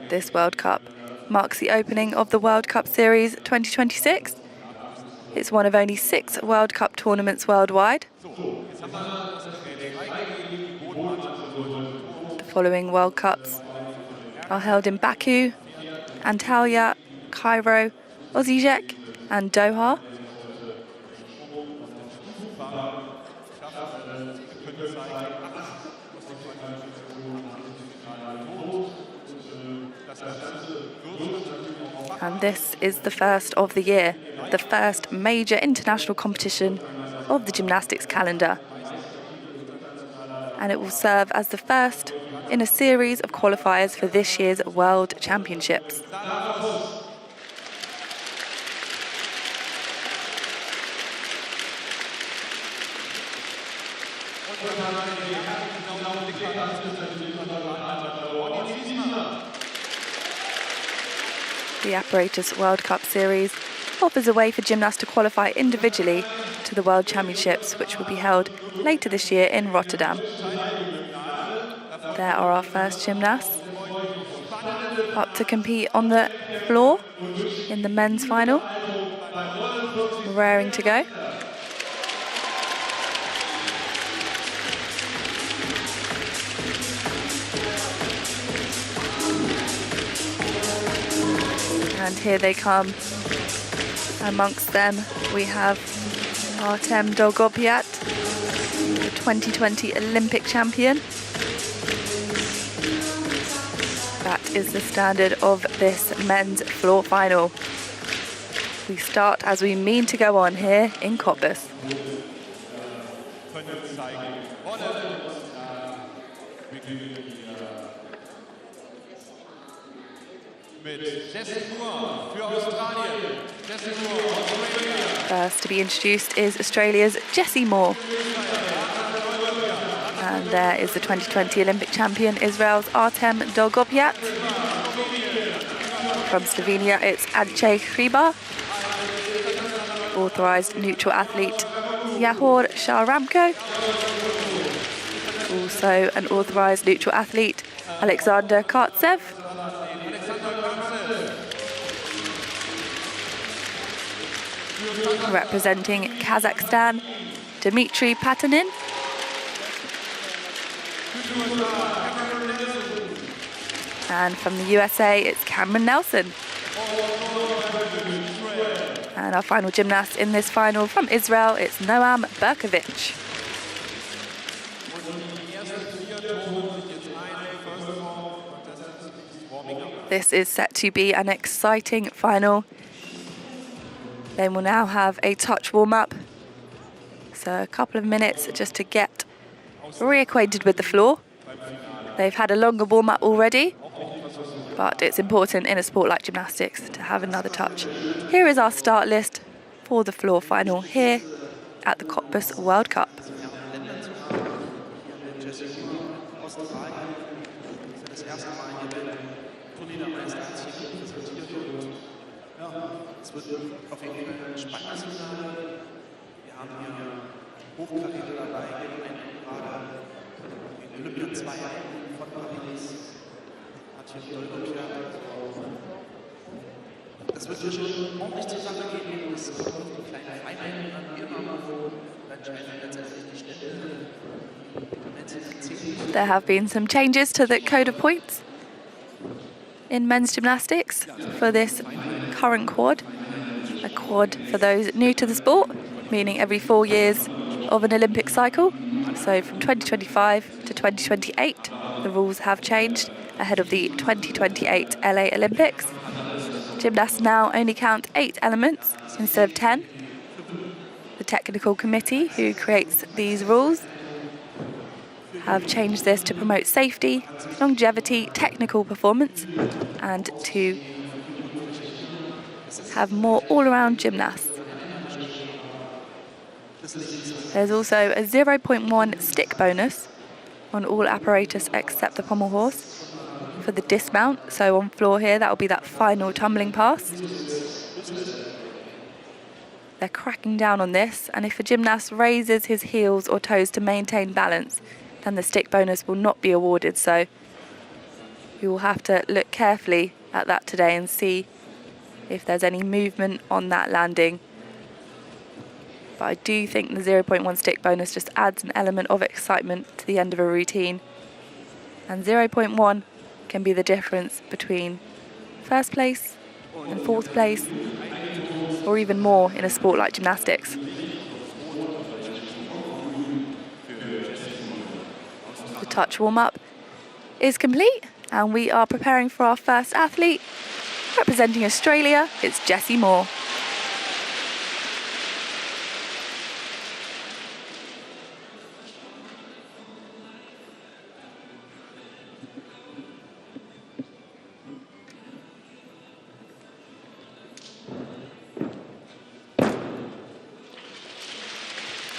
This World Cup marks the opening of the World Cup Series 2026. It's one of only 6 World Cup tournaments worldwide. The following World Cups are held in Baku, Antalya, Cairo, Osijek and Doha. And this is the first of the year, the first major international competition of the gymnastics calendar. And it will serve as the first in a series of qualifiers for this year's World Championships. The Apparatus World Cup Series offers a way for gymnasts to qualify individually to the World Championships, which will be held later this year in Rotterdam. There are our first gymnasts up to compete on the floor in the men's final, raring to go. And here they come. Amongst them we have Artem Dolgopiat, the 2020 Olympic champion. That is the standard of this men's floor final. We start as we mean to go on here in Cottbus. First to be introduced is Australia's Jessie Moore. And there is the 2020 Olympic champion, Israel's Artem Dolgopiat. From Slovenia, it's Adjej Hribar. Authorised neutral athlete, Yahor Sharamko. Also an authorised neutral athlete, Alexander Kartsev. Representing Kazakhstan, Dmitry Patanin. And from the USA, it's Cameron Nelson. And our final gymnast in this final from Israel, it's Noam Berkovich. This is set to be an exciting final. They will now have a touch warm-up. So a couple of minutes just to get reacquainted with the floor. They've had a longer warm-up already, but it's important in a sport like gymnastics to have another touch. Here is our start list for the floor final here at the Cottbus World Cup. Es wird auf jeden Fall ein spannendes Finale. Wir haben hier Hochkaräter dabei, gerade den Olympia 2 von Paris, Artem Dolgopiat. Das wird hier schon ordentlich zur Sache gehen. Es kommt die kleinen Feinheiten an immer, wo entscheiden letztendlich die Stände. There have been some changes to the code of points in men's gymnastics for this current quad. A quad for those new to the sport, meaning every 4 years of an Olympic cycle. So from 2025 to 2028, the rules have changed ahead of the 2028 LA Olympics. Gymnasts now only count 8 elements instead of 10. The technical committee who creates these rules have changed this to promote safety, longevity, technical performance, and to have more all-around gymnasts. There's also a 0.1 stick bonus on all apparatus except the pommel horse for the dismount. So on floor here, that will be that final tumbling pass. They're cracking down on this, and if a gymnast raises his heels or toes to maintain balance, then the stick bonus will not be awarded. So We will have to look carefully at that today and see if there's any movement on that landing. But I do think the 0.1 stick bonus just adds an element of excitement to the end of a routine. And 0.1 can be the difference between first place and fourth place, or even more in a sport like gymnastics. The touch warm-up is complete, and we are preparing for our first athlete. Representing Australia, it's Jessie Moore.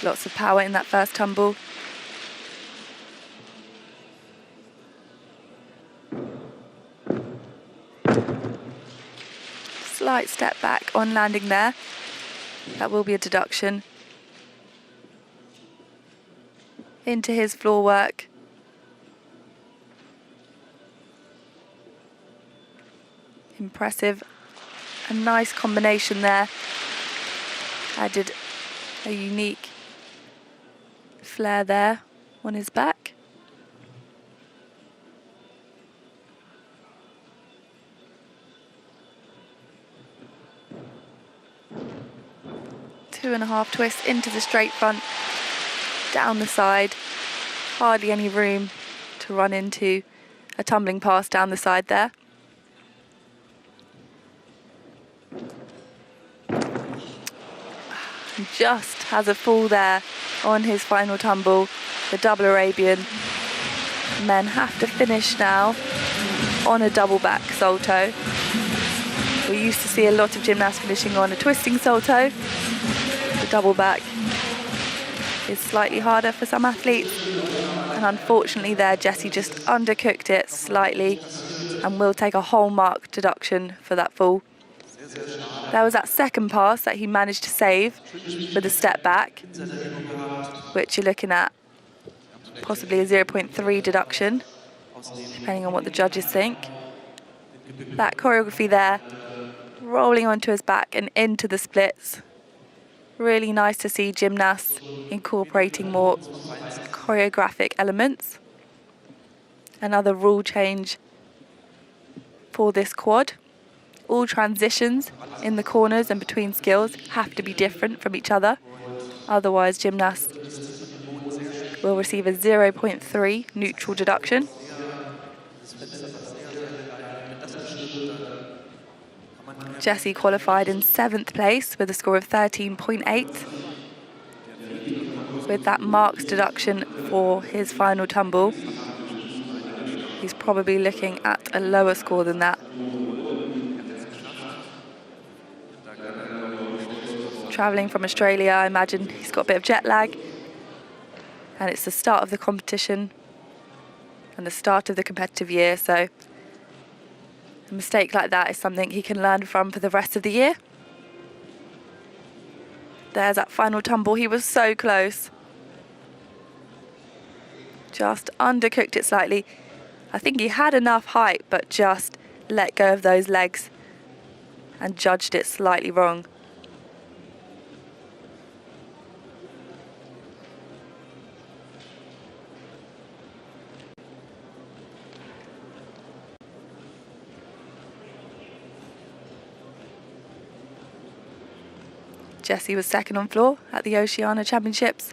Lots of power in that first tumble. Slight step back on landing there. That will be a deduction. Into his floor work. Impressive. A nice combination there. Added a unique flair there on his back. Two and a half twists into the straight front, down the side. Hardly any room to run into a tumbling pass down the side there. Just has a fall there on his final tumble, the double Arabian. Men have to finish now on a double back salto. We used to see a lot of gymnasts finishing on a twisting salto. The double back is slightly harder for some athletes, and unfortunately there Jessie just undercooked it slightly and will take a whole mark deduction for that fall. There was that second pass that he managed to save with a step back, which you're looking at possibly a 0.3 deduction, depending on what the judges think. That choreography there, rolling onto his back and into the splits. Really nice to see gymnasts incorporating more choreographic elements. Another rule change for this quad. All transitions in the corners and between skills have to be different from each other. Otherwise, gymnasts will receive a 0.3 neutral deduction. Jessie qualified in 7th place with a score of 13.8. With that marks deduction for his final tumble, he's probably looking at a lower score than that. Travelling from Australia, I imagine he's got a bit of jet lag, and it's the start of the competition and the start of the competitive year, so a mistake like that is something he can learn from for the rest of the year. There's that final tumble, he was so close. Just undercooked it slightly. I think he had enough height, but just let go of those legs and judged it slightly wrong. Jessie was second on floor at the Oceania Championships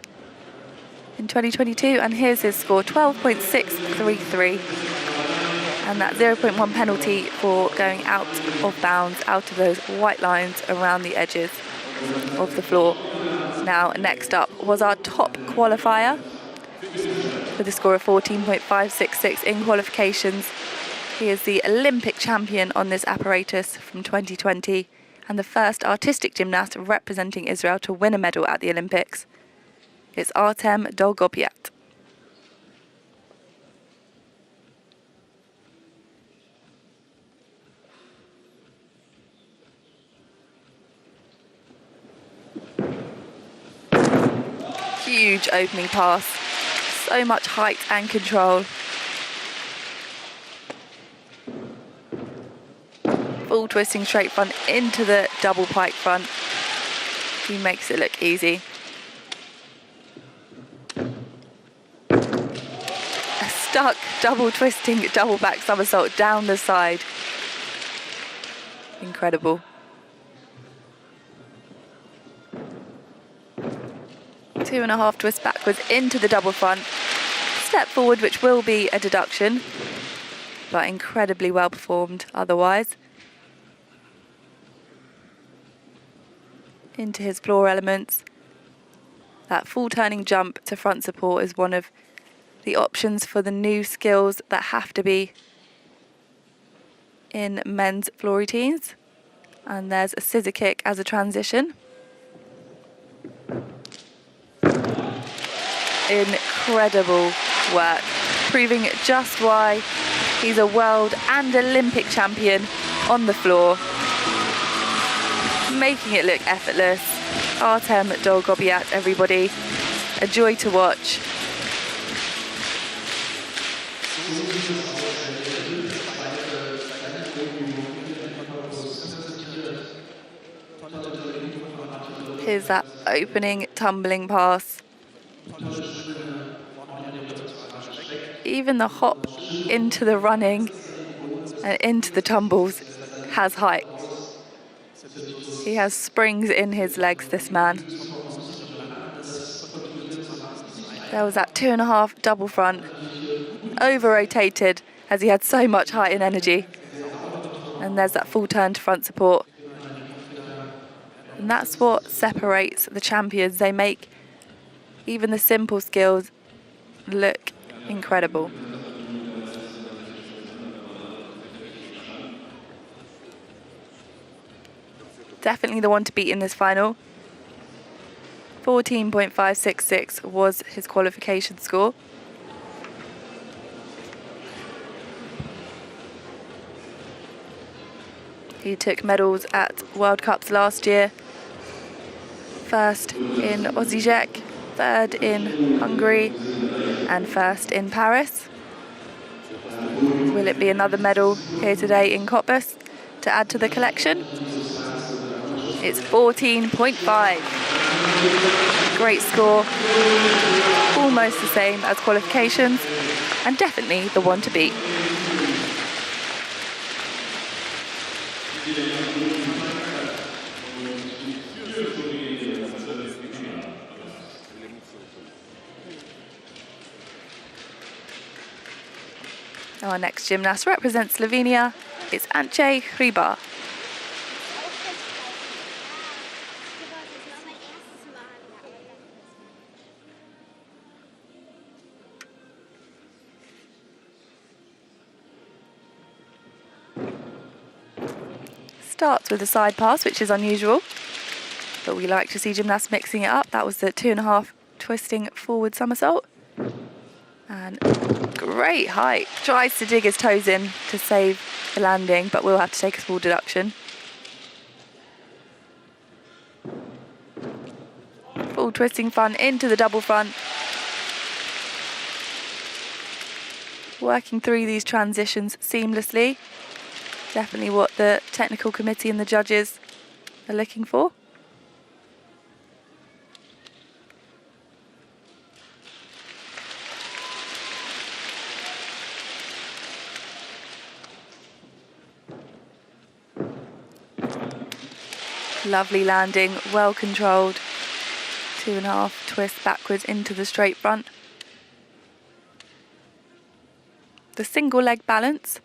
in 2022, and here's his score, 12.633. And that 0.1 penalty for going out of bounds, out of those white lines around the edges of the floor. Now, next up was our top qualifier with a score of 14.566 in qualifications. He is the Olympic champion on this apparatus from 2020. And the first artistic gymnast representing Israel to win a medal at the Olympics. It's Artem Dolgopiat. Huge opening pass, so much height and control. Full twisting straight front into the double pike front. He makes it look easy. A stuck double twisting double back somersault down the side. Incredible. Two and a half twists backwards into the double front. Step forward, which will be a deduction, but incredibly well performed otherwise. Into his floor elements. That full turning jump to front support is one of the options for the new skills that have to be in men's floor routines. And there's a scissor kick as a transition. Incredible work, proving just why he's a world and Olympic champion on the floor. Making it look effortless. Artem Dolgobiat, everybody. A joy to watch. Here's that opening tumbling pass. Even the hop into the running and into the tumbles has height. He has springs in his legs, this man. There was that 2.5 double front, over-rotated as he had so much height and energy. And there's that full turn to front support. And that's what separates the champions. They make even the simple skills look incredible. Definitely the one to beat in this final. 14.566 was his qualification score. He took medals at World Cups last year. First in Osijek, third in Hungary, and first in Paris. Will it be another medal here today in Cottbus to add to the collection? It's 14.5. Great score. Almost the same as qualifications, and definitely the one to beat. Our next gymnast represents Slovenia. It's Ance Hribar. Starts with a side pass, which is unusual, but we like to see gymnasts mixing it up. That was the 2.5 twisting forward somersault. And great height. Tries to dig his toes in to save the landing, but will have to take a small deduction. Full twisting front into the double front. Working through these transitions seamlessly. Definitely what the technical committee and the judges are looking for. Lovely landing, well controlled. 2.5 twists backwards into the straight front. The single leg balance,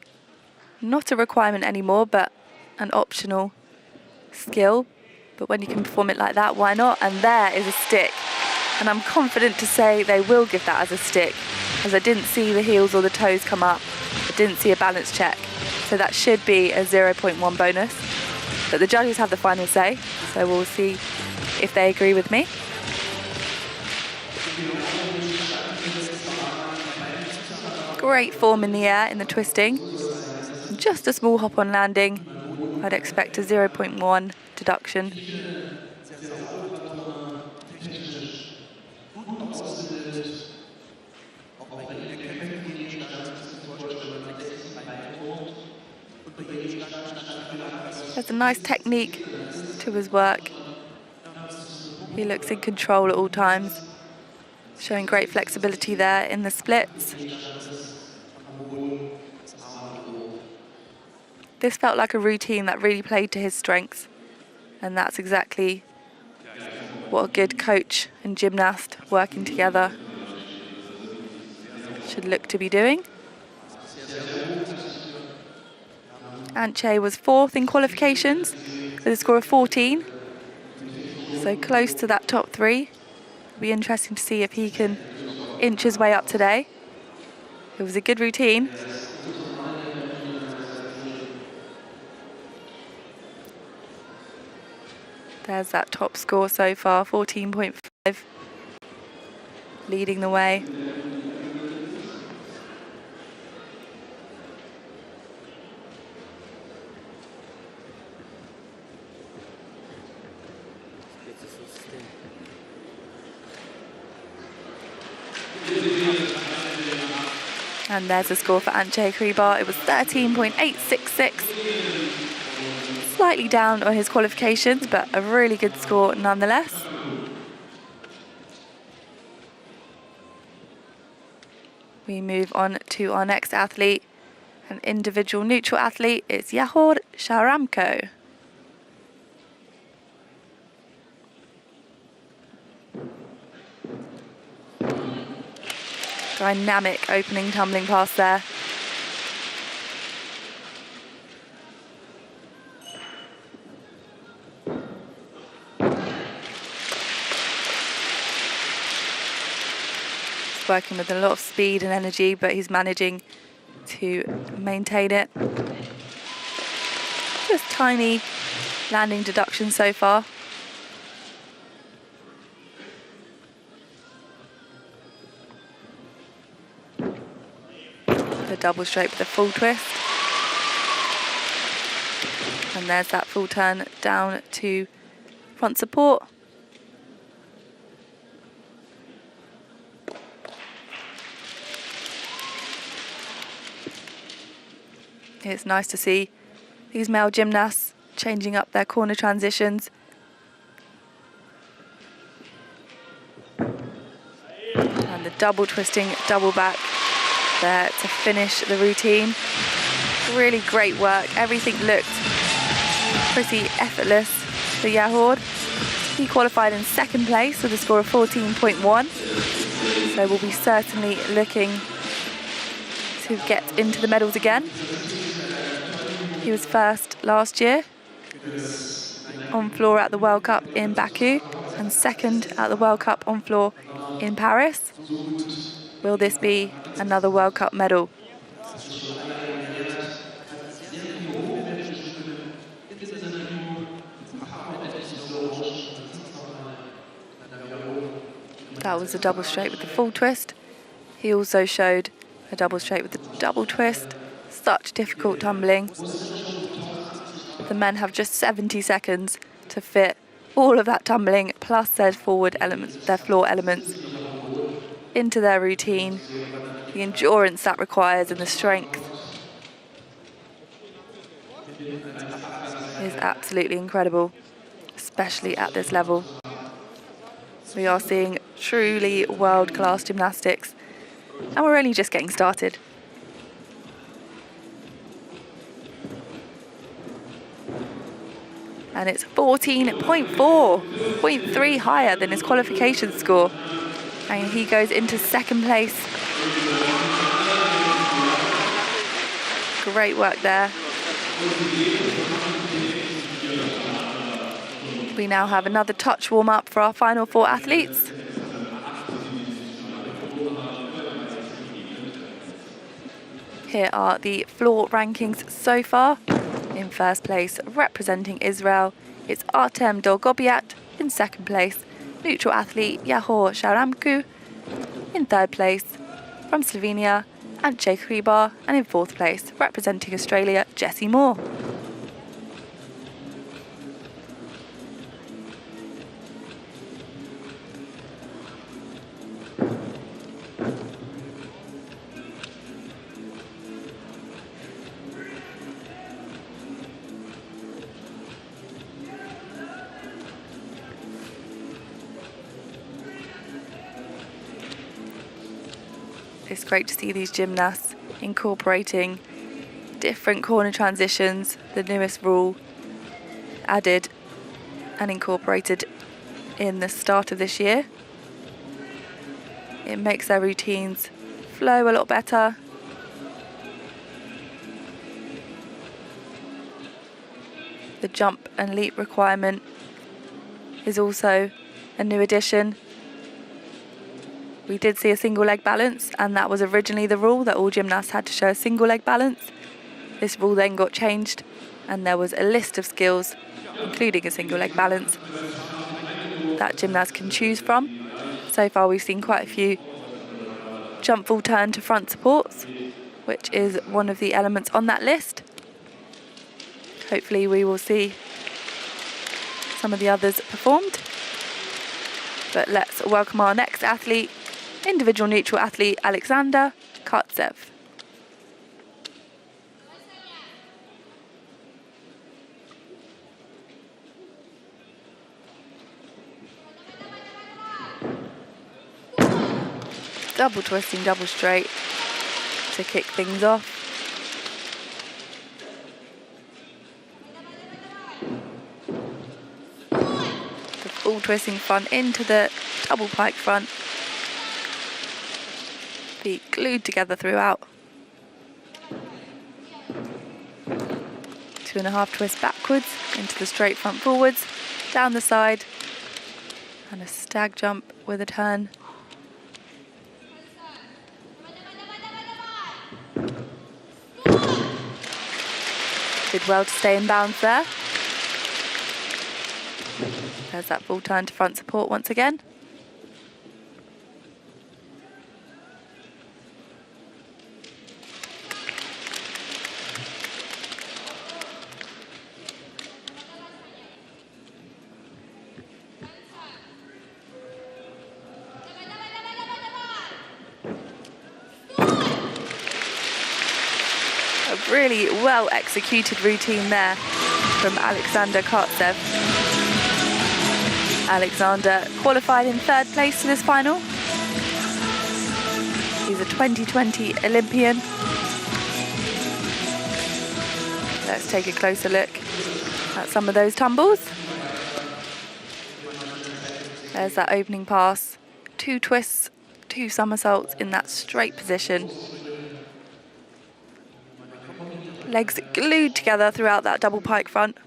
not a requirement anymore, but an optional skill. But when you can perform it like that, why not? And there is a stick. And I'm confident to say they will give that as a stick, as I didn't see the heels or the toes come up. I didn't see a balance check. So that should be a 0.1 bonus. But the judges have the final say, so we'll see if they agree with me. Great form in the air in the twisting. Just a small hop on landing. I'd expect a 0.1 deduction. There's a nice technique to his work. He looks in control at all times, showing great flexibility there in the splits. This felt like a routine that really played to his strengths, and that's exactly what a good coach and gymnast working together should look to be doing. Antje was 4th in qualifications with a score of 14, so close to that top 3. It'll be interesting to see if he can inch his way up today. It was a good routine. There's that top score so far, 14.5, leading the way. And there's a score for Antje Kribar. It was 13.866. Slightly down on his qualifications, but a really good score nonetheless. We move on to our next athlete, an individual neutral athlete. It's Yahor Sharamko. Dynamic opening tumbling pass there. He's working with a lot of speed and energy, but he's managing to maintain it. Just tiny landing deductions so far. The double straight with a full twist. And there's that full turn down to front support. It's nice to see these male gymnasts changing up their corner transitions. And the double twisting, double back there to finish the routine. Really great work. Everything looked pretty effortless for Yahor. He qualified in 2nd place with a score of 14.1. So we'll be certainly looking to get into the medals again. He was 1st last year on floor at the World Cup in Baku and 2nd at the World Cup on floor in Paris. Will this be another World Cup medal? That was a double straight with the full twist. He also showed a double straight with the double twist. Such difficult tumbling. The men have just 70 seconds to fit all of that tumbling plus their forward elements, their floor elements into their routine. The endurance that requires and the strength is absolutely incredible, especially at this level. We are seeing truly world-class gymnastics, and we're only just getting started. And it's 14.4, 0.3 higher than his qualification score. And he goes into 2nd place. Great work there. We now have another touch warm-up for our final 4 athletes. Here are the floor rankings so far. In 1st place, representing Israel, it's Artem Dolgobiat. In 2nd place, neutral athlete Yahor Sharamko. In 3rd place, from Slovenia, Antje Kribar. And in 4th place, representing Australia, Jessie Moore. It's great to see these gymnasts incorporating different corner transitions, the newest rule added and incorporated in the start of this year. It makes their routines flow a lot better. The jump and leap requirement is also a new addition. We did see a single leg balance, and that was originally the rule, that all gymnasts had to show a single leg balance. This rule then got changed, and there was a list of skills, including a single leg balance, that gymnasts can choose from. So far we've seen quite a few jump full turn to front supports, which is one of the elements on that list. Hopefully we will see some of the others performed. But let's welcome our next athlete, individual neutral athlete Alexander Kartsev. Double twisting, double straight to kick things off. The full twisting front into the double pike front. Feet glued together throughout. 2.5 twists backwards into the straight front forwards, down the side, and a stag jump with a turn. Did well to stay in bounds there. There's that full turn to front support once again. Really well executed routine there from Alexander Kartsev. Alexander qualified in 3rd place for this final. He's a 2020 Olympian. Let's take a closer look at some of those tumbles. There's that opening pass, 2 twists, 2 somersaults in that straight position. Legs glued together throughout that double pike front.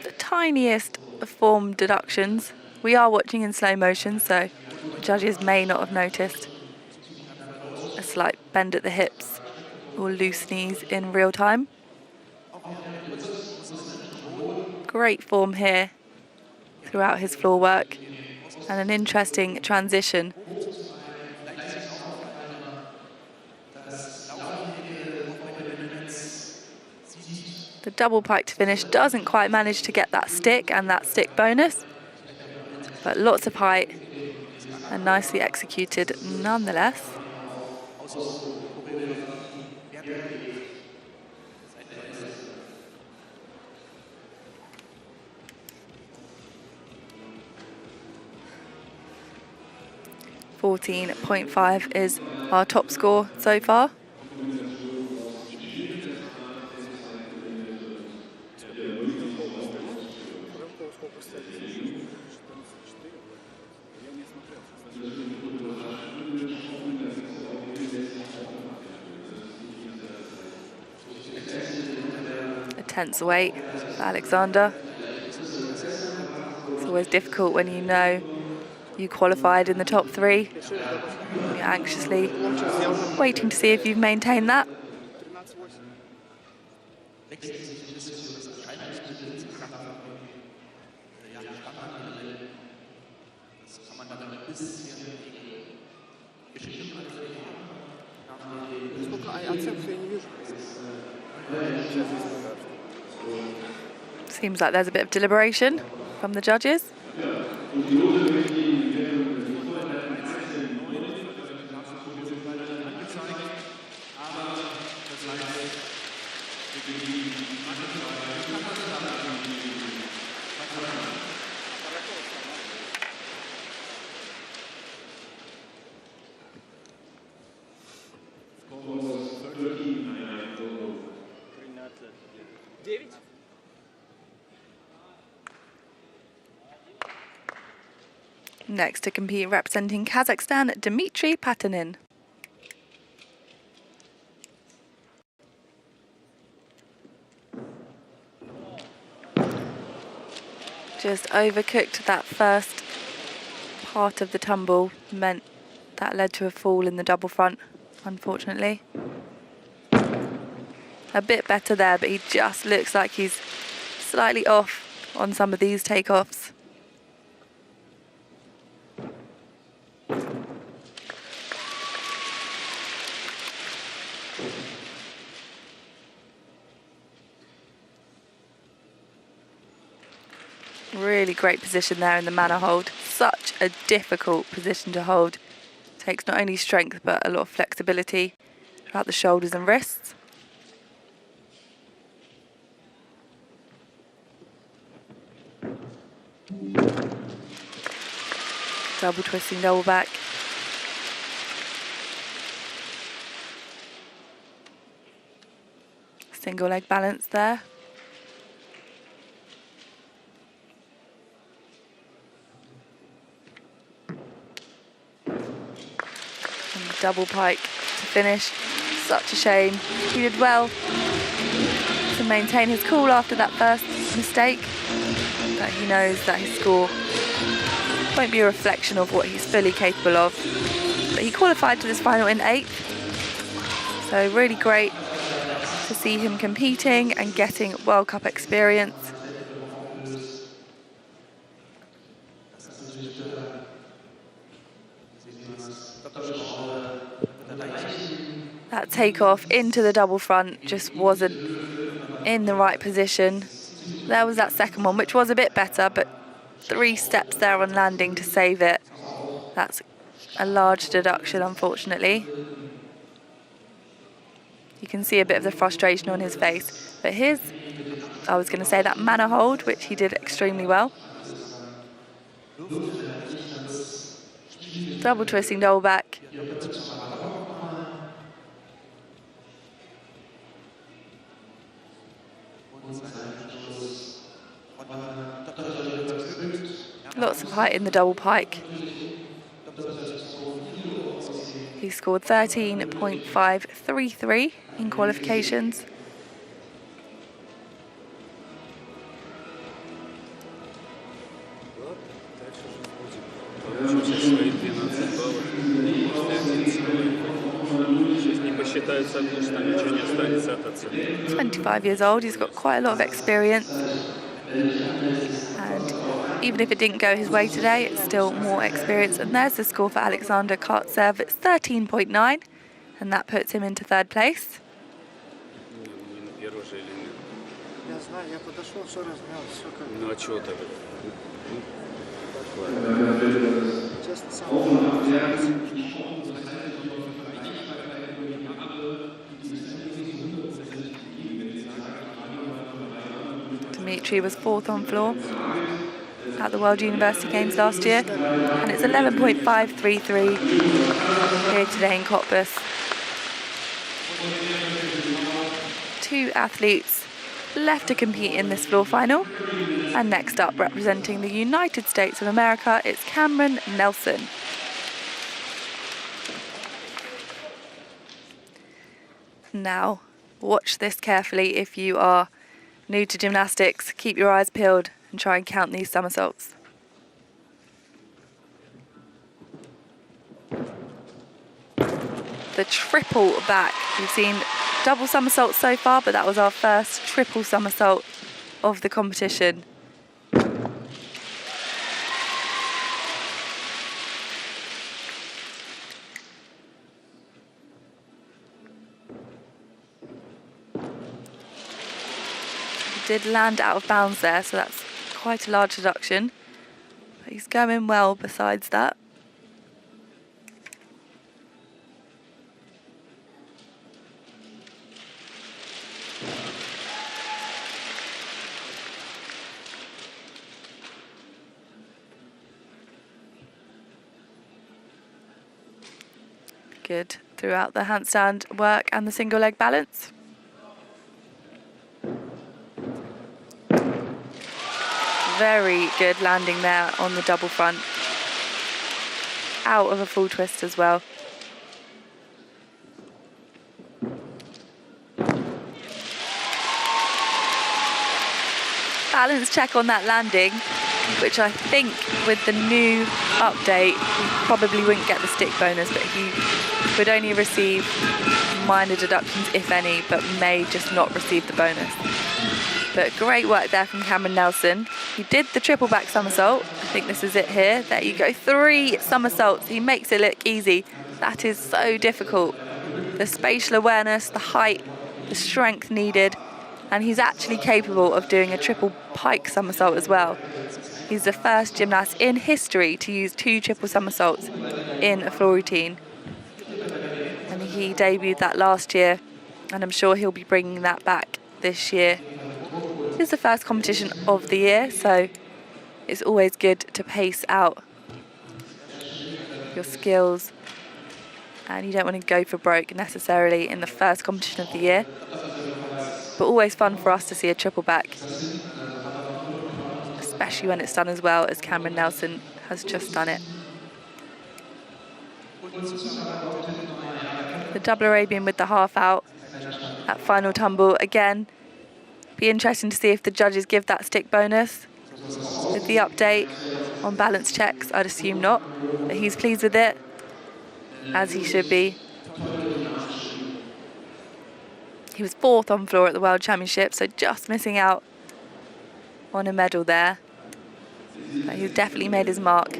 The tiniest of form deductions. We are watching in slow motion, so the judges may not have noticed a slight bend at the hips or loose knees in real time. Great form here throughout his floor work, and an interesting transition. The double pike to finish doesn't quite manage to get that stick and that stick bonus, but lots of height and nicely executed nonetheless. .5 is our top score so far. Tense weight for Alexander. It's always difficult when you know you qualified in the top 3. You're anxiously waiting to see if you've maintained that. Seems like there's a bit of deliberation from the judges. Next to compete representing Kazakhstan, Dmitry Patanin. Just overcooked that first part of the tumble, meant that led to a fall in the double front, unfortunately. A bit better there, but he just looks like he's slightly off on some of these takeoffs. Really great position there in the manor hold. Such a difficult position to hold. Takes not only strength but a lot of flexibility throughout the shoulders and wrists. Double twisting, double back. Single leg balance there. Double pike to finish. Such a shame. He did well to maintain his cool after that first mistake, but he knows that his score won't be a reflection of what he's fully capable of. But he qualified to this final in 8th, so really great to see him competing and getting World Cup experience. That takeoff into the double front just wasn't in the right position. There was that second one, which was a bit better, but 3 steps there on landing to save it. That's a large deduction, unfortunately. You can see a bit of the frustration on his face. But here's, I was going to say, that manor hold, which he did extremely well. Double twisting, double back. Lots of height in the double pike. He scored 13.533 in qualifications. He's 25 years old, he's got quite a lot of experience. And even if it didn't go his way today, it's still more experience. And there's the score for Alexander Kartsev. It's 13.9, and that puts him into 3rd place. Dmitry was 4th on floor at the World University Games last year, and it's 11.533 here today in Cottbus. 2 athletes left to compete in this floor final, and next up, representing the United States of America, it's Cameron Nelson. Now, watch this carefully if you are new to gymnastics. Keep your eyes peeled and try and count these somersaults. The triple back. We've seen double somersaults so far, but that was our first triple somersault of the competition. Did land out of bounds there, so that's quite a large deduction. But he's going well besides that. Good throughout the handstand work and the single leg balance. Very good landing there on the double front. out of a full twist as well. Balance check on that landing, which I think with the new update, he probably wouldn't get the stick bonus, but he would only receive minor deductions, if any, but may just not receive the bonus. But great work there from Cameron Nelson. He did the triple back somersault. I think this is it here. There you go, 3 somersaults. He makes it look easy. That is so difficult. The spatial awareness, the height, the strength needed. And he's actually capable of doing a triple pike somersault as well. He's the first gymnast in history to use 2 triple somersaults in a floor routine. And he debuted that last year, and I'm sure he'll be bringing that back this year. It's the first competition of the year, so it's always good to pace out your skills. And you don't want to go for broke necessarily in the first competition of the year. But always fun for us to see a triple back, especially when it's done as well as Cameron Nelson has just done it. The double Arabian with the half out, that final tumble. Again, be interesting to see if the judges give that stick bonus. With the update on balance checks, I'd assume not, but he's pleased with it, as he should be. He was 4th on floor at the World Championship, so just missing out on a medal there. But he's definitely made his mark.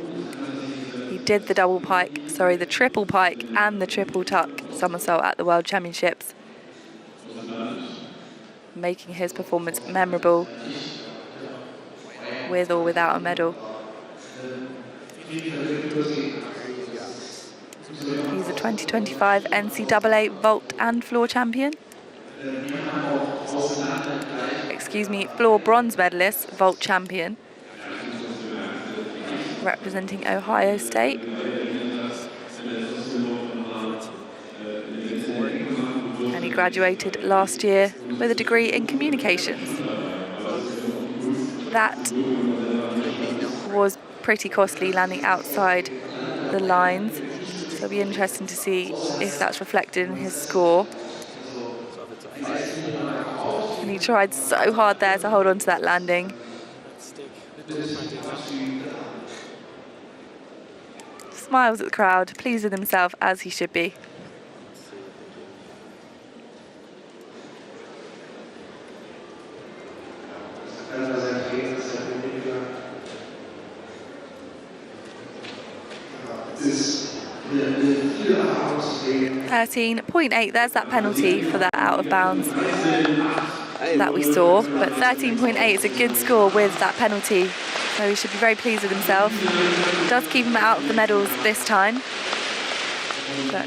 He did the the triple pike and the triple tuck somersault at the World Championships, making his performance memorable with or without a medal. He's a 2025 NCAA vault and floor champion. Floor bronze medalist, vault champion, representing Ohio State. And he graduated last year with a degree in communications. That was pretty costly, landing outside the lines. So it'll be interesting to see if that's reflected in his score. And he tried so hard there to hold on to that landing. Smiles at the crowd, pleased with himself, as he should be. .8, there's that penalty for that out of bounds that we saw, but 13.8 is a good score with that penalty, so he should be very pleased with himself. Does keep him out of the medals this time, but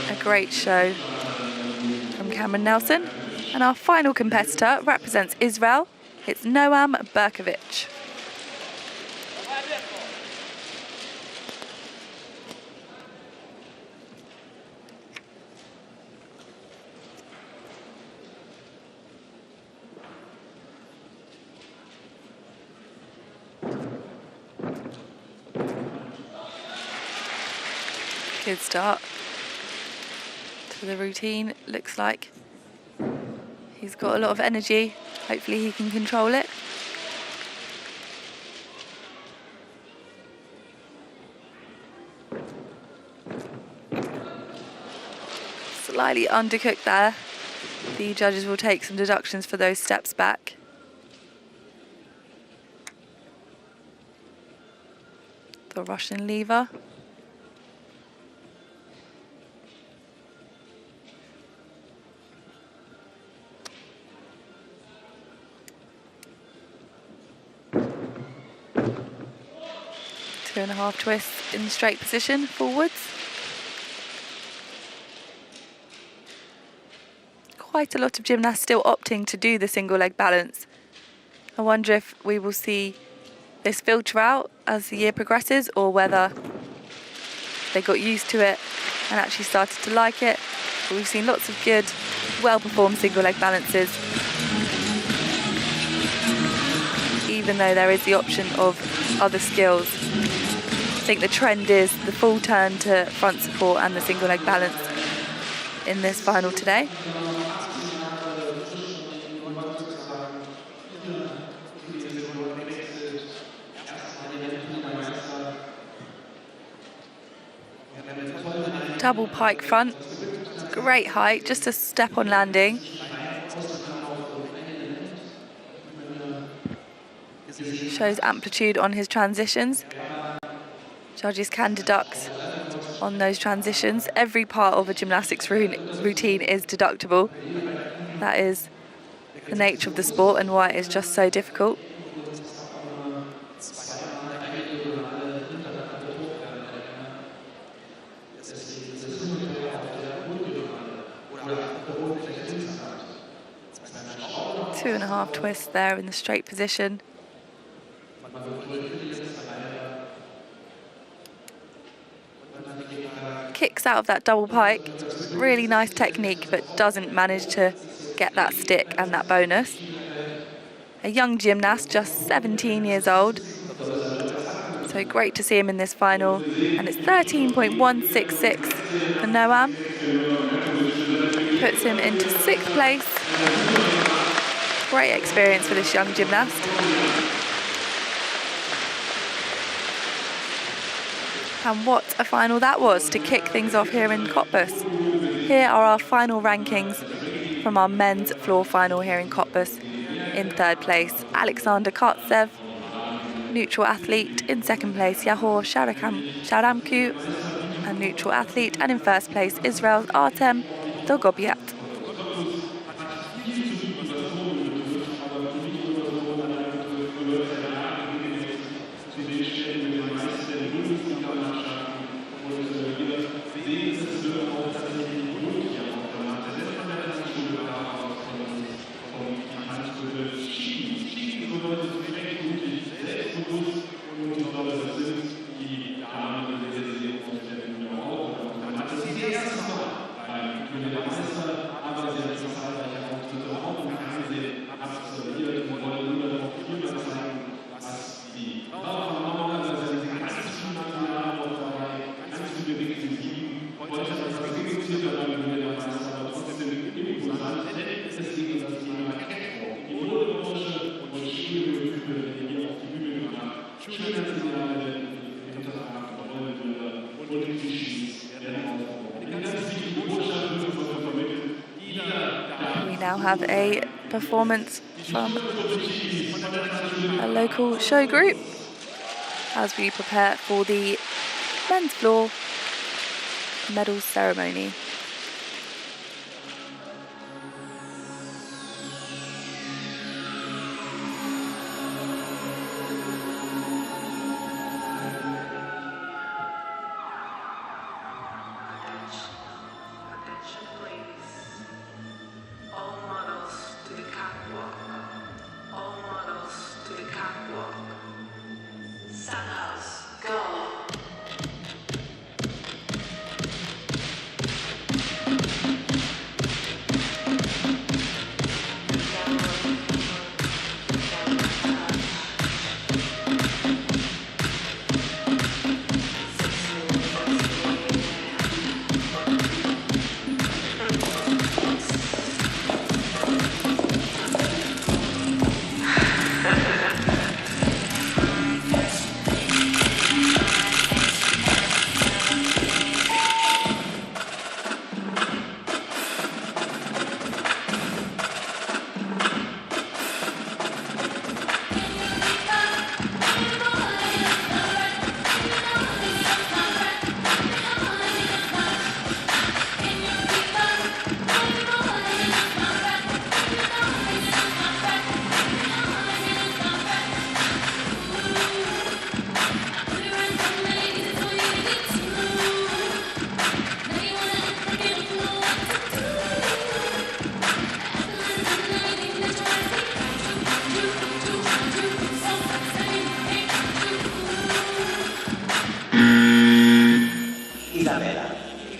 a great show from Cameron Nelson. And our final competitor represents Israel. It's Noam Berkovich. Good start to the routine. Looks like he's got a lot of energy. Hopefully he can control it. Slightly undercooked there. The judges will take some deductions for those steps back. The Russian lever. Two and a half twists in straight position forwards. Quite a lot of gymnasts still opting to do the single leg balance. I wonder if we will see this filter out as the year progresses, or whether they got used to it and actually started to like it. But we've seen lots of good, well-performed single leg balances, even though there is the option of other skills. think the trend is the full turn to front support and the single leg balance in this final today. Double pike front, great height, just a step on landing. Shows amplitude on his transitions. Judges can deduct on those transitions. Every part of a gymnastics routine is deductible. That is the nature of the sport and why it is just so difficult. Two and a half twists there in the straight position. Kicks out of that double pike. Really nice technique, but doesn't manage to get that stick and that bonus. A young gymnast, just 17 years old. So great to see him in this final. And it's 13.166 for Noam. Puts him into 6th place. Great experience for this young gymnast. And what a final that was to kick things off here in Cottbus. Here are our final rankings from our men's floor final here in Cottbus. In 3rd place, Alexander Kartsev, neutral athlete. In 2nd place, Yahor Sharamku, a neutral athlete. And in 1st place, Israel's Artem Dogobiat. Have a performance from a local show group as we prepare for the men's floor medal ceremony.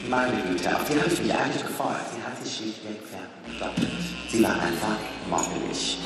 Meine Güte, auf die habe ich mich eigentlich gefreut. Sie hat sich schlichtweg verdoppelt. Sie war einfach moppelig.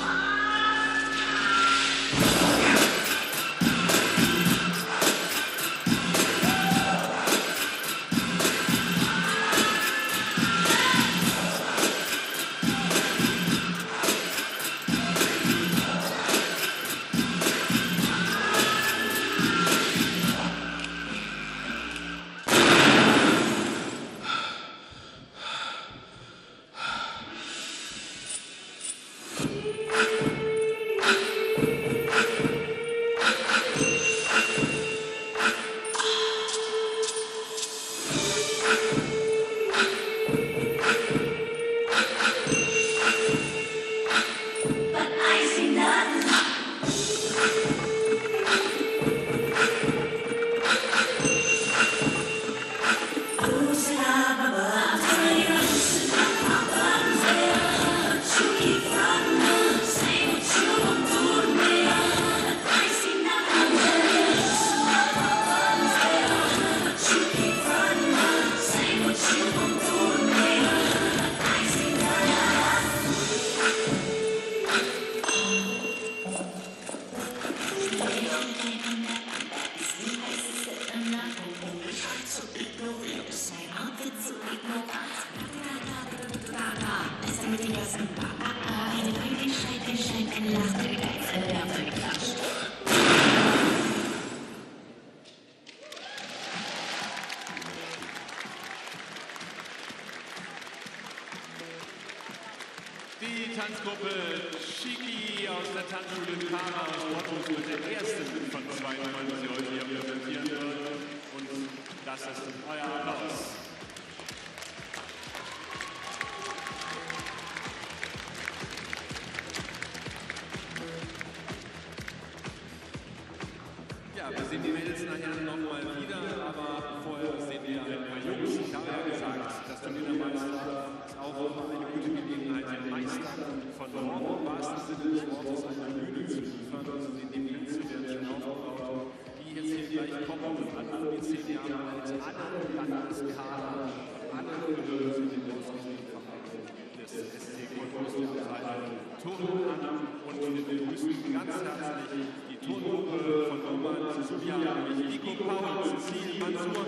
die Tanzgruppe Chiki aus der Tanzschule Kana aus Cottbus mit der ersten von 2 Nummern, die sie heute hier präsentieren wird. Und das ist euer Applaus. Ja, wir sehen die Mädels nachher nochmal wieder, aber vorher sehen wir ein paar Jungs. Ich habe ja gesagt, das Turniermeister ist auch eine gute Gelegenheit, den Meistern von Norden im wahrsten Sinne des Wortes eine Bühne zu liefern. Also die Plätze werden schon aufgebaut, die jetzt hier gleich kommen und alle um die 10 Jahre alt, alle Landeskader, alle Flöhe sind in den Vereinen des SC Cottbus der Abteilung Turnen an und wir begrüßen ganz herzlich die Turngruppe von Roman Zubian, Nico, Paul, Cecil, Mansur,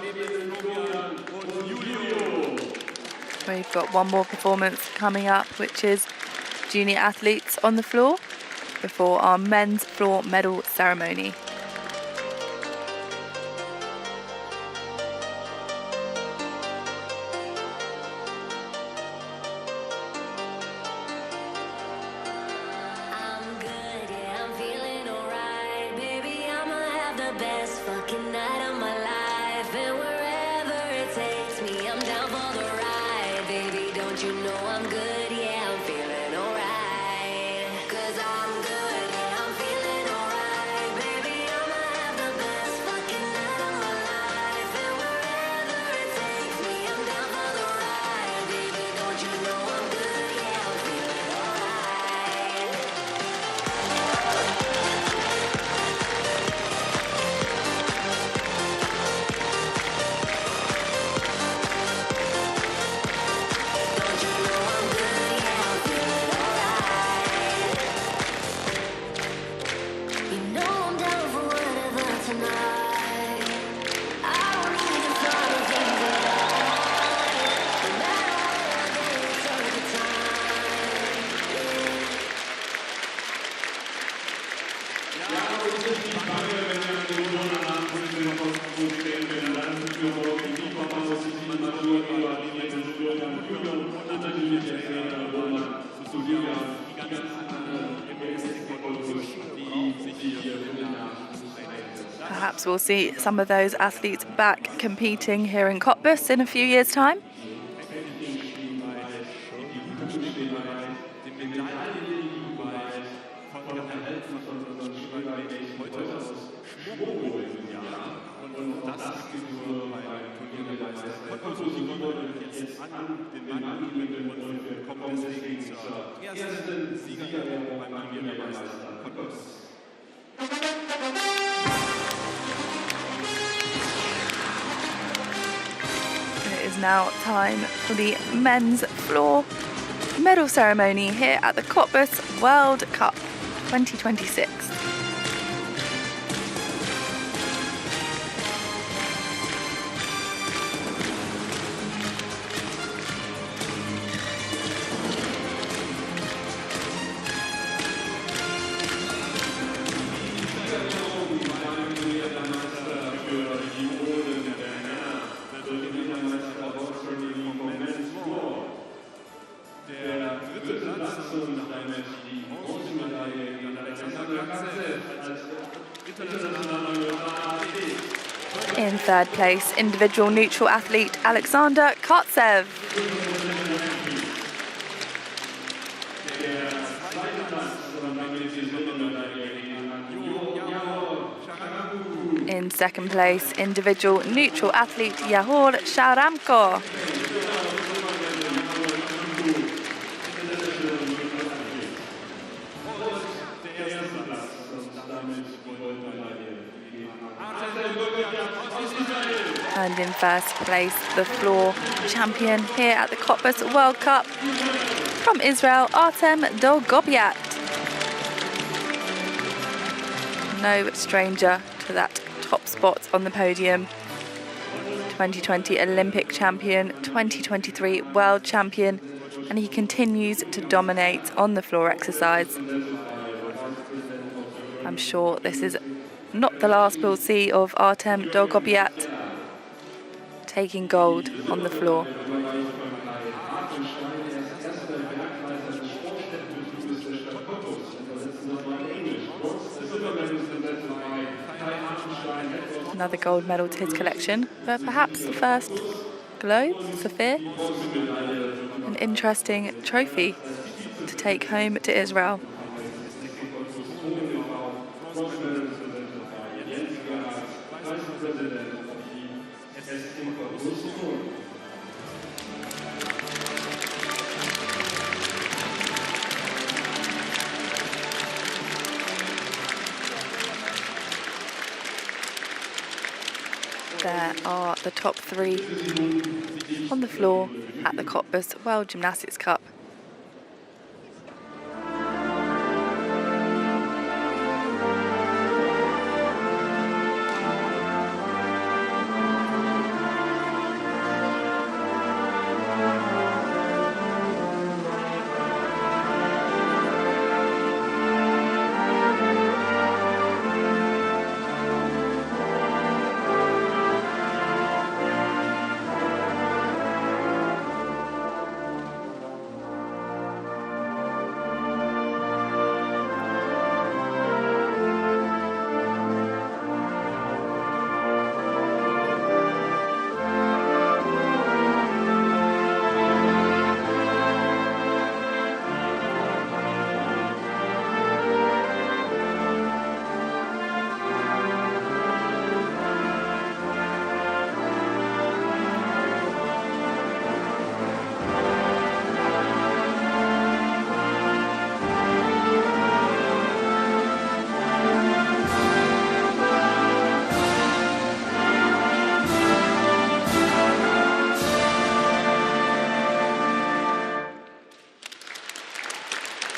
Clemens, Florian und Julio. We've got one more performance coming up, which is junior athletes on the floor before our men's floor medal ceremony. Perhaps we'll see some of those athletes back competing here in Cottbus in a few years' time. It is now time for the men's floor medal ceremony here at the Cottbus World Cup 2026. In third place, individual neutral athlete Alexander Kotsev. In second place, individual neutral athlete Yahor Sharamko. And in first place, the floor champion here at the Cottbus World Cup from Israel, Artem Dolgobiat. No stranger to that top spot on the podium. 2020 Olympic champion, 2023 world champion, and he continues to dominate on the floor exercise. I'm sure this is not the last we'll see of Artem Dolgobiat. taking gold on the floor. Another gold medal to his collection, but perhaps the first globe, Saphir. An interesting trophy to take home to Israel. There are the top three on the floor at the Cottbus World Gymnastics Cup.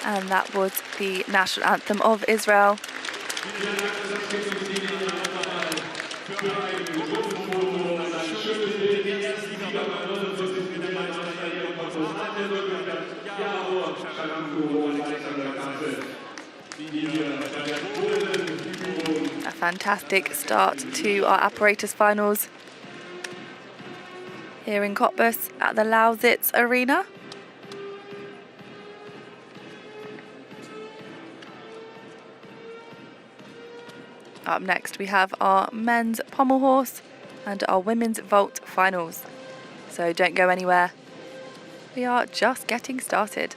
And that was the national anthem of Israel. A fantastic start to our Apparatus finals here in Cottbus at the Lausitz Arena. Up next we have our men's pommel horse and our women's vault finals. So don't go anywhere. We are just getting started.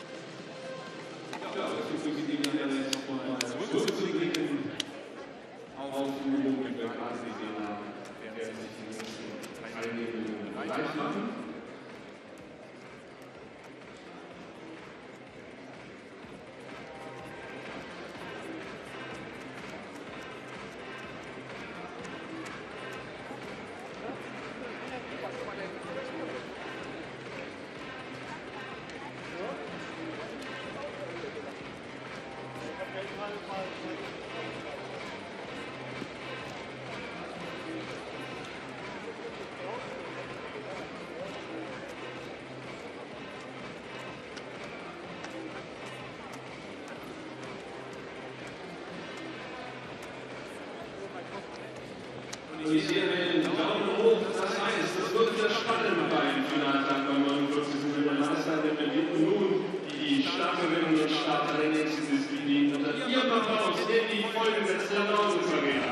Ich sehe den Daumen hoch, das heißt, es wird wieder spannend beim Finaltag beim 49. Meister. Wir bitten nun die Starterinnen und Starter der nächsten Disziplin unter ihrem Applaus in die Folgesätze der Lausitz Arena.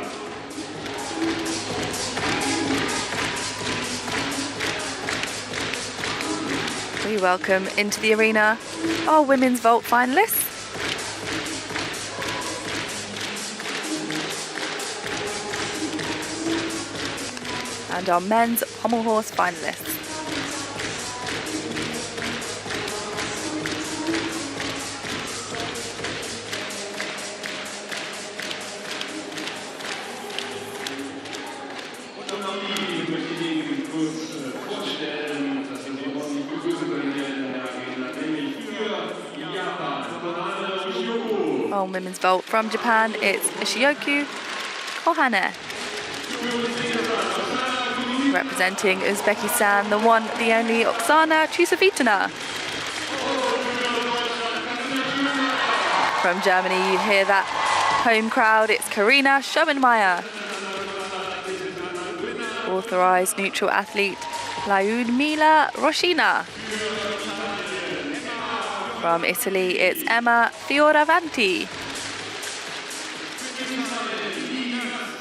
We welcome into the arena our women's vault finalists. And our men's pommel horse finalists. On women's vault from Japan, it's Shioku Kohane. Representing Uzbekistan, the one, the only Oksana Chusovitana. From Germany, you hear that home crowd, it's Karina Schoenmeier. Authorised neutral athlete Lyudmila Roshina. From Italy, it's Emma Fioravanti.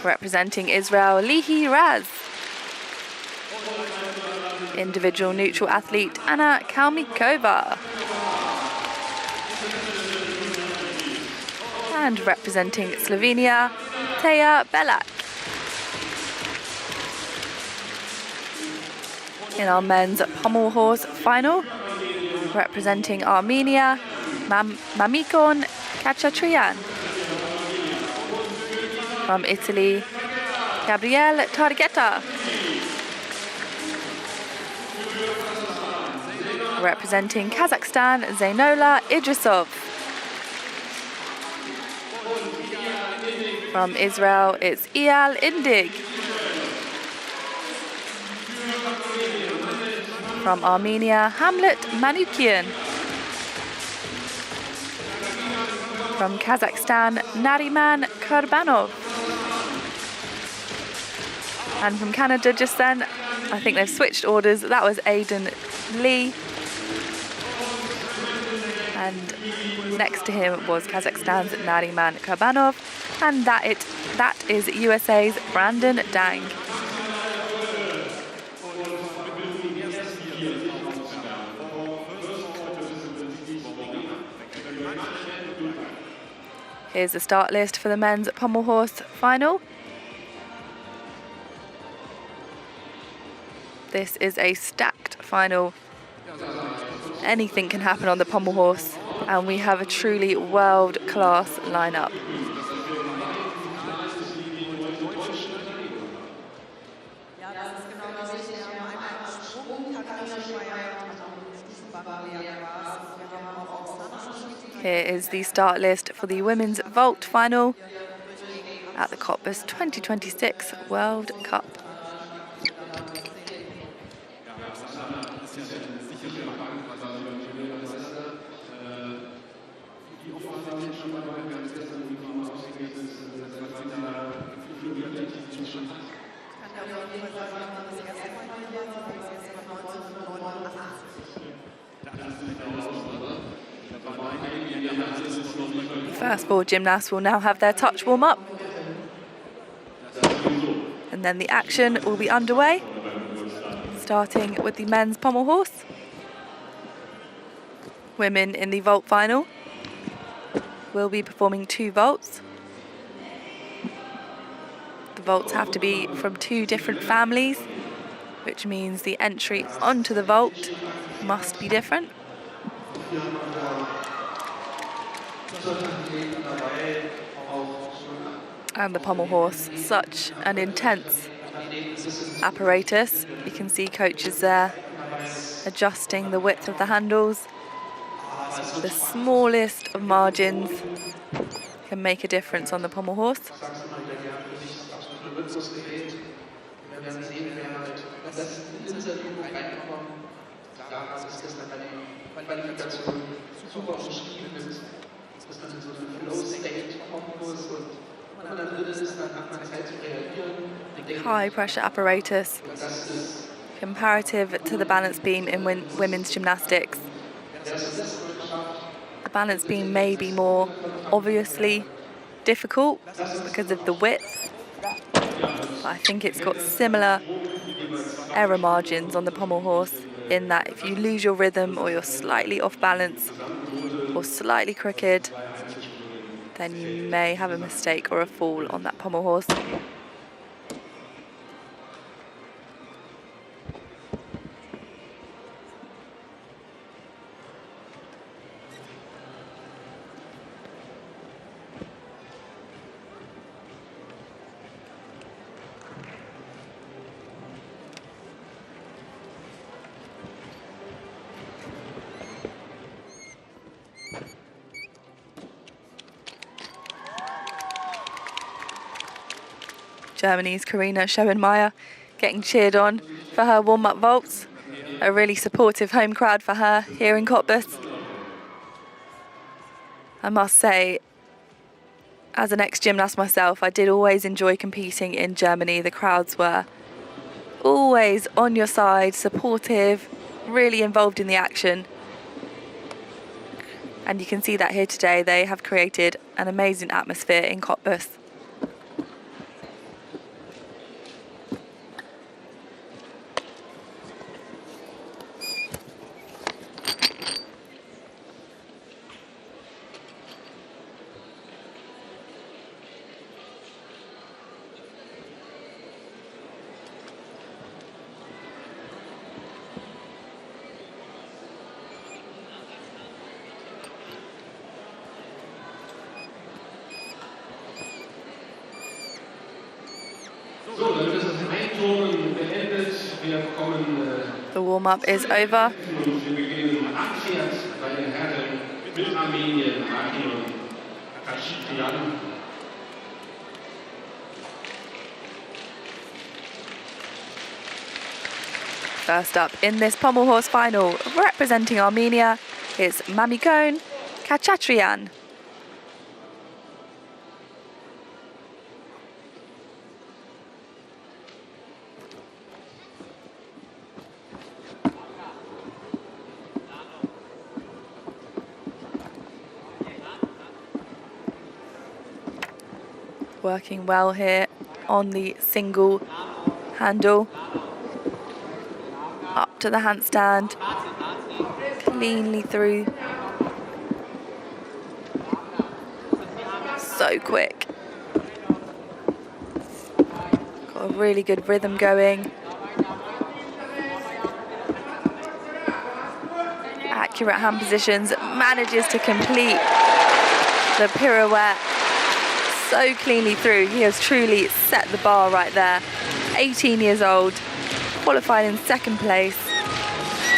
Representing Israel, Lihi Raz. Individual neutral athlete, Anna Kalmikova. And representing Slovenia, Teja Belak. In our men's pommel horse final, representing Armenia, Mamikon Kachatrian. From Italy, Gabriele Targhetta. Representing Kazakhstan, Zainola Idrisov. From Israel, it's Eyal Indig. From Armenia, Hamlet Manukian. From Kazakhstan, Nariman Kurbanov. And from Canada just then, I think they've switched orders, that was Aidan Lee. And next to him was Kazakhstan's Nariman Kurbanov. And that is USA's Brandon Dang. Here's the start list for the men's pommel horse final. This is a stacked final. Anything can happen on the pommel horse, and we have a truly world-class lineup. Here is the start list for the women's vault final at the Cottbus 2026 World Cup. First four gymnasts will now have their touch warm-up. And then the action will be underway, starting with the men's pommel horse. Women in the vault final will be performing 2 vaults. The vaults have to be from 2 different families, which means the entry onto the vault must be different. And the pommel horse, such an intense apparatus. You can see coaches there adjusting the width of the handles. The smallest of margins can make a difference on the pommel horse. High pressure apparatus, comparative to the balance beam in women's gymnastics. The balance beam may be more obviously difficult because of the width, but I think it's got similar error margins on the pommel horse, in that if you lose your rhythm or you're slightly off balance or slightly crooked, then you may have a mistake or a fall on that pommel horse. Germany's Karina Schoenmeier getting cheered on for her warm-up vaults. A really supportive home crowd for her here in Cottbus. I must say, as an ex-gymnast myself, I did always enjoy competing in Germany. The crowds were always on your side, supportive, really involved in the action. And you can see that here today. They have created an amazing atmosphere in Cottbus. So, damit ist das Einturnen beendet. Wir kommen The warm-up is over. und wir beginnen Anpfiff bei den Herren mit Armenien, Achim und Akashikian. First up in this pommel horse final, representing Armenia, it's Mamikon Kachatrian. Working well here on the single handle. Up to the handstand, cleanly through. So quick. Got a really good rhythm going. Accurate hand positions, manages to complete the pirouette so cleanly through. He has truly set the bar right there. 18 years old, qualified in second place.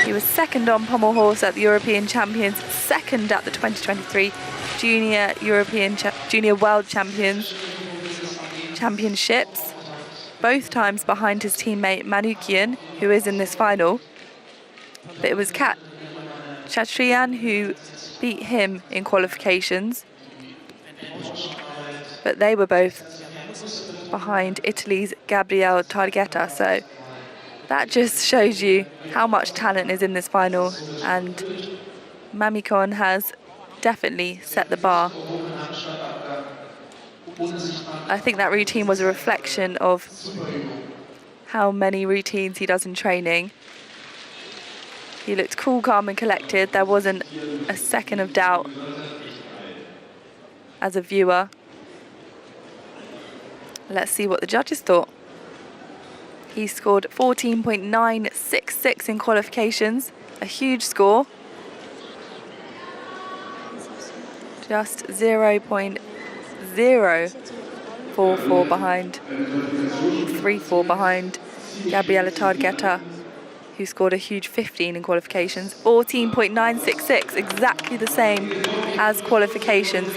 He was second on pommel horse at the European Champions, second at the 2023 Junior World Championships, both times behind his teammate Manukian, who is in this final. But it was Chatrian who beat him in qualifications. But they were both behind Italy's Gabriele Targhetta, so that just shows you how much talent is in this final, and Mamikon has definitely set the bar. I think that routine was a reflection of how many routines he does in training. He looked cool, calm and collected. There wasn't a second of doubt as a viewer. Let's see what the judges thought. He scored 14.966 in qualifications, a huge score. Just 0.044 behind, 3-4 behind Gabriele Targhetta, who scored a huge 15 in qualifications. 14.966, exactly the same as qualifications.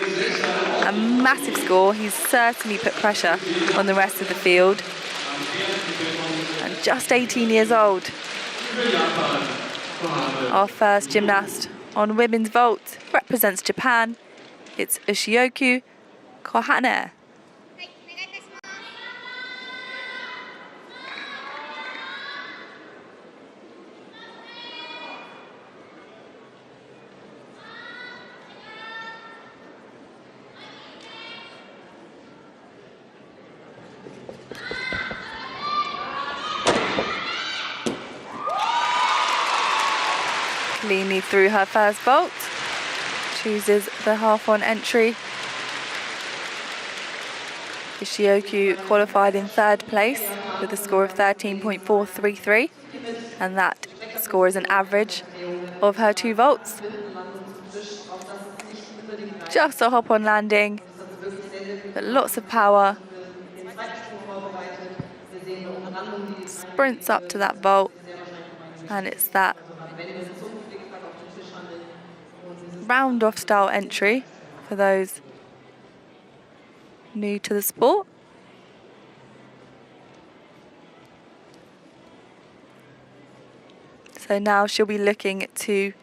A massive score. He's certainly put pressure on the rest of the field. And just 18 years old. Our first gymnast on women's vault represents Japan. It's Ushioku Kohane. Cleanly through her first vault, chooses the half-on entry. Ishioku qualified in third place with a score of 13.433, and that score is an average of her 2 vaults. Just a hop-on landing, but lots of power. Sprints up to that vault, and it's that round-off style entry for those new to the sport. So now she'll be looking to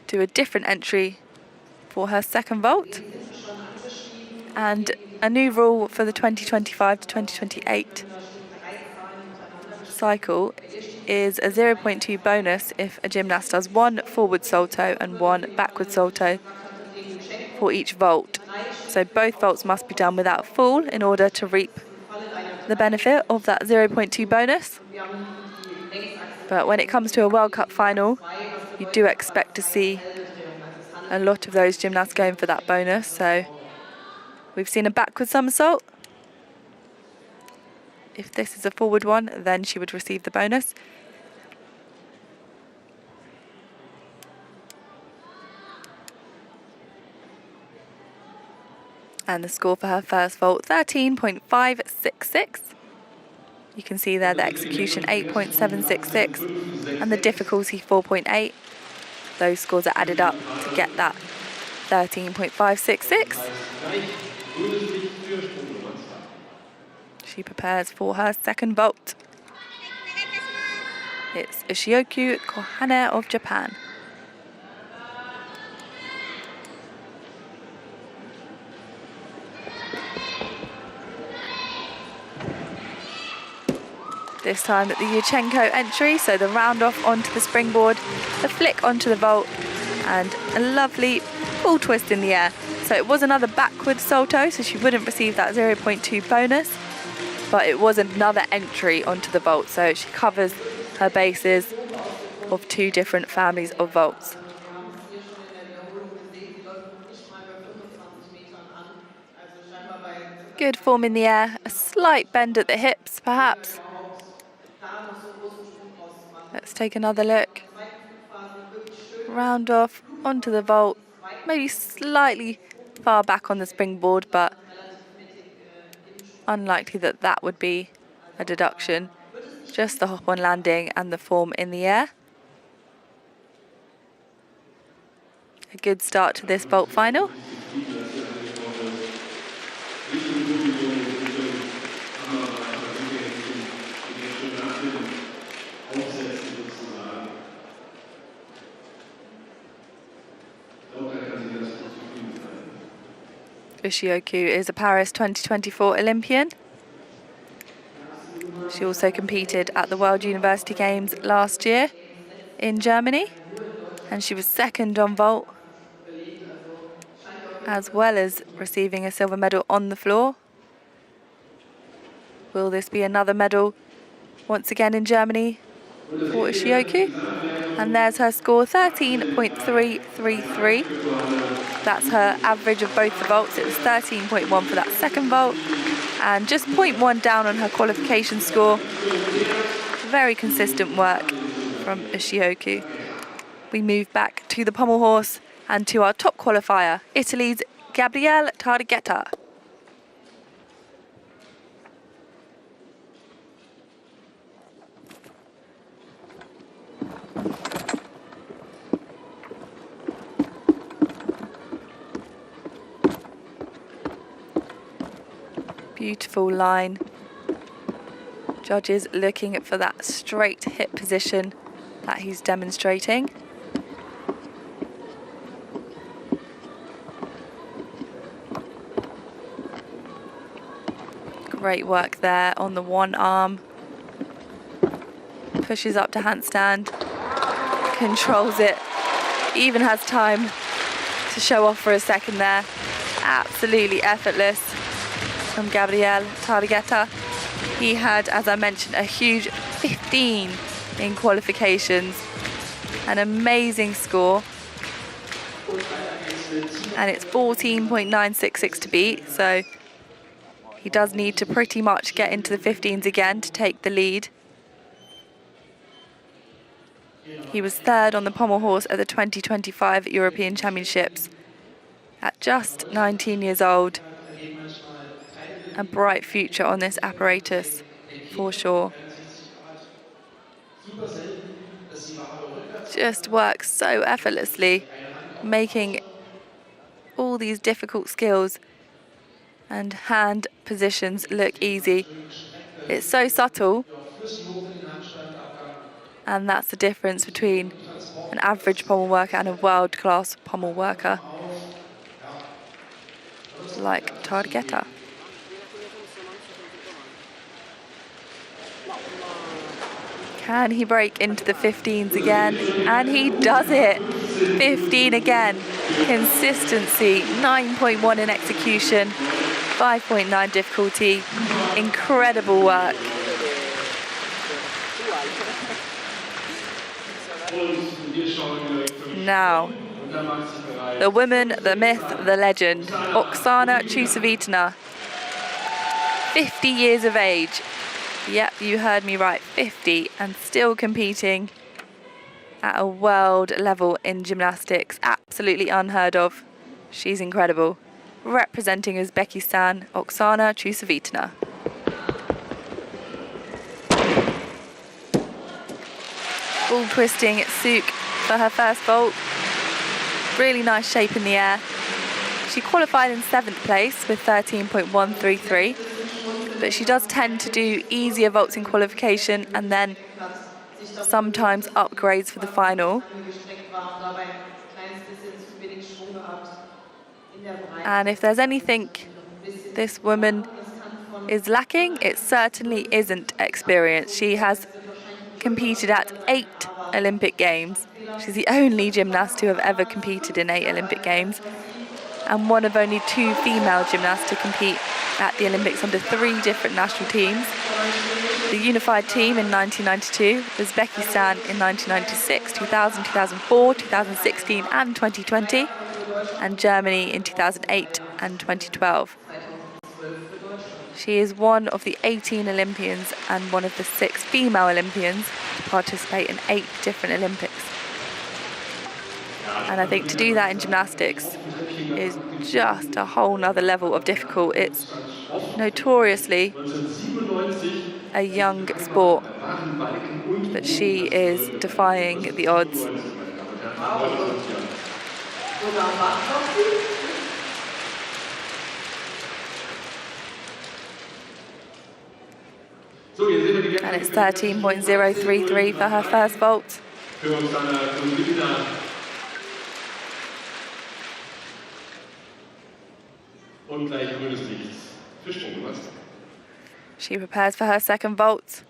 do a different entry for her second vault, and a new rule for the 2025 to 2028 cycle is a 0.2 bonus if a gymnast does 1 forward salto and 1 backward salto for each vault. So both vaults must be done without fall in order to reap the benefit of that 0.2 bonus. But when it comes to a World Cup final, you do expect to see a lot of those gymnasts going for that bonus. So we've seen a backward somersault. If this is a forward one, then she would receive the bonus. And the score for her first vault, 13.566. You can see there the execution, 8.766, and the difficulty, 4.8. Those scores are added up to get that 13.566. She prepares for her second vault. It's Ushioku Kohane of Japan. This time at the Yuchenko entry, so the round off onto the springboard, the flick onto the vault, and a lovely full twist in the air. So it was another backward salto, so she wouldn't receive that 0.2 bonus, but it was another entry onto the vault, so she covers her bases of 2 different families of vaults. Good form in the air, a slight bend at the hips perhaps. Let's take another look. Round off onto the vault, maybe slightly far back on the springboard, but unlikely that that would be a deduction. Just the hop on landing and the form in the air. A good start to this vault final. Ushioku is a Paris 2024 Olympian. She also competed at the World University Games last year in Germany, and she was second on vault, as well as receiving a silver medal on the floor. Will this be another medal once again in Germany for Ushioku? And there's her score, 13.333. That's her average of both the vaults. It was 13.1 for that second vault, and just 0.1 down on her qualification score. Very consistent work from Ushioku. We move back to the pommel horse and to our top qualifier, Italy's Gabriele Targhetta. Beautiful line. Judges looking for that straight hip position that he's demonstrating. Great work there on the one arm. Pushes up to handstand, controls it, even has time to show off for a second there. Absolutely effortless from Gabriele Targhetta. He had, as I mentioned, a huge 15 in qualifications. An amazing score. And it's 14.966 to beat, so he does need to pretty much get into the 15s again to take the lead. He was third on the pommel horse at the 2025 European Championships at just 19 years old. A bright future on this apparatus, for sure. Just works so effortlessly, making all these difficult skills and hand positions look easy. It's so subtle, and that's the difference between an average pommel worker and a world-class pommel worker like Targhetta. Can he break into the 15s again? And he does it. 15 again. Consistency, 9.1 in execution, 5.9 difficulty. Incredible work. Now, the woman, the myth, the legend, Oksana Chusovitina, 50 years of age. Yep, you heard me right, 50, and still competing at a world level in gymnastics. Absolutely unheard of. She's incredible. Representing Uzbekistan, Oksana Chusovitina. Full twisting souk for her first vault. Really nice shape in the air. She qualified in 7th place with 13.133, but she does tend to do easier vaults in qualification and then sometimes upgrades for the final. And if there's anything this woman is lacking, it certainly isn't experience. She has competed at 8 Olympic Games. She's the only gymnast to have ever competed in 8 Olympic Games, and one of only 2 female gymnasts to compete at the Olympics under 3 different national teams. The unified team in 1992, Uzbekistan in 1996, 2000, 2004, 2016 and 2020, and Germany in 2008 and 2012. She is one of the 18 Olympians and one of the 6 female Olympians to participate in 8 different Olympics. And I think to do that in gymnastics is just a whole nother level of difficult. It's notoriously a young sport, but she is defying the odds. And it's 13.033 for her first vault. She prepares for her second vault.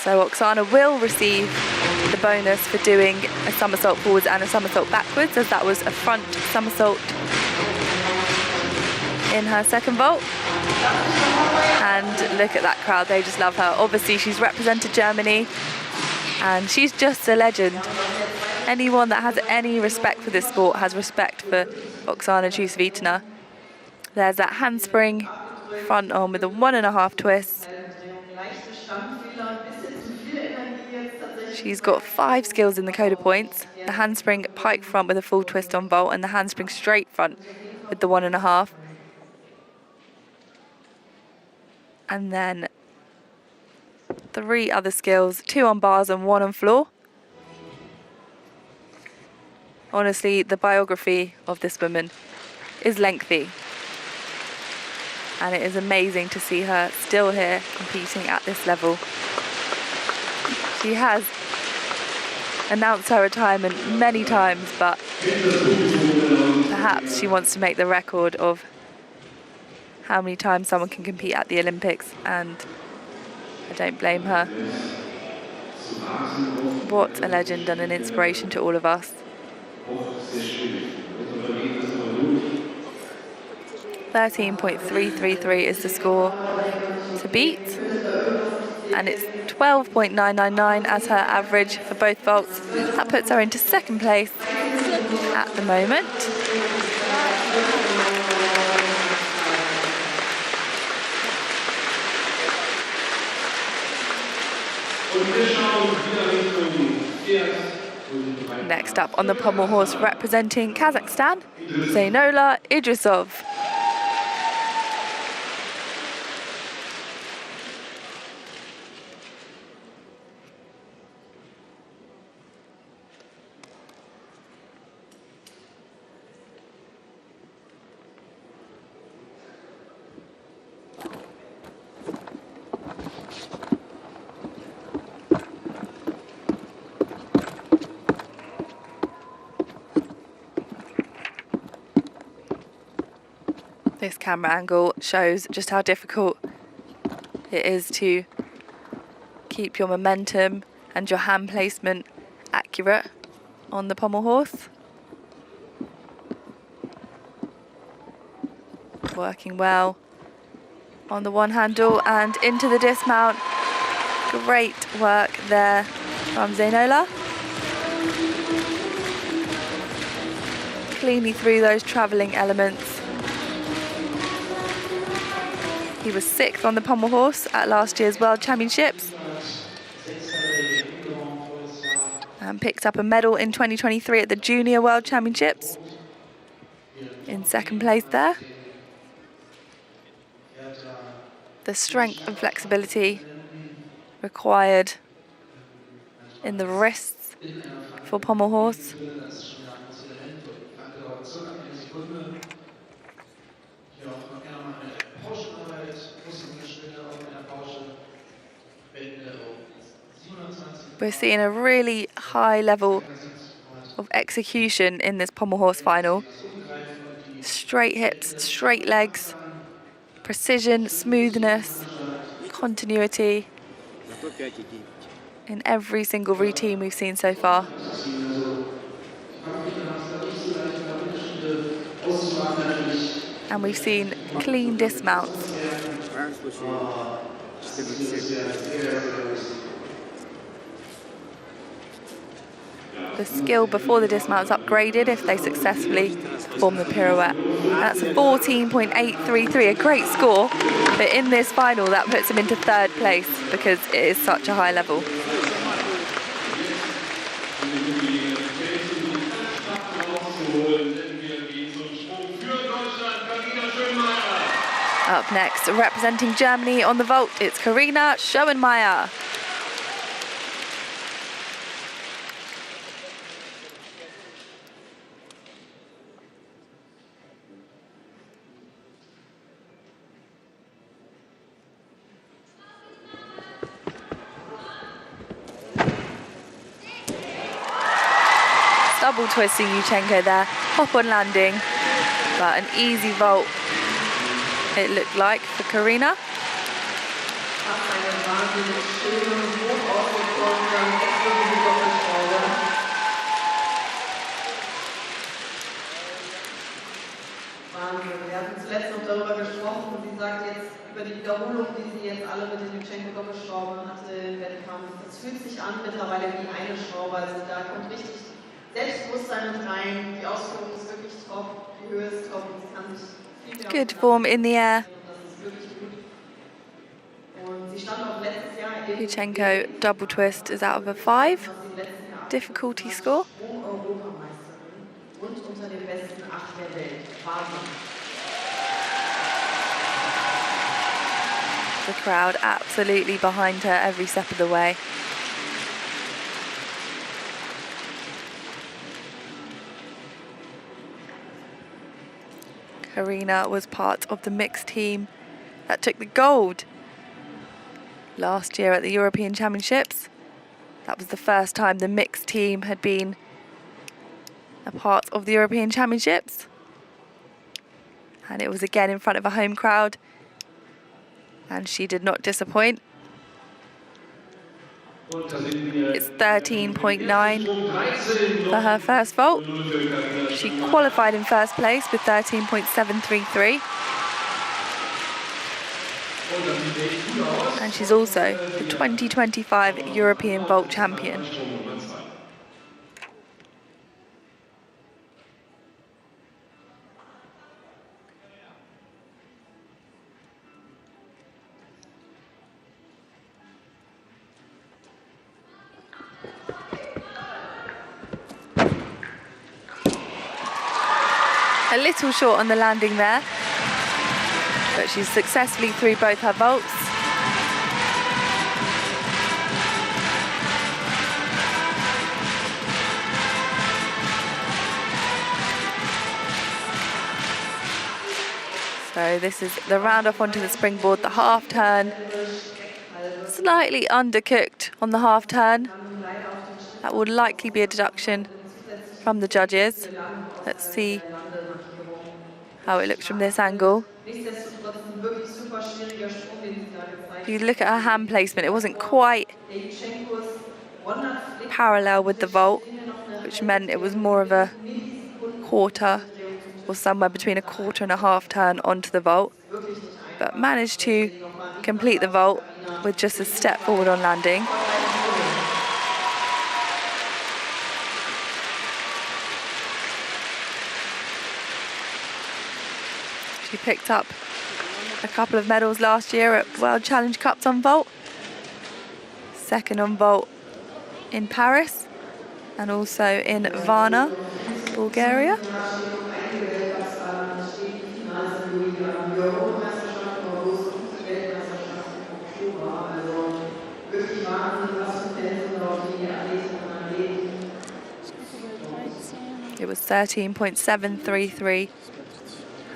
So Oksana will receive the bonus for doing a somersault forwards and a somersault backwards, as that was a front somersault in her second vault. And look at that crowd, they just love her. Obviously she's represented Germany and she's just a legend. Anyone that has any respect for this sport has respect for Oksana Chusovitina. There's that handspring front on with a 1.5 twist. She's got 5 skills in the coda points. The handspring pike front with a full twist on vault and the handspring straight front with the 1.5. And then 3 other skills, 2 on bars and 1 on floor. Honestly, the biography of this woman is lengthy. And it is amazing to see her still here competing at this level. She has announced her retirement many times, but perhaps she wants to make the record of how many times someone can compete at the Olympics, and I don't blame her. What a legend and an inspiration to all of us. 13.333 is the score to beat, and it's 12.999 as her average for both vaults. That puts her into second place at the moment. Next up on the pommel horse, representing Kazakhstan, Zeynola Idrisov. This camera angle shows just how difficult it is to keep your momentum and your hand placement accurate on the pommel horse. Working well on the one handle and into the dismount. Great work there from Zainola. Cleanly through those travelling elements. He was 6th on the pommel horse at last year's World Championships and picked up a medal in 2023 at the Junior World Championships in 2nd place there. The strength and flexibility required in the wrists for pommel horse. We're seeing a really high level of execution in this pommel horse final. Straight hips, straight legs, precision, smoothness, continuity in every single routine we've seen so far. And we've seen clean dismounts. The skill before the dismount is upgraded if they successfully perform the pirouette. That's a 14.833, a great score, but in this final that puts him into 3rd place because it is such a high level. Up next, representing Germany on the vault, it's Karina Schoenmeier. Double twisting Yuchenko there, hop on landing, but an easy vault it looked like for Karina. Wir hatten zuletzt noch darüber gesprochen und sie sagt jetzt über die Wiederholung, die sie jetzt alle mit den Yuchenko-Doppelschrauben hatte im Wettkampf. Das fühlt sich an mittlerweile wie eine Schraube, also da kommt richtig Selbstbewusstsein mit rein. Die Ausführung ist wirklich top, die Höhe ist top und sie kann sich viel mehr Good form in the air. Das ist wirklich gut. Und sie stand auch letztes Jahr Yuchenko double twist is out of a 5. Difficulty score. Europameisterin und unter den besten 8 der Welt. Wahnsinn. The crowd absolutely behind her every step of the way. Karina was part of the mixed team that took the gold last year at the European Championships. That was the first time the mixed team had been a part of the European Championships. And it was again in front of a home crowd. And she did not disappoint. It's 13.9 for her first vault. She qualified in first place with 13.733. And she's also the 2025 European Vault Champion. A little short on the landing there, but she's successfully through both her vaults. So this is the round off onto the springboard, the half turn. Slightly undercooked on the half turn. That would likely be a deduction from the judges. Let's see how it looks from this angle. Nichtsdestotrotz ein wirklich super schwieriger Sprung, den sie da gezeigt If you look at her hand placement, it wasn't quite parallel with the vault, which meant it was more of a quarter or somewhere between a quarter and a half turn onto the vault, but managed to complete the vault with just a step forward on landing. She picked up a couple of medals last year at World Challenge Cups on vault, second on vault in Paris and also in Varna, Bulgaria. It was 13.733,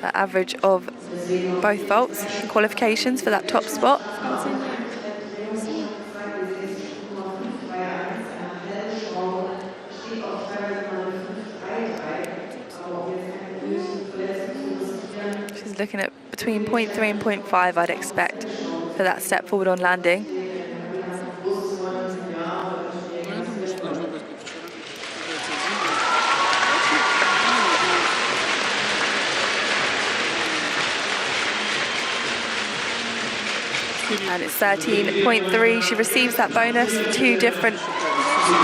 the average of both vaults, qualifications for that top spot. She's looking at between 0.3 and 0.5, I'd expect, for that step forward on landing. And it's 13.3. She receives that bonus for two different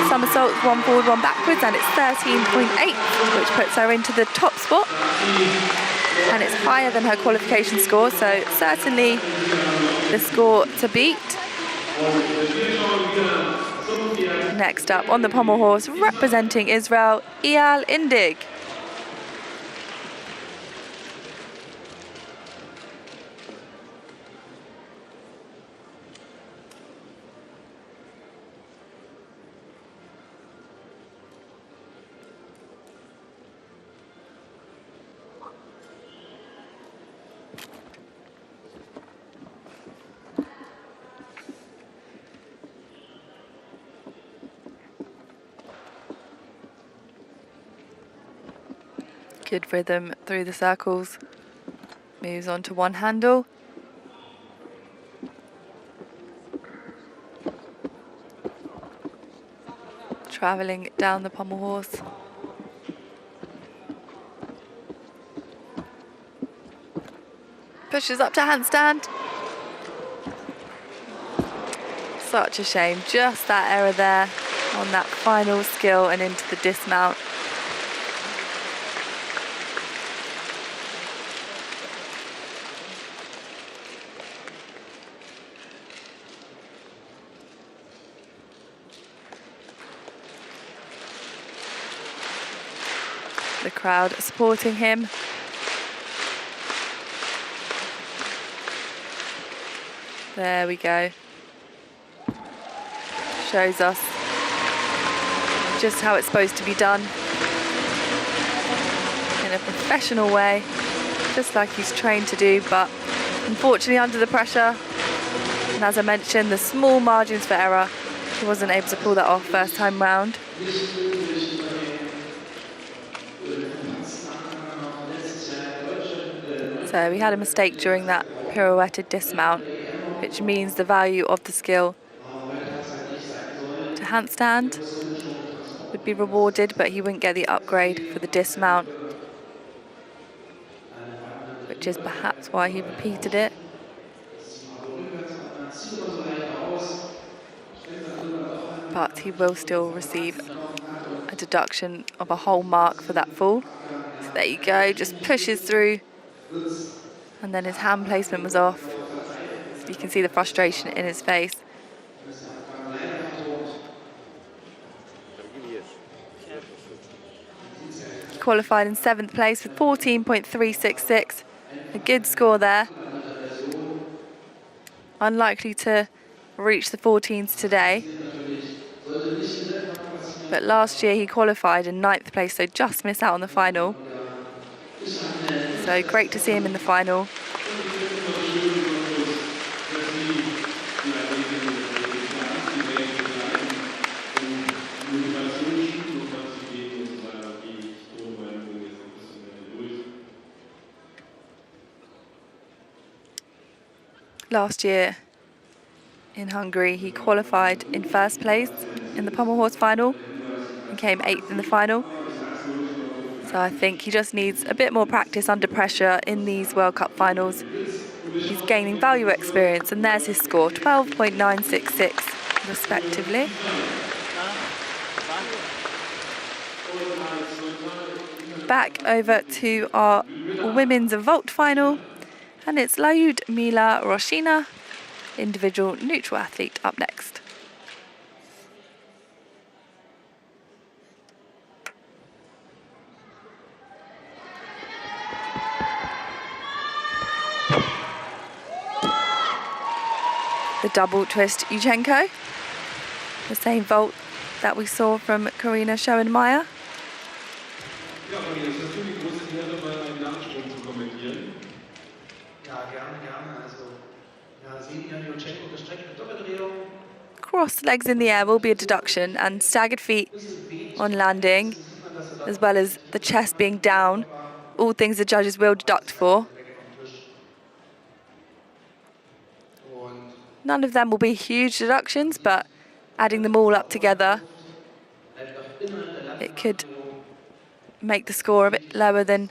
somersaults, one forward, one backwards, and it's 13.8, which puts her into the top spot. And it's higher than her qualification score, so certainly the score to beat. Next up on the pommel horse, representing Israel, Eyal Indig. Good rhythm through the circles. Moves on to one handle. Travelling down the pommel horse. Pushes up to handstand. Such a shame, just that error there on that final skill and into the dismount. The crowd supporting him. There we go. Shows us just how it's supposed to be done in a professional way, just like he's trained to do, but unfortunately under the pressure, and as I mentioned, the small margins for error, he wasn't able to pull that off first time round. So we had a mistake during that pirouetted dismount, which means the value of the skill to handstand would be rewarded, but he wouldn't get the upgrade for the dismount, which is perhaps why he repeated it. But he will still receive a deduction of a whole mark for that fall. So there you go, just pushes through. And then his hand placement was off. So you can see the frustration in his face. Qualified in 7th place with 14.366. A good score there. Unlikely to reach the 14s today. But last year he qualified in 9th place, so just missed out on the final. So great to see him in the final. last year in Hungary, he qualified in first place in the pommel horse final and came 8th in the final. So I think he just needs a bit more practice under pressure in these World Cup finals. He's gaining value experience, and there's his score, 12.966 respectively. Back over to our women's vault final, and it's Lyudmila Roshina, individual neutral athlete, up next. The double twist Yuchenko, the same vault that we saw from Karina Schoenmeier. Ja, Maria, es ist natürlich große Ehre, mal einen Nachsprung zu kommentieren. Ja, gerne, gerne. Also, ja, sehen ja Yuchenko gestreckt mit Doppeldrehung. Crossed legs in the air will be a deduction, and staggered feet on landing, as well as the chest being down, all things the judges will deduct for. None of them will be huge deductions, but adding them all up together, it could make the score a bit lower than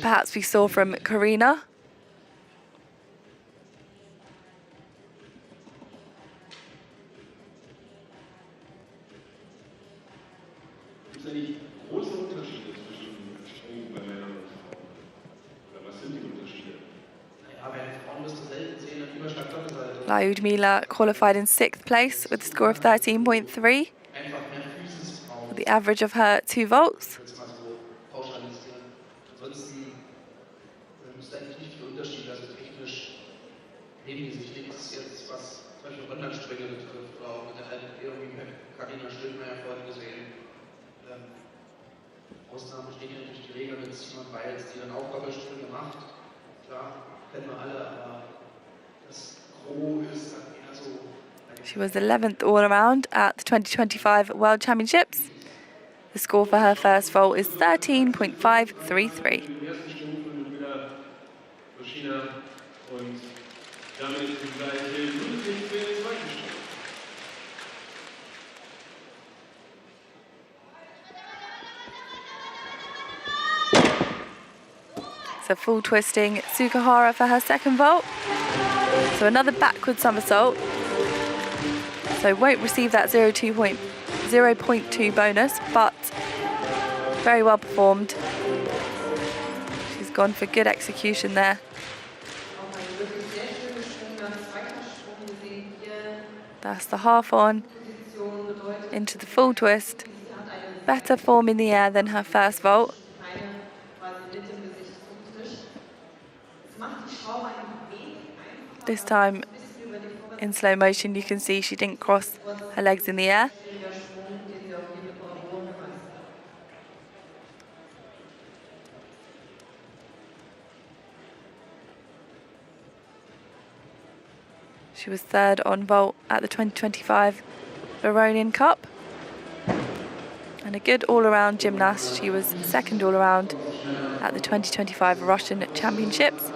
perhaps we saw from Karina. Gibt es eigentlich große Unterschiede zwischen Sprung bei Männern und Frauen? Oder was sind die Unterschiede? Ja, bei den Frauen wirst du selten sehen, eine Überschlag-Doppelseite. Lyudmila qualified in 6th place with a score of 13.3 Einfach mehr Physis brauchen. for the average of her 2 vaults. Jetzt mal so pauschalisieren. Ansonsten ist eigentlich nicht viel Unterschied. Also technisch nehmen die sich nichts jetzt, was zum Beispiel Online-Sprünge betrifft oder auch mit der alten irgendwie mit Karina Schildmeier vorhin gesehen. Ausnahmen steht ja natürlich die Regel mit Simon Weils, die dann auch Doppelsprünge macht. Klar, kennen wir alle, aber das Gros ist dann eher so. She was 11th all around at the 2025 World Championships. The score for her first vault is 13.533. Im ersten Stufen wieder Roshina und damit die gleiche Ludwig für den zweiten Stufen. So full twisting Tsukahara for her second vault. So another backward somersault. So won't receive that 0.2 bonus, but very well performed. She's gone for good execution there. Auch ein wirklich sehr schönes Schwung nach zweiter Schwung. Wir sehen hier That's the half on Position bedeutet, into the full twist. sie hat eine Better form in the air than her first vault. keine quasi mit dem Gesicht zum Tisch. Es macht die Schraube ein wenig einfacher. This time Ein bisschen über die Vorwärts- in slow motion you can see she didn't cross her legs in the air. schwieriger Schwung, den sie auch hier mit Bravour gemeistert hat. She was third on vault at the 2025 Baronian Cup. And a good all-around gymnast. She was second all-around at the 2025 Russian Championships.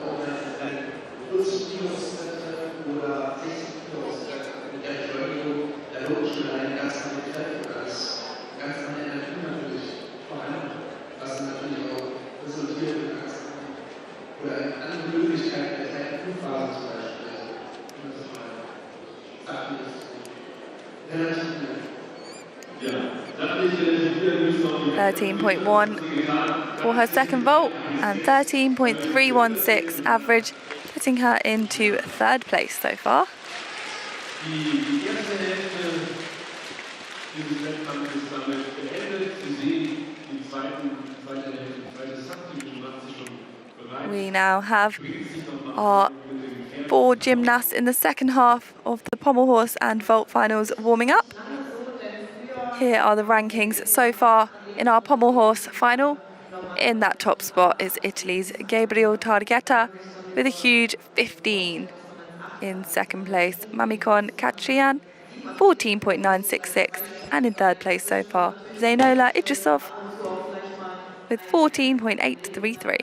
Ja, das ist wieder müssen wir 13.1 for her second vault and 13.316 average, putting her into third place so far. die erste Hälfte dieses Wettkampfes ist damit beendet. Sie sehen, die zweite Hälfte, die zweite Subdivision macht sich schon bereit. We now have our 4 gymnasts in the second half of the pommel horse and vault finals warming up. Here are the rankings so far in our pommel horse final. In that top spot is Italy's Gabriel Targhetta with a huge 15. In second place, Mamikon Katrian, 14.966. And in third place so far, Zainola Idrisov with 14.833.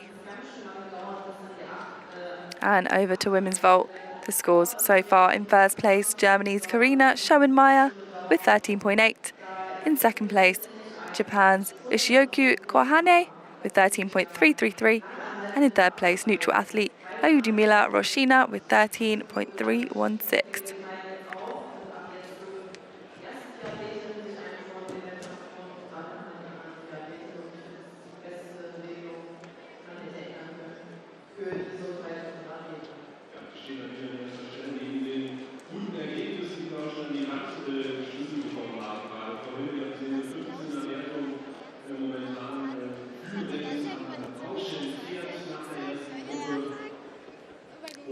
And over to women's vault, The scores so far: in first place, Germany's Karina Schoenmeier with 13.8. In second place, Japan's Ishioku Kohane with 13.333. And in third place, neutral athlete Lyudmila Roshina with 13.316.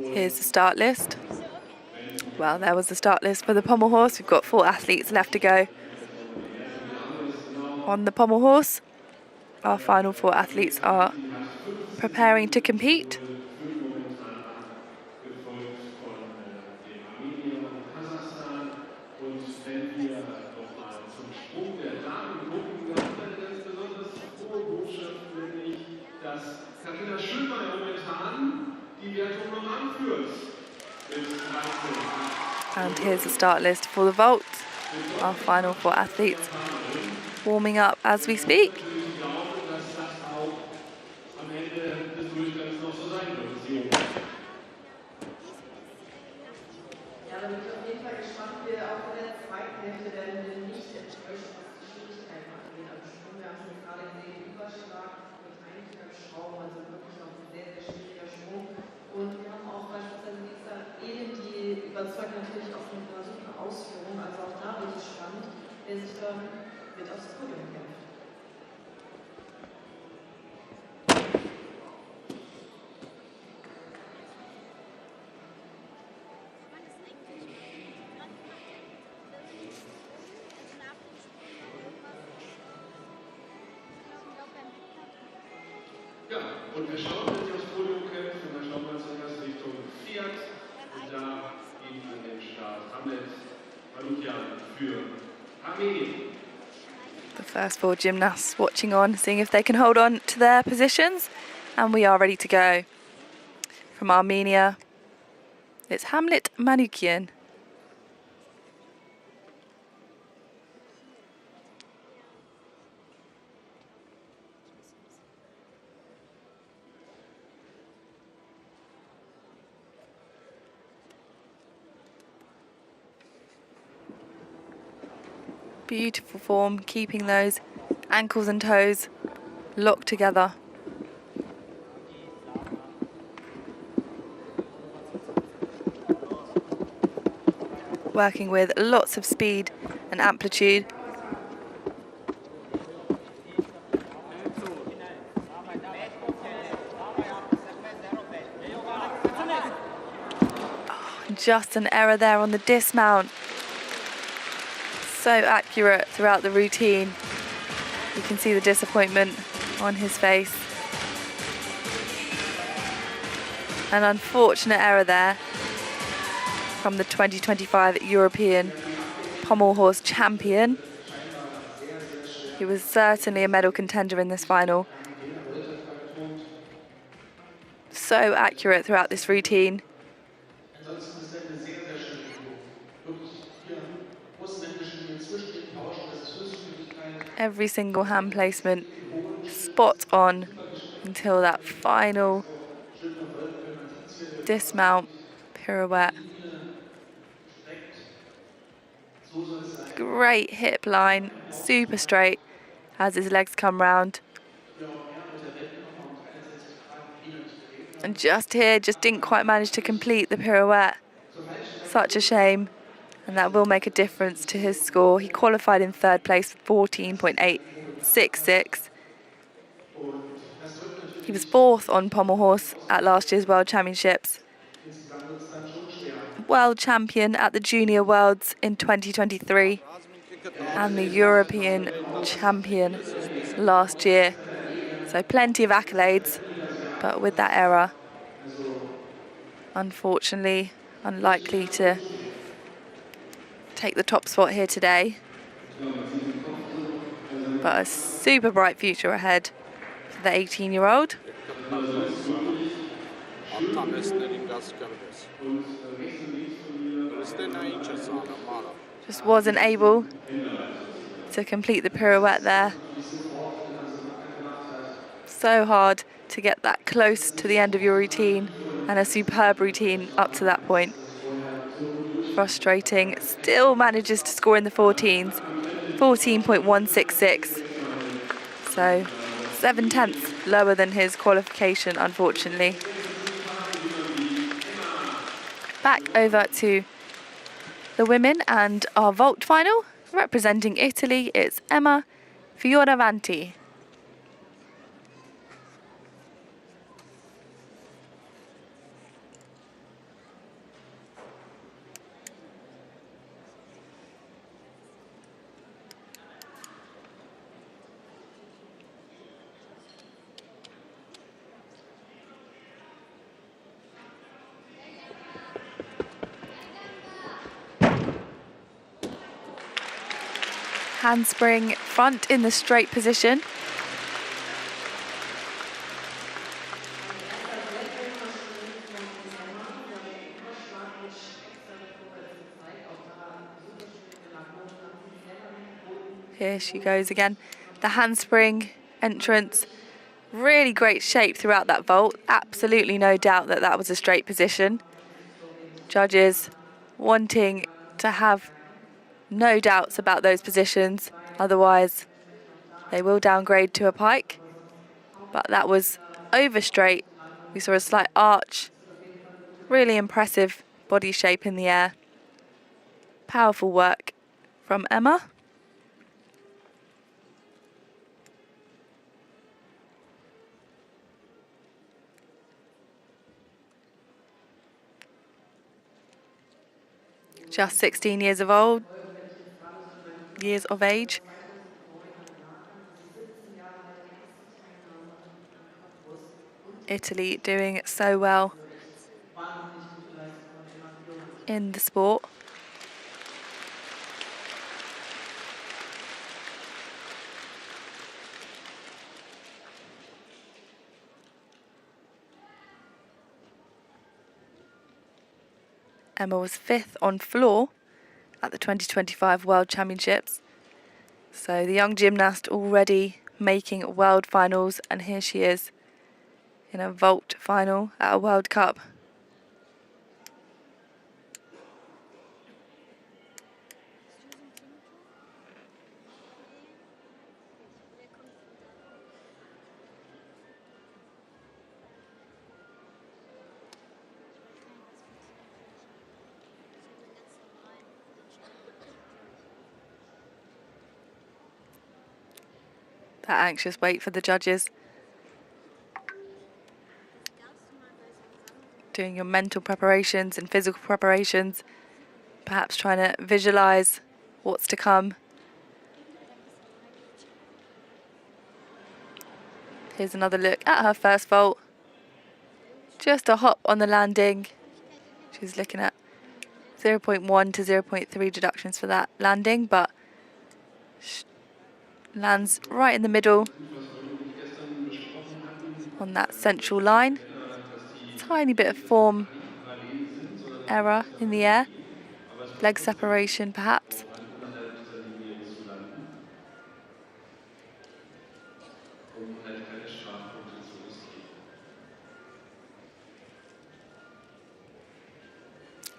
Here's the start list. Well, there was the start list for the pommel horse. We've got 4 athletes left to go on the pommel horse. Our final 4 athletes are preparing to compete. And here's the start list for the vault. Our final 4 athletes warming up as we speak. Überzeugt natürlich auch mit einer super Ausführung, also auch da wird es spannend, wer sich da mit aufs Podium kämpft. Ja, und wir schauen, wenn Sie aufs Podium kämpfen, und dann schauen wir zuerst Richtung Fiat. Und da geht an den Start Hamlet Malukian für Armenien. The first 4 gymnasts watching on, seeing if they can hold on to their positions. And we are ready to go. From Armenia, it's Hamlet Malukian. Beautiful form, keeping those ankles and toes locked together. Working with lots of speed and amplitude. Oh, just an error there on the dismount. So accurate throughout the routine. You can see the disappointment on his face. An unfortunate error there from the 2025 European pommel horse champion. He was certainly a medal contender in this final. So accurate throughout this routine. Every single hand placement spot on until that final dismount pirouette. Great hip line, super straight as his legs come round. And just here, just didn't quite manage to complete the pirouette. Such a shame. And that will make a difference to his score. He qualified in third place, 14.866. He was 4th on pommel horse at last year's World Championships. World champion at the Junior Worlds in 2023. And the European champion last year. So plenty of accolades, but with that error, unfortunately, unlikely to take the top spot here today, but a super bright future ahead for the 18-year-old. Tam jest nelingas Cottbus. Just wasn't able to complete the pirouette there. So hard to get that close to the end of your routine, and a superb routine up to that point. Frustrating. Still manages to score in the 14s. 14.166. So 0.7 lower than his qualification, unfortunately. Back over to the women and our vault final. Representing Italy, it's Emma Fioravanti. Handspring front in the straight position. Here she goes again. The handspring entrance. Really great shape throughout that vault. Absolutely no doubt that that was a straight position. Judges wanting to have no doubts about those positions, otherwise they will downgrade to a pike. But that was over straight. We saw a slight arch. Really impressive body shape in the air. Powerful work from Emma. Just 16 years of age. Italy doing so well in the sport. Emma was 5th on floor at the 2025 World Championships. So the young gymnast already making world finals, and here she is in a vault final at a World Cup. That anxious wait for the judges. Doing your mental preparations and physical preparations. Perhaps trying to visualize what's to come. Here's another look at her first vault. Just a hop on the landing. She's looking at 0.1 to 0.3 deductions for that landing, but lands right in the middle on that central line. Tiny bit of form error in the air. Leg separation perhaps.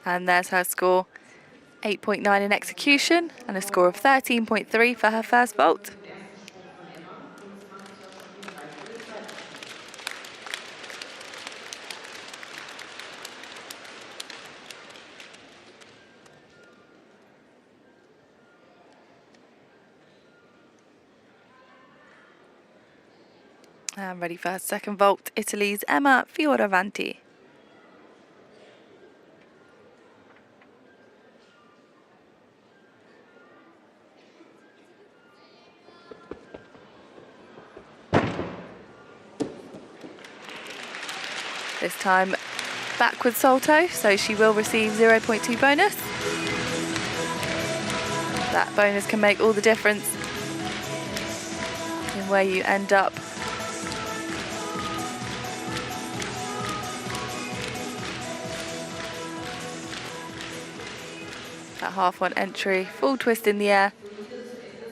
And there's her score. 8.9 in execution and a score of 13.3 for her first vault. And ready for her second vault, Italy's Emma Fioravanti. This time backward salto, so she will receive 0.2 bonus. That bonus can make all the difference in where you end up. That half one entry, full twist in the air,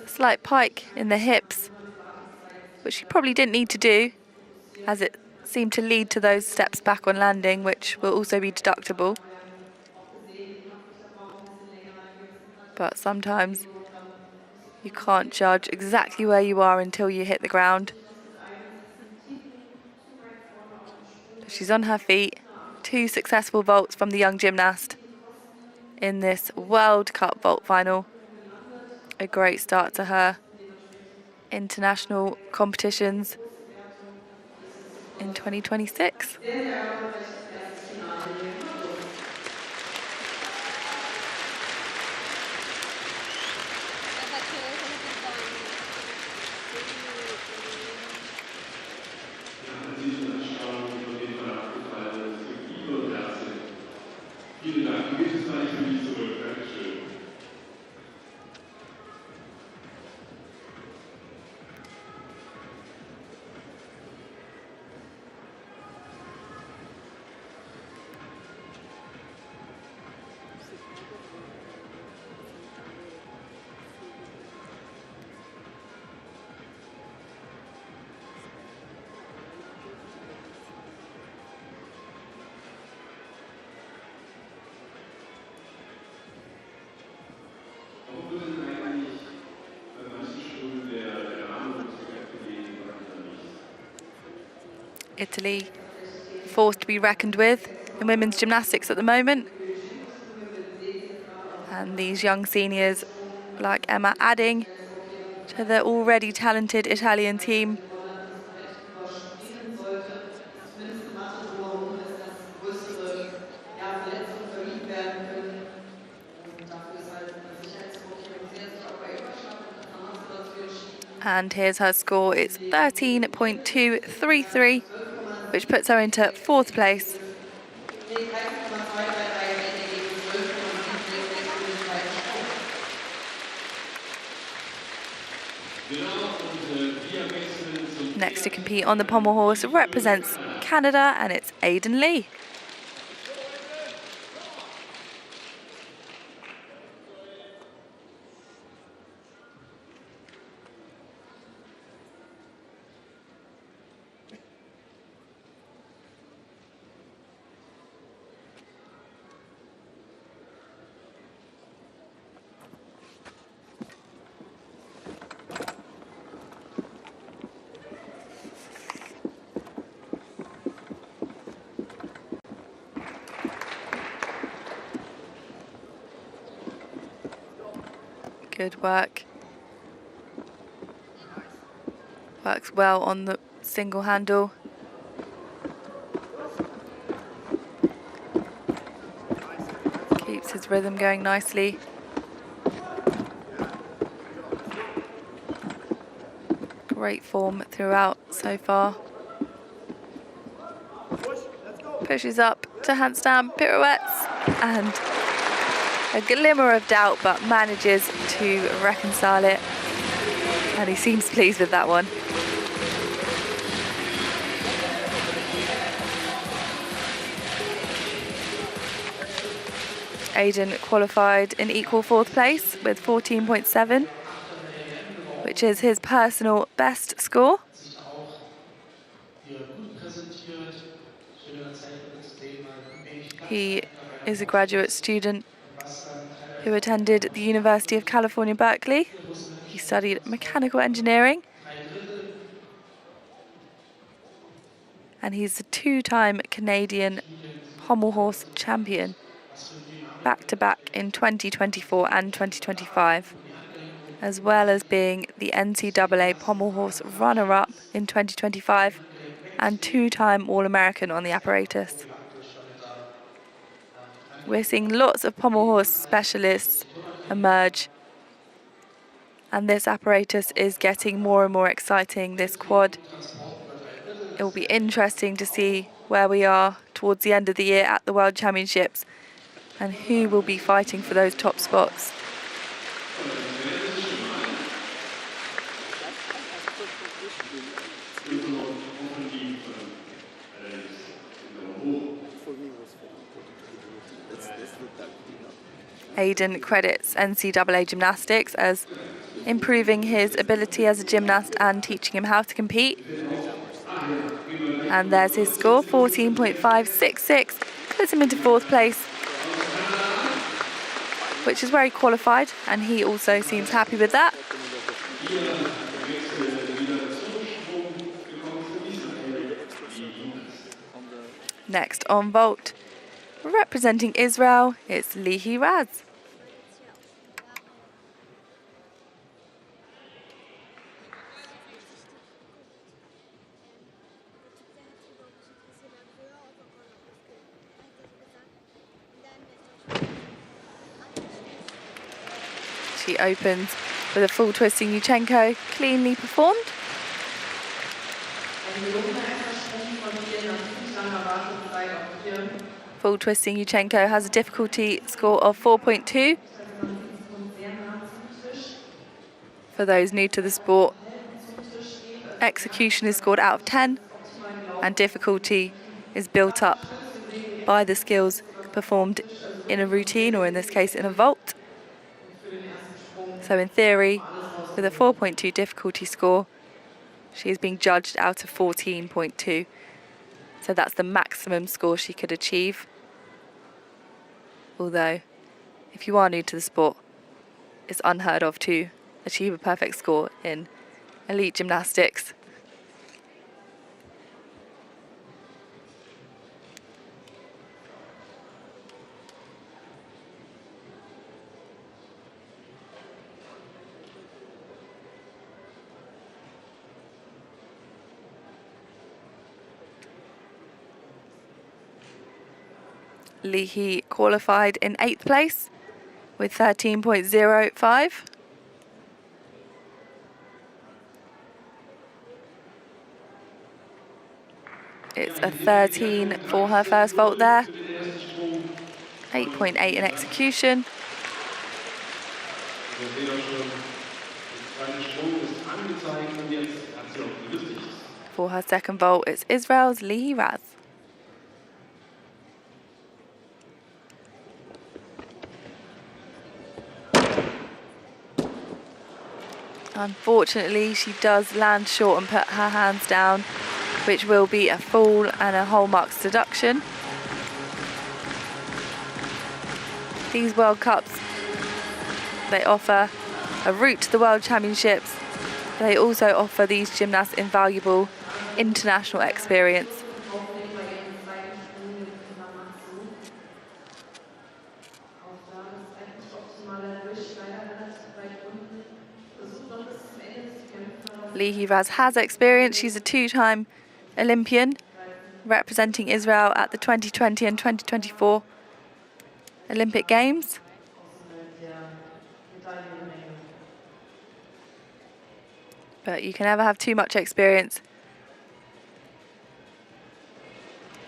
slight pike in the hips, which she probably didn't need to do, as it seemed to lead to those steps back on landing, which will also be deductible. But sometimes you can't judge exactly where you are until you hit the ground. But she's on her feet. 2 successful vaults from the young gymnast in this World Cup vault final. A great start to her international competitions in 2026. Vielen Dank. Geht es gleich für mich zurück. Dankeschön. Italy, forced to be reckoned with in women's gymnastics at the moment. And these young seniors like Emma adding to the already talented Italian team. And here's her score, it's 13.233, which puts her into 4th place. Next to compete on the pommel horse represents Canada, and it's Aidan Lee. Good work. Works well on the single handle. Keeps his rhythm going nicely. Great form throughout so far. Pushes up to handstand pirouettes and a glimmer of doubt, but manages to reconcile it. And he seems pleased with that one. Aidan qualified in equal 4th place with 14.7, which is his personal best score. He is a graduate student who attended the University of California, Berkeley. He studied mechanical engineering. And he's a 2-time Canadian pommel horse champion, back-to-back in 2024 and 2025, as well as being the NCAA pommel horse runner-up in 2025 and 2-time All-American on the Apparatus. We're seeing lots of pommel horse specialists emerge, and this Apparatus is getting more and more exciting, this quad. It will be interesting to see where we are towards the end of the year at the World Championships and who will be fighting for those top spots. Aidan credits NCAA gymnastics as improving his ability as a gymnast and teaching him how to compete. And there's his score, 14.566, puts him into 4th place, which is where he qualified, and he also seems happy with that. Next on vault, representing Israel, it's Lihi Raz. She opens with a full twisting Yuchenko, cleanly performed. Full twisting Yuchenko has a difficulty score of 4.2. For those new to the sport, execution is scored out of 10, and difficulty is built up by the skills performed in a routine, or in this case in a vault. So in theory, with a 4.2 difficulty score, she is being judged out of 14.2. So that's the maximum score she could achieve. Although, if you are new to the sport, it's unheard of to achieve a perfect score in elite gymnastics. Lihi qualified in 8th place with 13.05. It's a 13 for her first vault there. 8.8 in execution. For her second vault, it's Israel's Lihi Raz. Unfortunately, she does land short and put her hands down, which will be a fall and a whole marks deduction. These World Cups, they offer a route to the World Championships. They also offer these gymnasts invaluable international experience. Lihi Raz has experience. She's a 2-time Olympian, representing Israel at the 2020 and 2024 Olympic Games. But you can never have too much experience.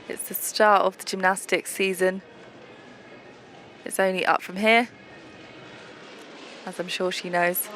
It's the start of the gymnastics season. It's only up from here, as I'm sure she knows.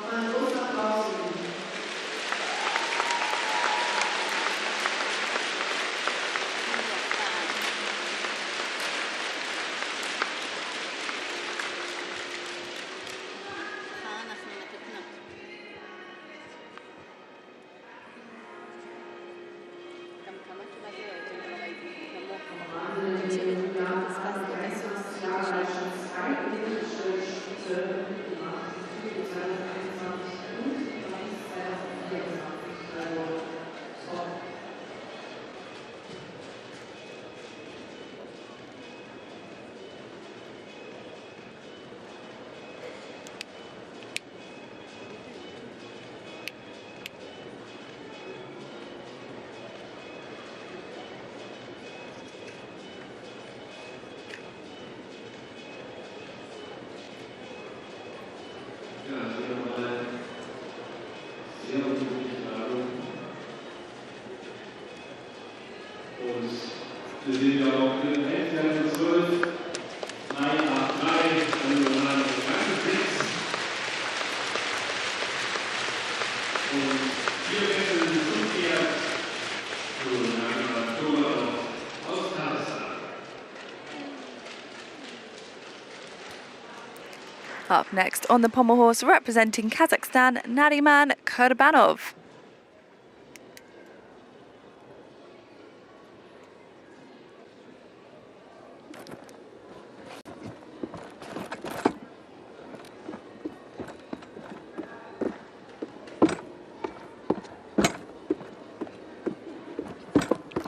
Up next on the pommel horse, representing Kazakhstan, Nariman Kurbanov.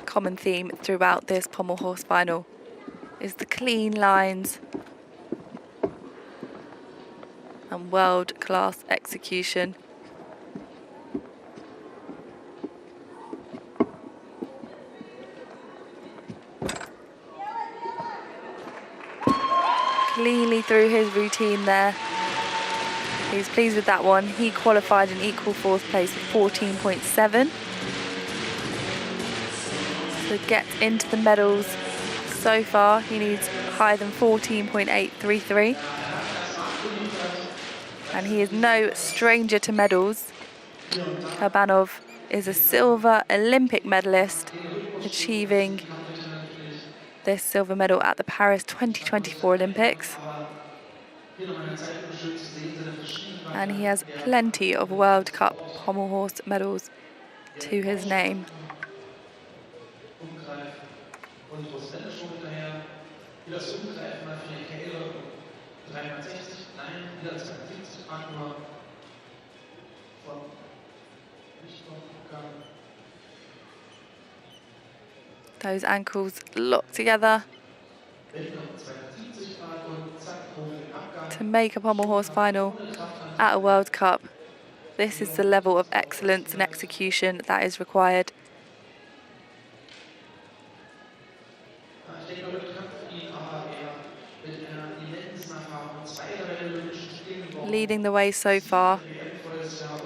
Common theme throughout this pommel horse final is the clean lines and world-class execution. Cleanly through his routine there. He's pleased with that one. He qualified in equal fourth place with 14.7. To get into the medals so far, he needs higher than 14.833. And he is no stranger to medals. Kurbanov is a silver Olympic medalist, achieving this silver medal at the Paris 2024 Olympics. And he has plenty of World Cup pommel horse medals to his name. Those ankles locked together to make a pommel horse final at a World Cup. This is the level of excellence and execution that is required. Leading the way so far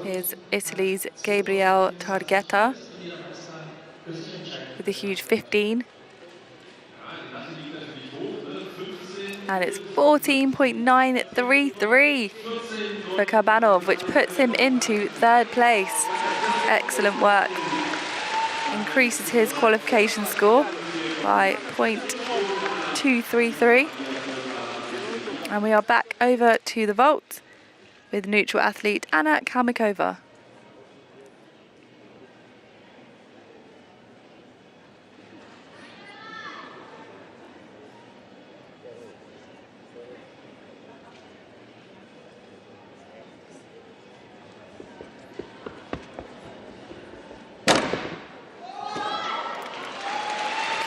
is Italy's Gabriele Targhetta with a huge 15. And it's 14.933 for Kurbanov, which puts him into third place. Excellent work. Increases his qualification score by 0.233. And we are back over to the vault with neutral athlete Anna Kalmykova.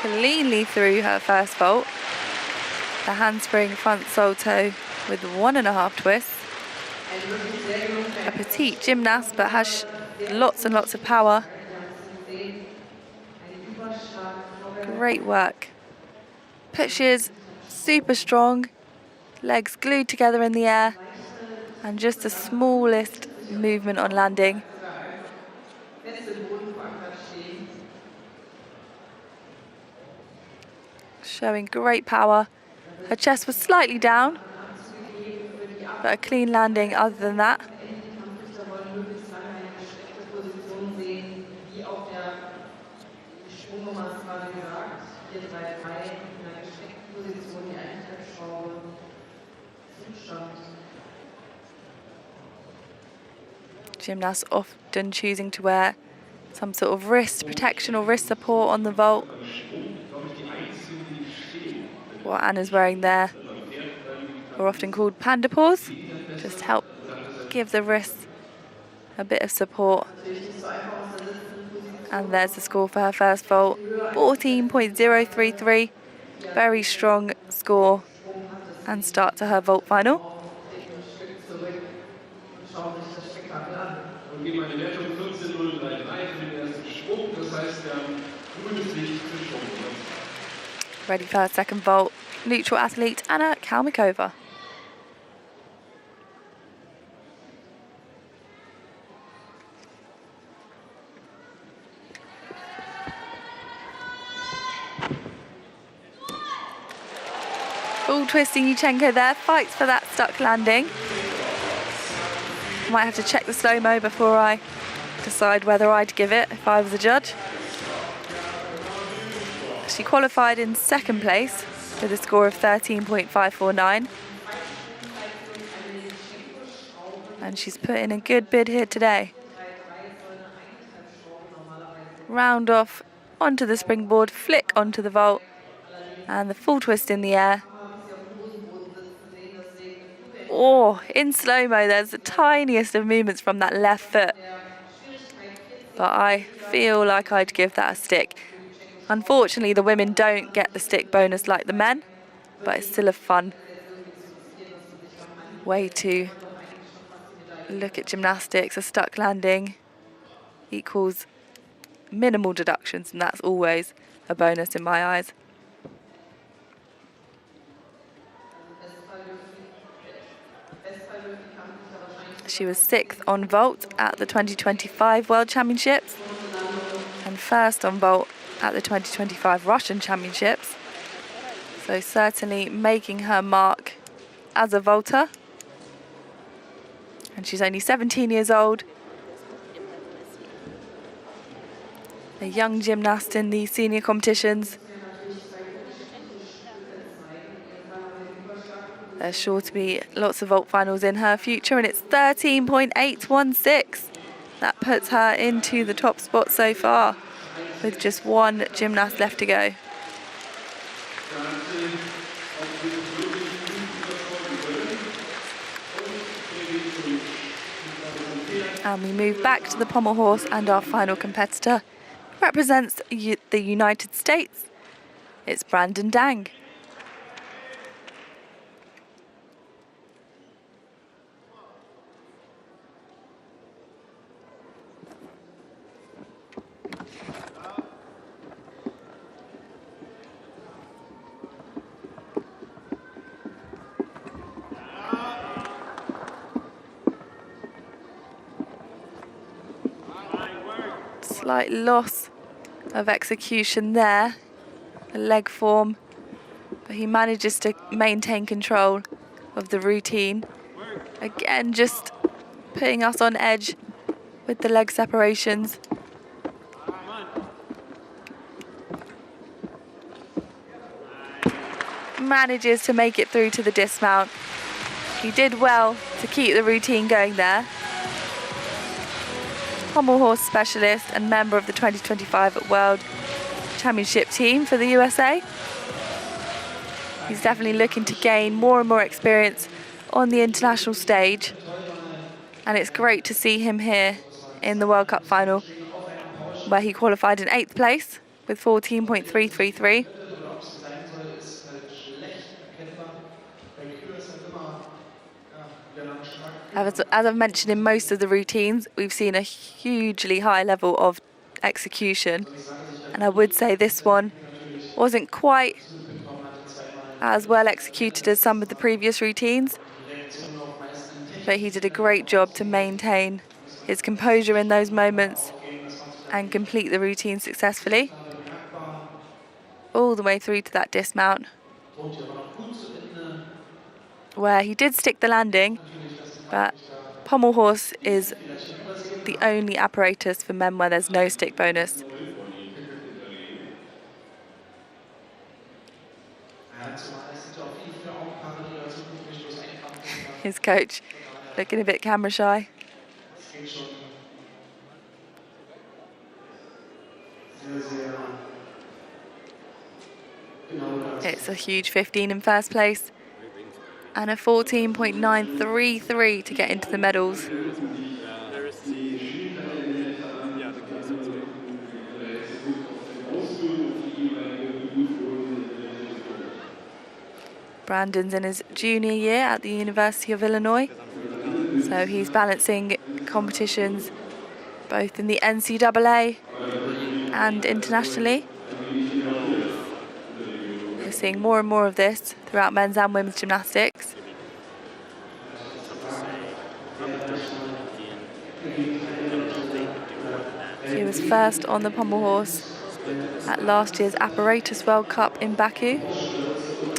Cleanly through her first vault. The handspring front salto with 1.5 twists. A petite gymnast, but has lots and lots of power. Great work. Pushes, super strong. Legs glued together in the air. And just the smallest movement on landing. Showing great power. Her chest was slightly down, but a clean landing other than that. Gymnasts often choosing to wear some sort of wrist protection or wrist support on the vault. What Anna's wearing there are often called panda paws, just help give the wrists a bit of support. And there's the score for her first vault, 14.033, very strong score and start to her vault final. Ready for her second vault, neutral athlete Anna Kalmykova. Full twisting Yuchenko there, fights for that stuck landing. Might have to check the slow-mo before I decide whether I'd give it if I was a judge. She qualified in second place with a score of 13.549. And she's put in a good bid here today. Round off onto the springboard, flick onto the vault, and the full twist in the air. Oh, in slow-mo, there's the tiniest of movements from that left foot. But I feel like I'd give that a stick. Unfortunately, the women don't get the stick bonus like the men, but it's still a fun way to look at gymnastics. A stuck landing equals minimal deductions, and that's always a bonus in my eyes. She was 6th on vault at the 2025 World Championships and 1st on vault at the 2025 Russian Championships. So certainly making her mark as a vaulter. And she's only 17 years old. A young gymnast in the senior competitions. There's sure to be lots of vault finals in her future, and it's 13.816. That puts her into the top spot so far, with just one gymnast left to go. And we move back to the pommel horse, and our final competitor represents the United States. It's Brandon Dang. Slight loss of execution there, the leg form, but he manages to maintain control of the routine. Again, just putting us on edge with the leg separations. Manages to make it through to the dismount. He did well to keep the routine going there. Pommel horse specialist and member of the 2025 World Championship team for the USA. He's definitely looking to gain more and more experience on the international stage, and it's great to see him here in the World Cup final, where he qualified in 8th place with 14.333. As I've mentioned in most of the routines, we've seen a hugely high level of execution. And I would say this one wasn't quite as well executed as some of the previous routines. But he did a great job to maintain his composure in those moments and complete the routine successfully. All the way through to that dismount, where he did stick the landing. But pommel horse is the only apparatus for men where there's no stick bonus. His coach looking a bit camera shy. It's a huge 15 in first place. And a 14.933 to get into the medals. Brandon's in his junior year at the University of Illinois, so he's balancing competitions both in the NCAA and internationally. We're seeing more and more of this throughout men's and women's gymnastics. He was first on the pommel horse at last year's Apparatus World Cup in Baku.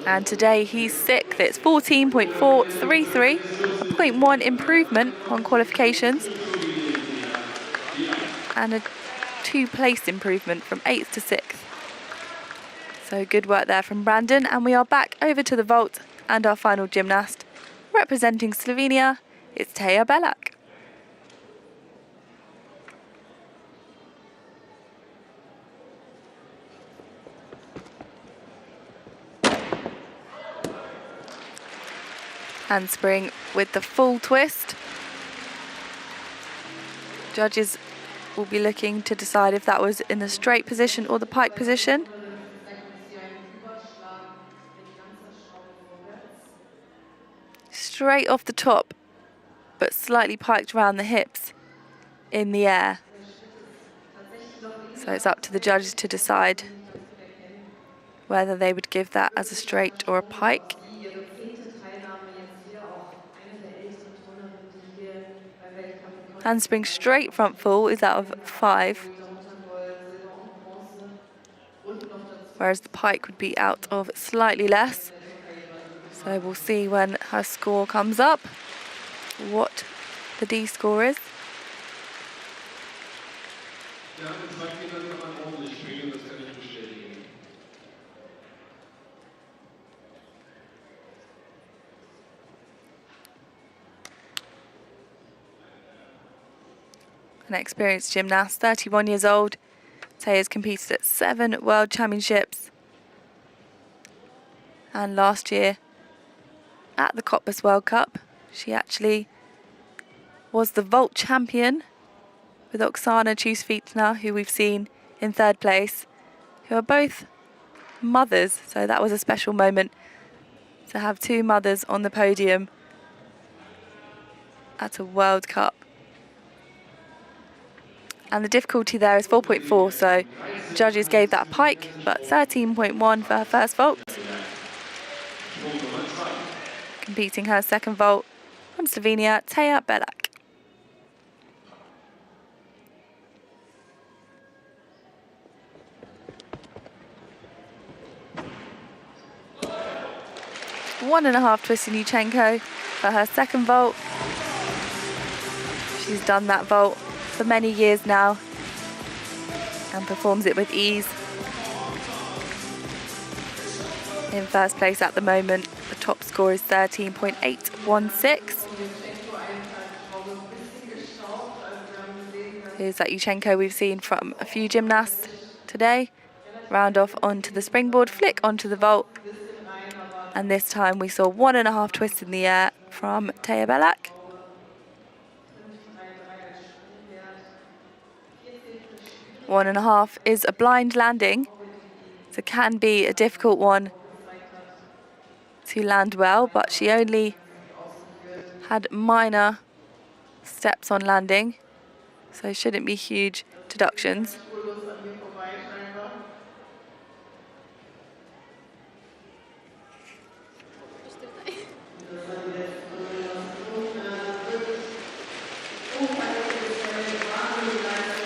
And today he's 6th. It's 14.433, a 0.1 improvement on qualifications. And a 2-place improvement from 8th to 6th. So good work there from Brandon. And we are back over to the vault and our final gymnast. Representing Slovenia, it's Taya Belak. Handspring with the full twist. Judges will be looking to decide if that was in the straight position or the pike position. Straight off the top, but slightly piked around the hips in the air. So it's up to the judges to decide whether they would give that as a straight or a pike. Handspring straight front fall is out of 5, whereas the pike would be out of slightly less. So we'll see when her score comes up what the D score is. Ja, in 2 Metern kann man ordentlich springen, das kann ich bestätigen. An experienced gymnast, 31 years old. Taya's competed at 7 World Championships. And last year at the Cottbus World Cup, she actually was the vault champion with Oksana Chusvitna, who we've seen in 3rd place, who are both mothers. So that was a special moment to have 2 mothers on the podium at a World Cup. And the difficulty there is 4.4, so the judges gave that a pike, but 13.1 for her first vault. Competing her second vault from Slovenia, Taya Belak. One and a half twist in Yuchenko for her second vault. She's done that vault for many years now and performs it with ease. In first place at the moment, the top score is 13.816. Here's that Yuchenko we've seen from a few gymnasts today. Round off onto the springboard, flick onto the vault. And this time we saw 1.5 twists in the air from Taya Belak. One and a half is a blind landing, so it can be a difficult one to land well, but she only had minor steps on landing, so shouldn't be huge deductions.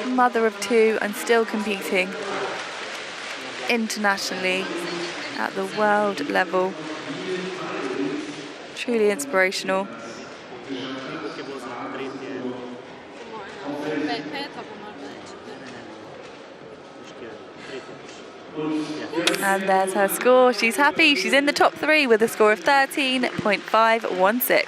Mother of 2 and still competing internationally at the world level. Truly inspirational. And there's her score. She's happy. She's in the top 3 with a score of 13.516.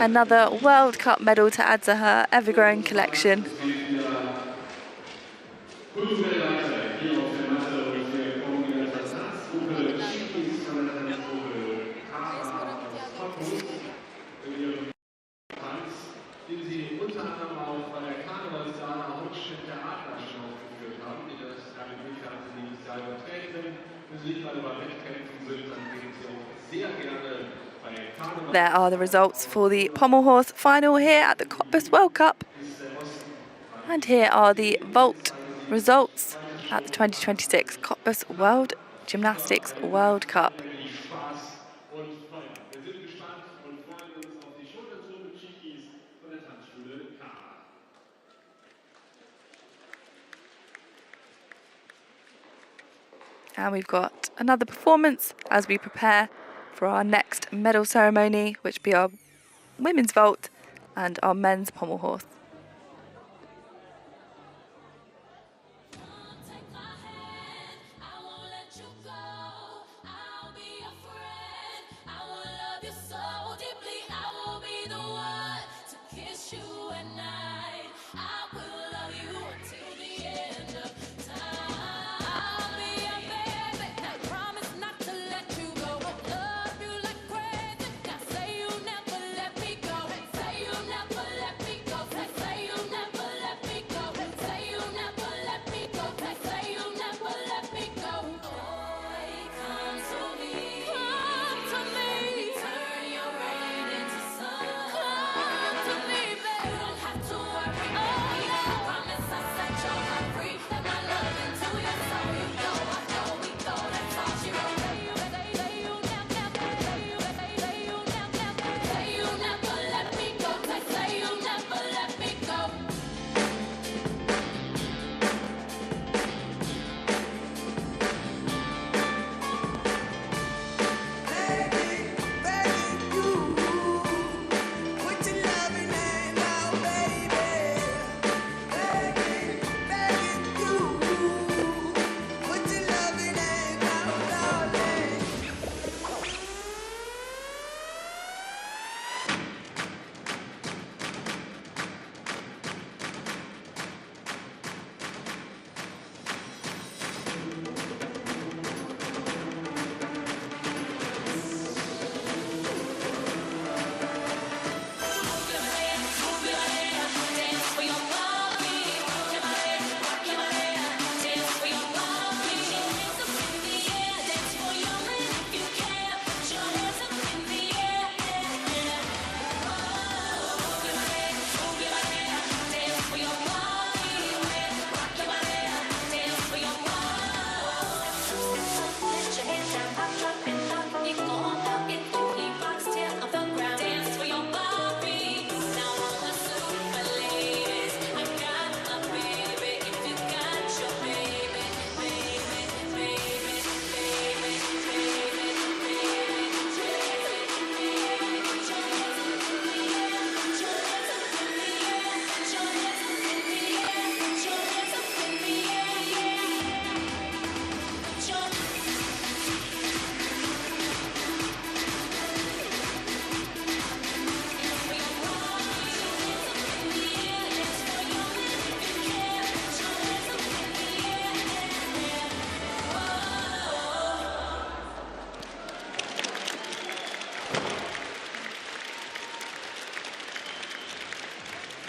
Another World Cup medal to add to her ever-growing collection. Den sie unter anderem auch bei der Karnevalssaal Hauptstadt der Adlershow aufgeführt haben, die das Glück haben, sie nicht selber treten. Wenn sie mal bei Wettkämpfen sind, dann gehen sie auch sehr gerne bei Karneval. There are the results for the pommel horse final here at the Cottbus World Cup. And here are the vault results at the 2026 Cottbus World Gymnastics World Cup. And we've got another performance as we prepare for our next medal ceremony, which will be our women's vault and our men's pommel horse.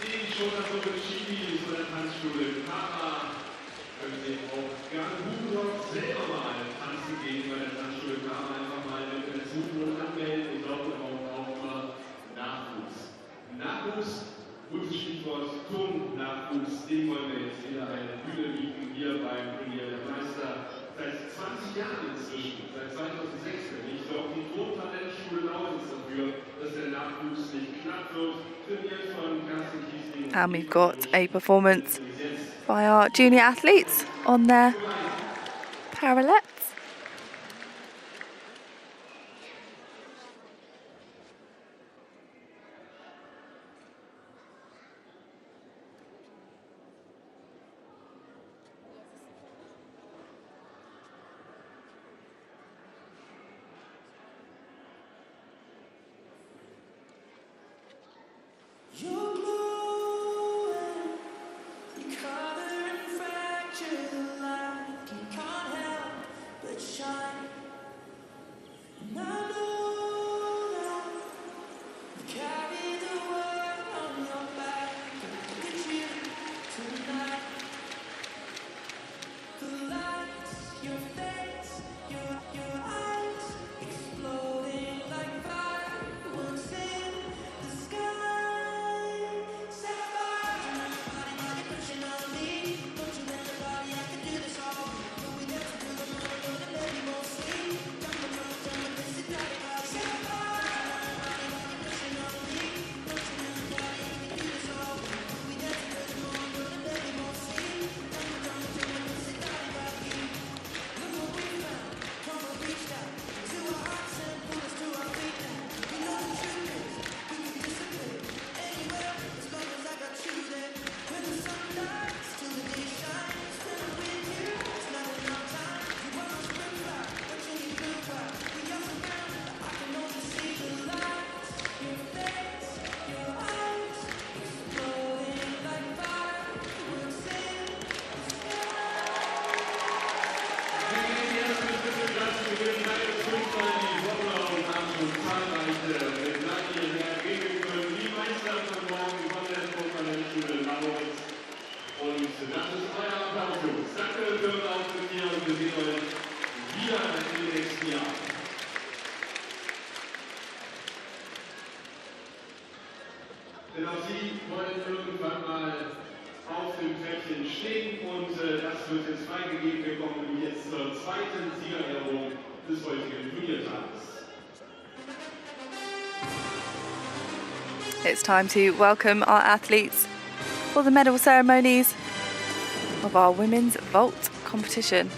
Die Schultergruppe Chili von der Tanzschule Para. Können Sie auch gerne Buchendorf selber mal tanzen gehen bei der Tanzschule Para. Einfach mal suchen und anmelden und dort auch mal Nachwuchs. Nachwuchs, gutes Stichwort, Turnnachwuchs, den wollen wir jetzt wieder eine Bühne bieten hier beim Turnier der Meister. Seit 20 Jahren inzwischen, seit 2006, ich sorgt die Turntalentschule Lausitz dafür, dass der Nachwuchs nicht knapp wird. Trainiert von Carsten Kiesling. And we've got a performance by our junior athletes on their parallettes. You're glowing, you color and fracture the light. You can't help but shine. And I know that you carry the world on your back. Look at you tonight. The lights, your face, your eyes, exploding like fireworks in the sky. Denn auch Sie wollen irgendwann mal auf dem Treppchen stehen und das wird jetzt freigegeben. Wir kommen jetzt zur zweiten Siegerehrung des heutigen Turniertages. It's time to welcome our athletes for the medal ceremonies of our women's vault competition.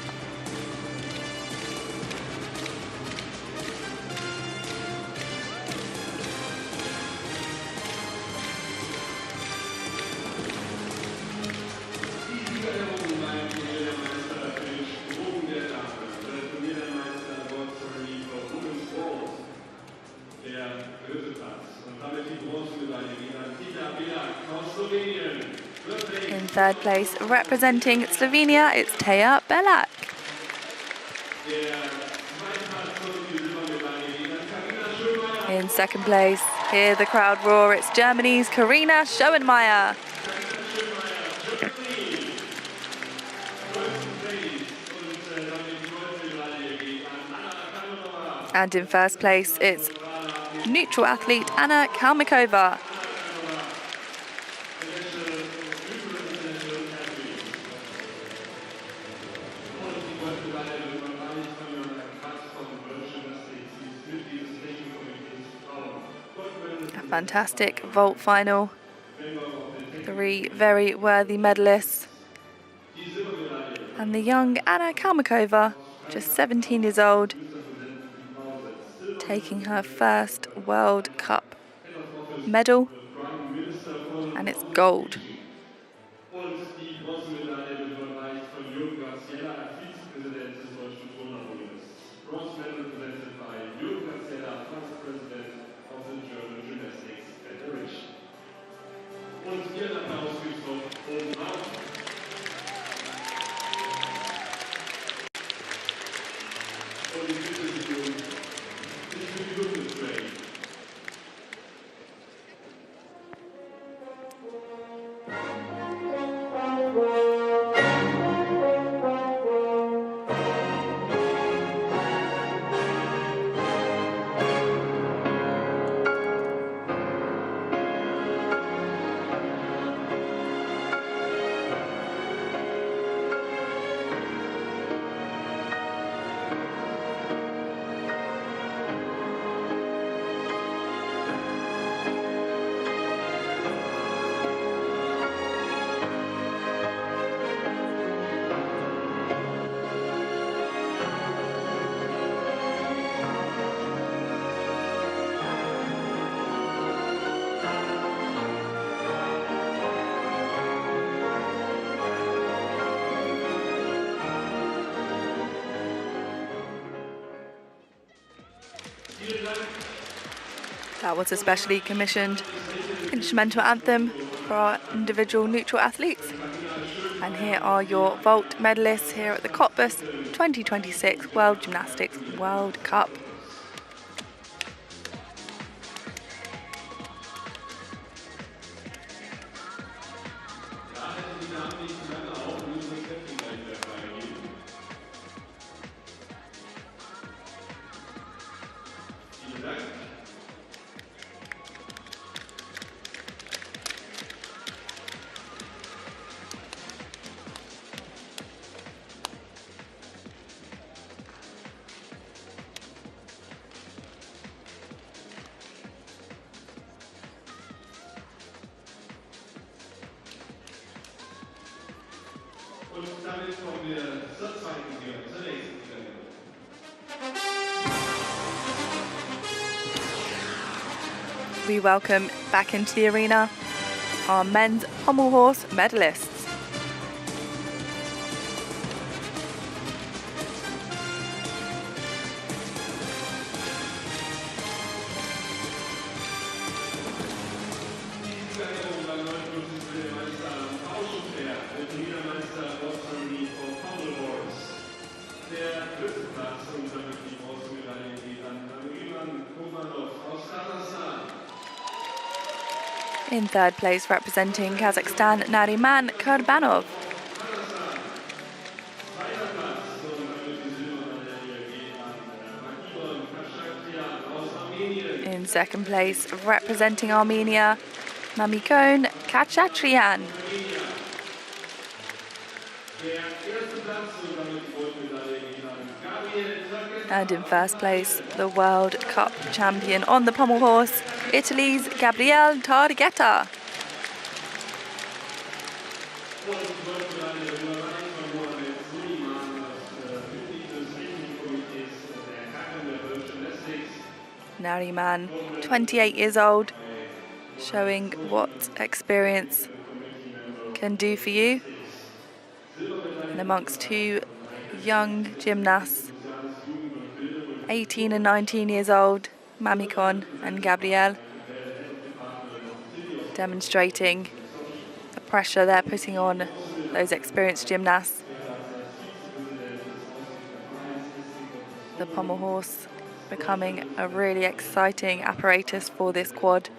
In third place, representing Slovenia, it's Teja Belak. In second place, hear the crowd roar, it's Germany's Karina Schoenmeier. And in first place, it's neutral athlete Anna Kalmikova. A fantastic vault final. 3 very worthy medalists. And the young Anna Kalmikova, just 17 years old, taking her first World Cup medal, and it's gold. Und ich bitte Sie, Jungs, nicht für die Bundeswehr. That was a specially commissioned instrumental anthem for our individual neutral athletes. And here are your vault medalists here at the Cottbus 2026 World Gymnastics World Cup. Und damit kommen wir zur zweiten Siegerin, zur nächsten Siegerin. We welcome back into the arena our men's pommel horse medalists. In third place, representing Kazakhstan, Nariman Kurbanov. In second place, representing Armenia, Mamikon Khachatryan. And in first place, the World Cup champion on the pommel horse, Italy's Gabriele Targhetta. Nariman, 28 years old, showing what experience can do for you. And amongst two young gymnasts, 18 and 19 years old, Mamikon and Gabrielle, demonstrating the pressure they're putting on those experienced gymnasts. The pommel horse becoming a really exciting apparatus for this quad.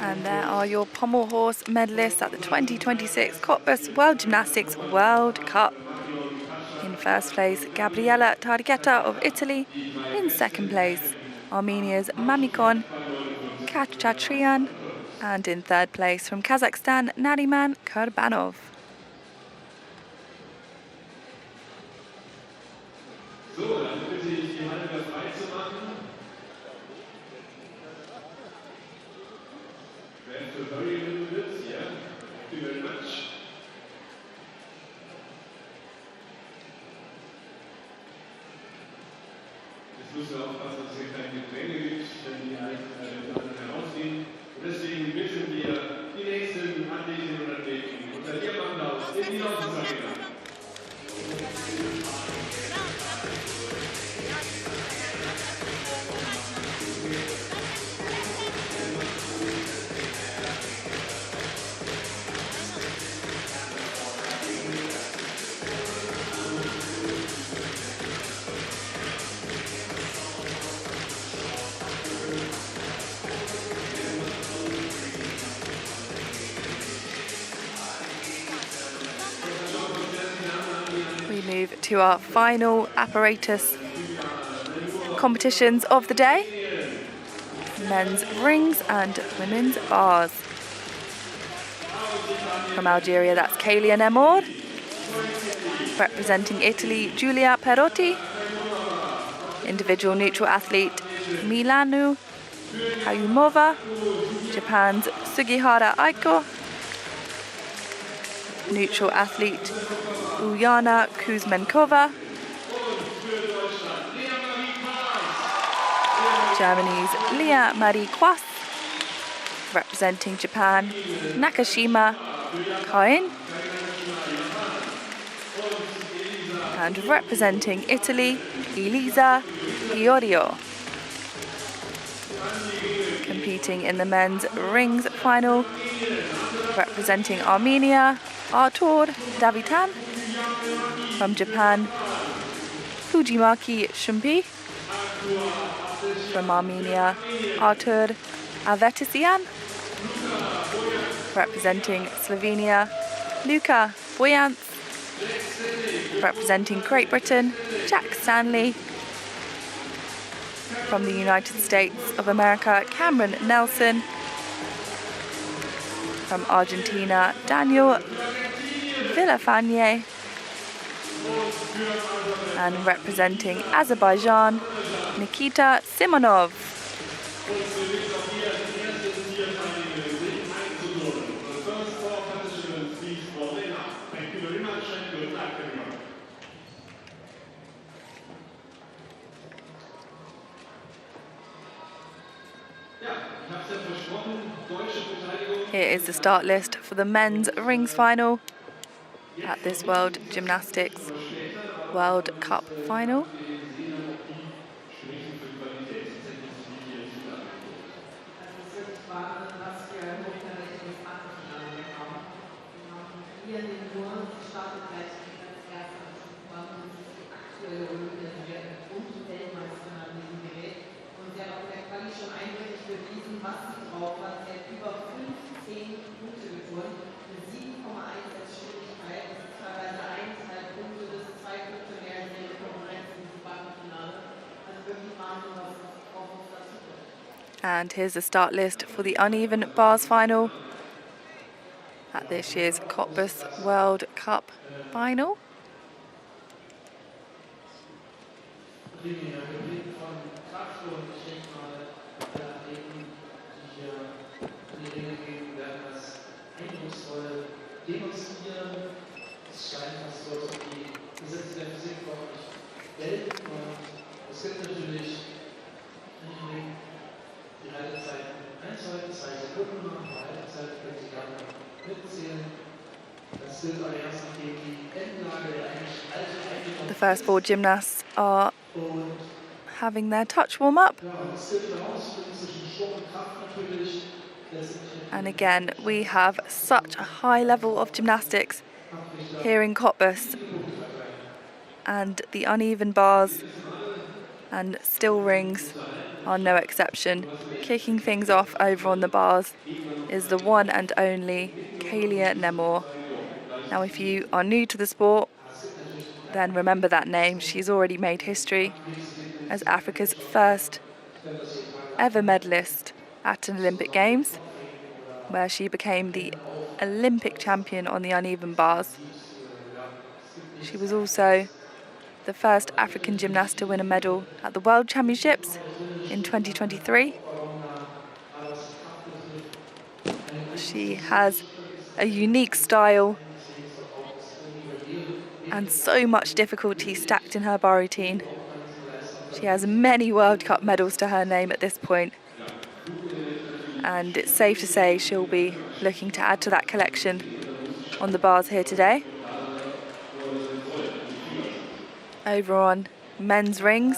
And there are your pommel horse medalists at the 2026 Cottbus World Gymnastics World Cup. In first place, Gabriele Targhetta of Italy. In second place, Armenia's Mamikon Khatchatrian. And in third place from Kazakhstan, Nariman Kurbanov. So, dann bitte ich die Halle wieder frei zu machen. We have to hurry a little bit, yeah. Thank you very much. Jetzt müssen wir aufpassen, dass es hier keine Gedränge gibt, wenn die Damen herausgehen. Und deswegen bitten wir die nächsten Athletinnen und Athleten unter Ihrem Applaus in die Lausitz Arena. We move to our final apparatus competitions of the day. Men's rings and women's bars. From Algeria, that's Kalian Emour. Representing Italy, Giulia Perotti. Individual neutral athlete, Milanu Hayumova. Japan's Sugihara Aiko. Neutral athlete, Ulyana Kuzmenkova. Germany's Leah Marie Quas. Representing Japan, Nakashima Kain. And representing Italy, Elisa Iorio. Competing in the men's rings final, representing Armenia, Artur Davitan. From Japan, Fujimaki Shumpi. From Armenia, Artur Avetisian. Representing Slovenia, Luka Boyance. Representing Great Britain, Jack Stanley. From the United States of America, Cameron Nelson. From Argentina, Daniel Villafañe. And representing Azerbaijan, Nikita Simonov. Here is the start list for the men's rings final at this World Gymnastics World Cup final. And here's the start list for the uneven bars final at this year's Cottbus World Cup final. The first four gymnasts are having their touch warm up. And again, we have such a high level of gymnastics here in Cottbus. And the uneven bars and still rings are no exception. Kicking things off over on the bars is the one and only Kalia Nemor. Now, if you are new to the sport, then remember that name. She's already made history as Africa's first ever medalist at an Olympic Games, where she became the Olympic champion on the uneven bars. She was also the first African gymnast to win a medal at the World Championships in 2023. She has a unique style and so much difficulty stacked in her bar routine. She has many World Cup medals to her name at this point, and it's safe to say she'll be looking to add to that collection on the bars here today. Over on men's rings,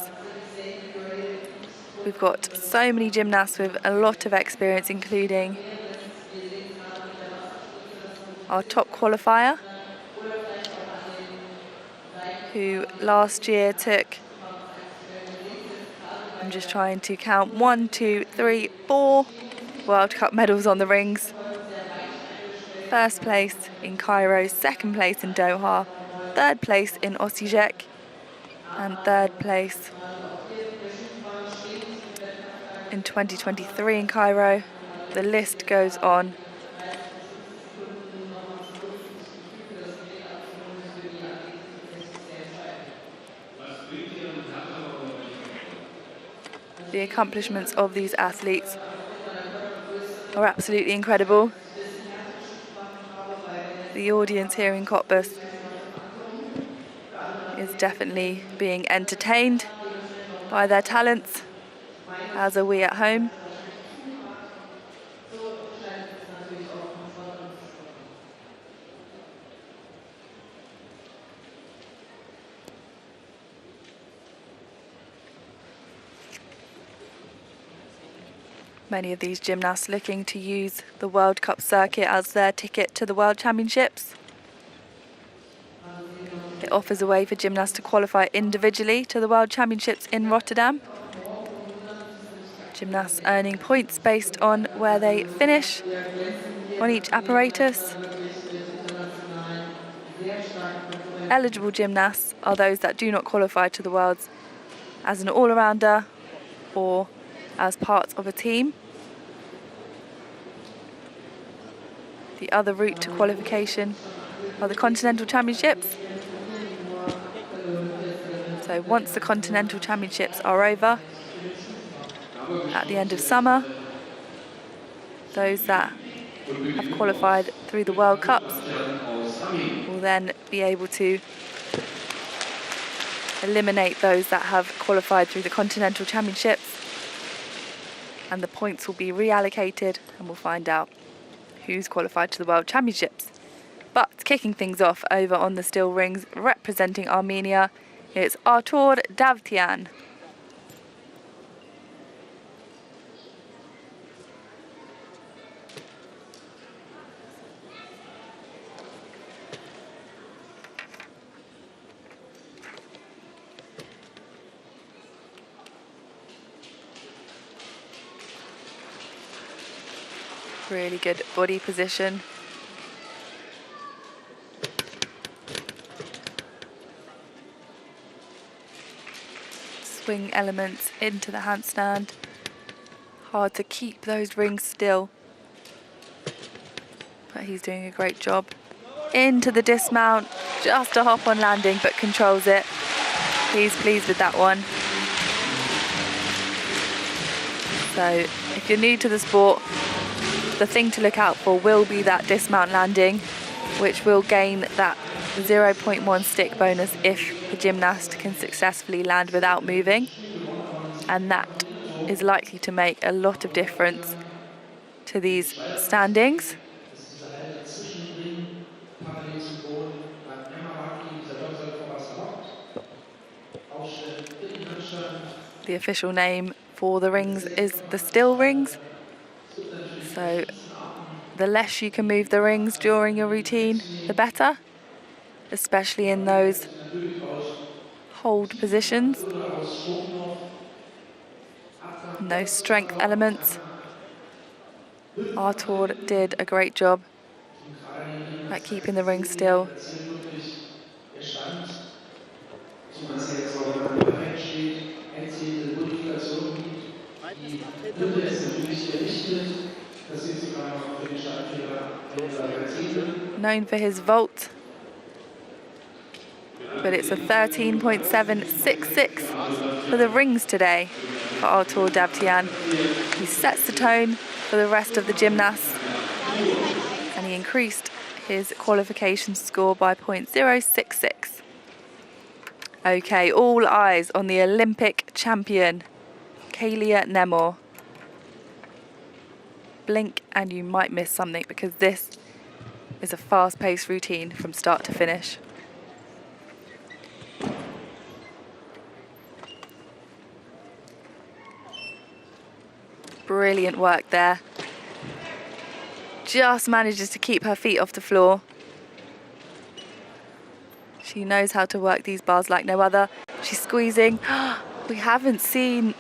we've got so many gymnasts with a lot of experience, including our top qualifier, who last year took, I'm just trying to count, 1, 2, 3, 4 World Cup medals on the rings. First place in Cairo, second place in Doha, third place in Osijek, and third place in 2023 in Cairo. The list goes on. The accomplishments of these athletes are absolutely incredible. The audience here in Cottbus is definitely being entertained by their talents, as are we at home. Many of these gymnasts looking to use the World Cup circuit as their ticket to the World Championships. It offers a way for gymnasts to qualify individually to the World Championships in Rotterdam. Gymnasts earning points based on where they finish on each apparatus. Eligible gymnasts are those that do not qualify to the Worlds as an all-arounder or as part of a team. The other route to qualification are the Continental Championships. So once the Continental Championships are over, at the end of summer, those that have qualified through the World Cups will then be able to eliminate those that have qualified through the Continental Championships, and the points will be reallocated and we'll find out who's qualified to the World Championships. But kicking things off over on the steel rings, representing Armenia, it's Artur Davtyan. Really good body position. Swing elements into the handstand. Hard to keep those rings still, but he's doing a great job. Into the dismount, just a hop on landing, but controls it. He's pleased with that one. So if you're new to the sport, the thing to look out for will be that dismount landing, which will gain that 0.1 stick bonus if the gymnast can successfully land without moving. And that is likely to make a lot of difference to these standings. The official name for the rings is the still rings. So the less you can move the rings during your routine, the better, especially in those hold positions, and those strength elements. Artur did a great job at keeping the ring still. Known for his vault, but it's a 13.766 for the rings today for Artur Davtyan. He sets the tone for the rest of the gymnasts, and he increased his qualification score by 0.066. Okay, all eyes on the Olympic champion, Kalia Nemor. Blink and you might miss something, because this is a fast-paced routine from start to finish. Brilliant work there. Just manages to keep her feet off the floor. She knows how to work these bars like no other. She's squeezing. We haven't seen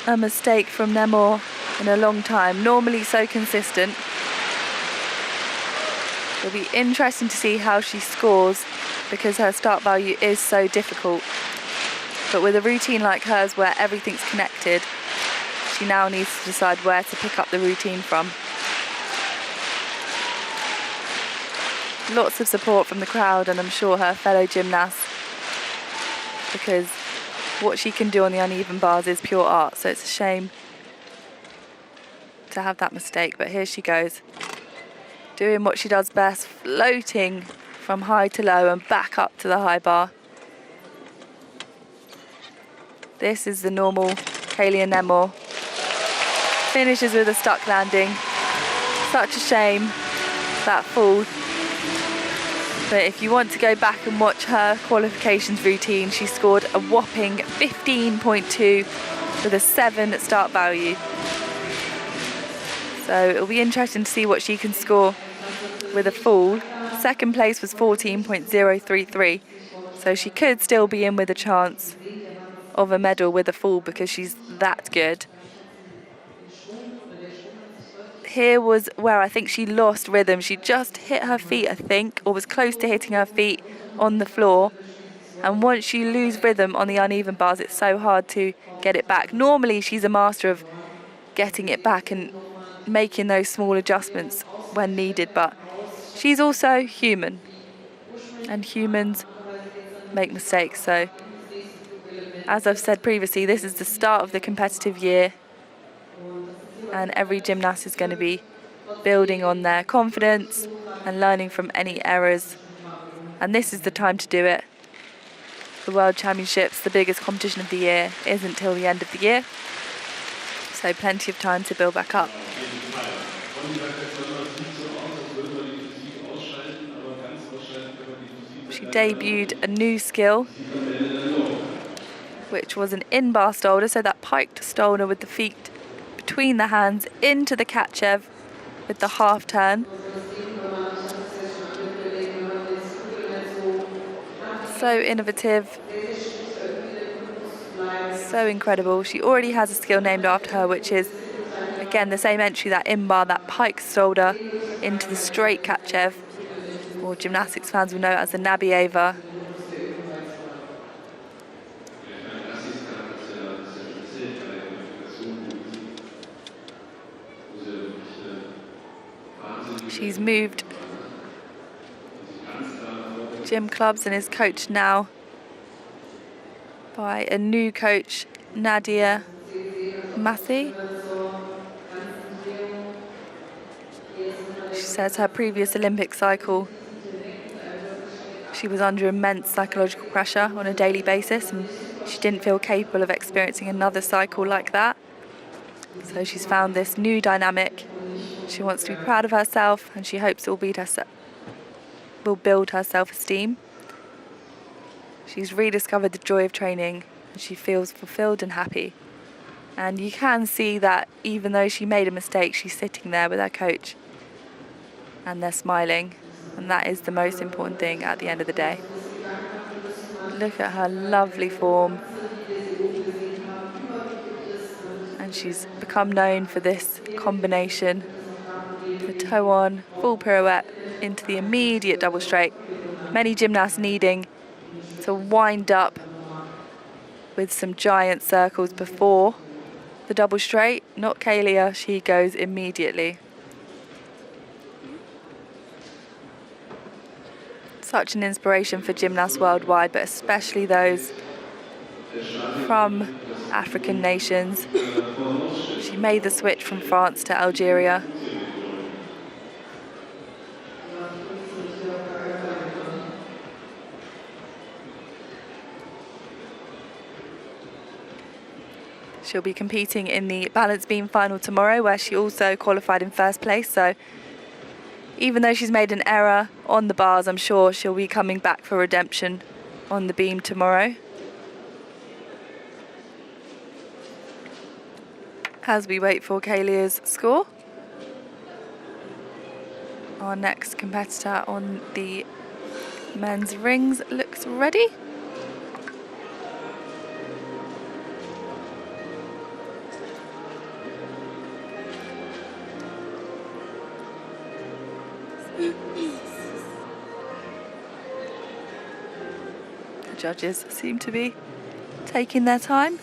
a mistake from Nemor in a long time. Normally so consistent. It'll be interesting to see how she scores, because her start value is so difficult. But with a routine like hers where everything's connected, she now needs to decide where to pick up the routine from. Lots of support from the crowd, and I'm sure her fellow gymnasts, because what she can do on the uneven bars is pure art, so it's a shame to have that mistake. But here she goes, doing what she does best, floating from high to low and back up to the high bar. This is the normal Kalia Nemor. Finishes with a stuck landing. Such a shame, that fall. But if you want to go back and watch her qualifications routine, she scored a whopping 15.2 with a 7 start value. So it'll be interesting to see what she can score with a fall. Second place was 14.033. So she could still be in with a chance of a medal with a fall, because she's that good. Here was where I think she lost rhythm. She just hit her feet, I think, or was close to hitting her feet on the floor. And once you lose rhythm on the uneven bars, it's so hard to get it back. Normally, she's a master of getting it back and making those small adjustments when needed, but she's also human, and humans make mistakes. So, as I've said previously, this is the start of the competitive year, and every gymnast is going to be building on their confidence and learning from any errors. And this is the time to do it. The World Championships, the biggest competition of the year, isn't till the end of the year. So plenty of time to build back up. She debuted a new skill, which was an in-bar stolder, so that piked stolder with the feet between the hands into the Katchev with the half turn. So innovative, so incredible. She already has a skill named after her, which is, again, the same entry, that in-bar, that pike stolder into the straight Katchev, or gymnastics fans will know it as the Nabieva. She's moved gym clubs and is coached now by a new coach, Nadia Massi. She says her previous Olympic cycle, she was under immense psychological pressure on a daily basis, and she didn't feel capable of experiencing another cycle like that. So she's found this new dynamic. She wants to be proud of herself, and she hopes it will build her self-esteem. She's rediscovered the joy of training, and she feels fulfilled and happy. And you can see that even though she made a mistake, she's sitting there with her coach and they're smiling, and that is the most important thing at the end of the day. Look at her lovely form. And she's become known for this combination, the toe on, full pirouette into the immediate double straight. Many gymnasts needing to wind up with some giant circles before the double straight, not Kalia, she goes immediately. Such an inspiration for gymnasts worldwide, but especially those from African nations. She made the switch from France to Algeria. She'll be competing in the balance beam final tomorrow, where she also qualified in first place. So even though she's made an error on the bars, I'm sure she'll be coming back for redemption on the beam tomorrow. As we wait for Kalia's score, our next competitor on the men's rings looks ready. The judges seem to be taking their time.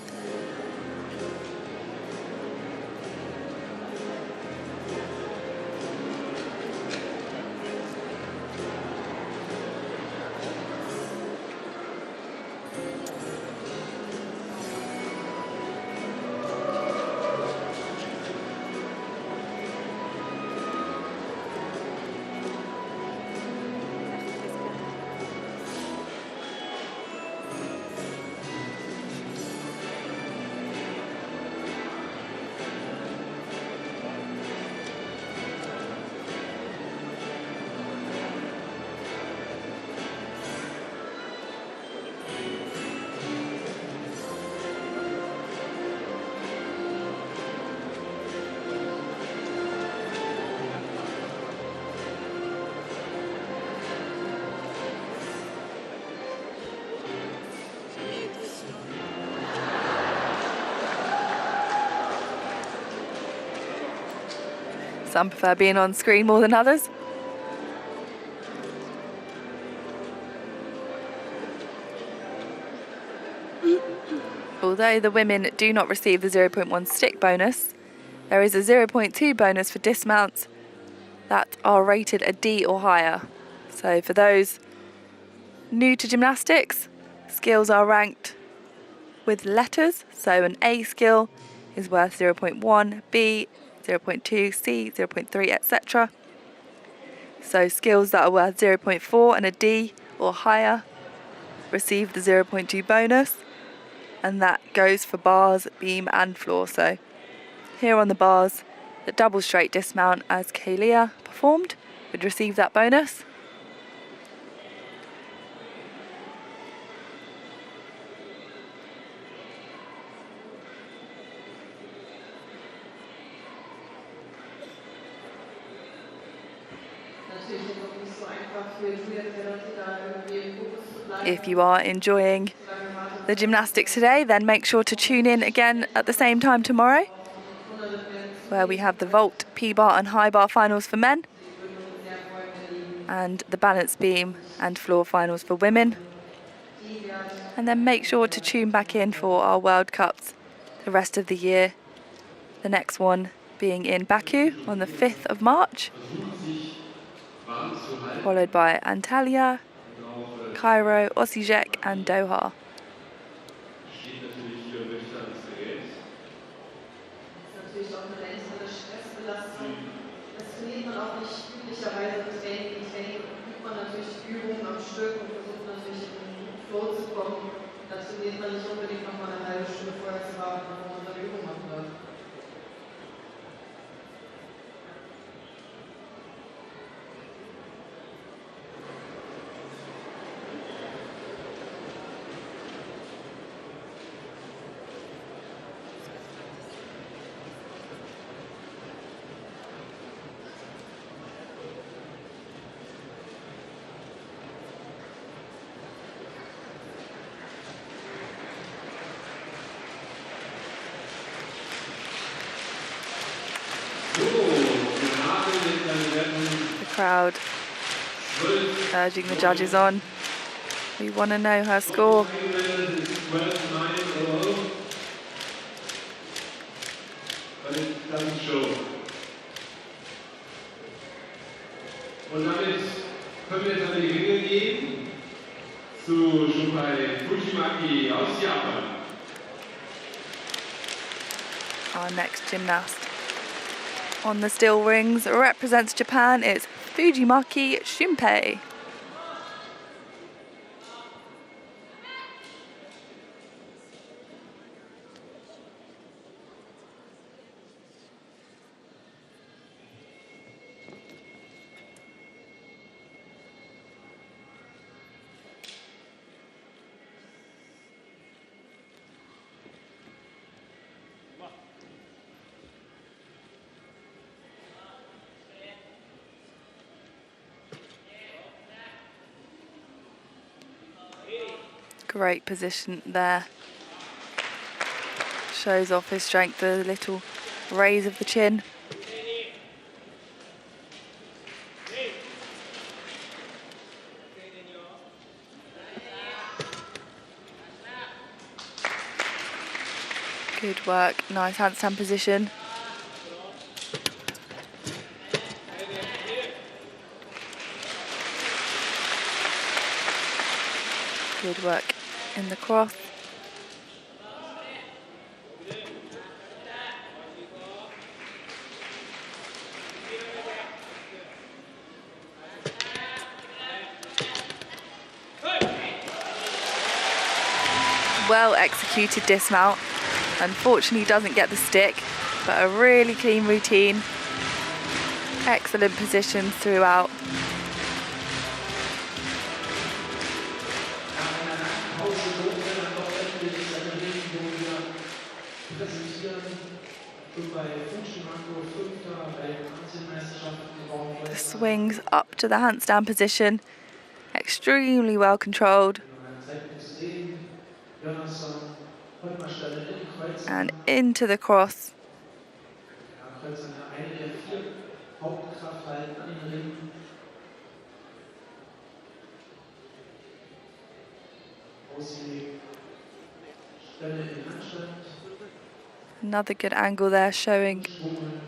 Some prefer being on screen more than others. Although the women do not receive the 0.1 stick bonus, there is a 0.2 bonus for dismounts that are rated a D or higher. So for those new to gymnastics, skills are ranked with letters. So an A skill is worth 0.1, B 0.2, C 0.3, etc. So skills that are worth 0.4 and a D or higher receive the 0.2 bonus, and that goes for bars, beam and floor. So here on the bars, the double straight dismount as Kalia performed would receive that bonus. If you are enjoying the gymnastics today, then make sure to tune in again at the same time tomorrow, where we have the vault, P-bar and high bar finals for men, and the balance beam and floor finals for women. And then make sure to tune back in for our World Cups the rest of the year, the next one being in Baku on the 5th of March, followed by Antalya, Cairo, Osijek and Doha. The crowd urging the judges on. We want to know her score. Das ist Show. Und damit können wir jetzt an die Ringe gehen, schon bei Fujimaki aus Japan. Our next gymnast on the steel rings represents Japan. It's Fujimaki Shunpei. Great position there. Shows off his strength, the little raise of the chin. Good work, nice handstand position. Good work in the cross. Well executed dismount. Unfortunately doesn't get the stick, but a really clean routine. Excellent positions throughout. The swings up to the handstand position, extremely well controlled. And into the cross. Another good angle there, showing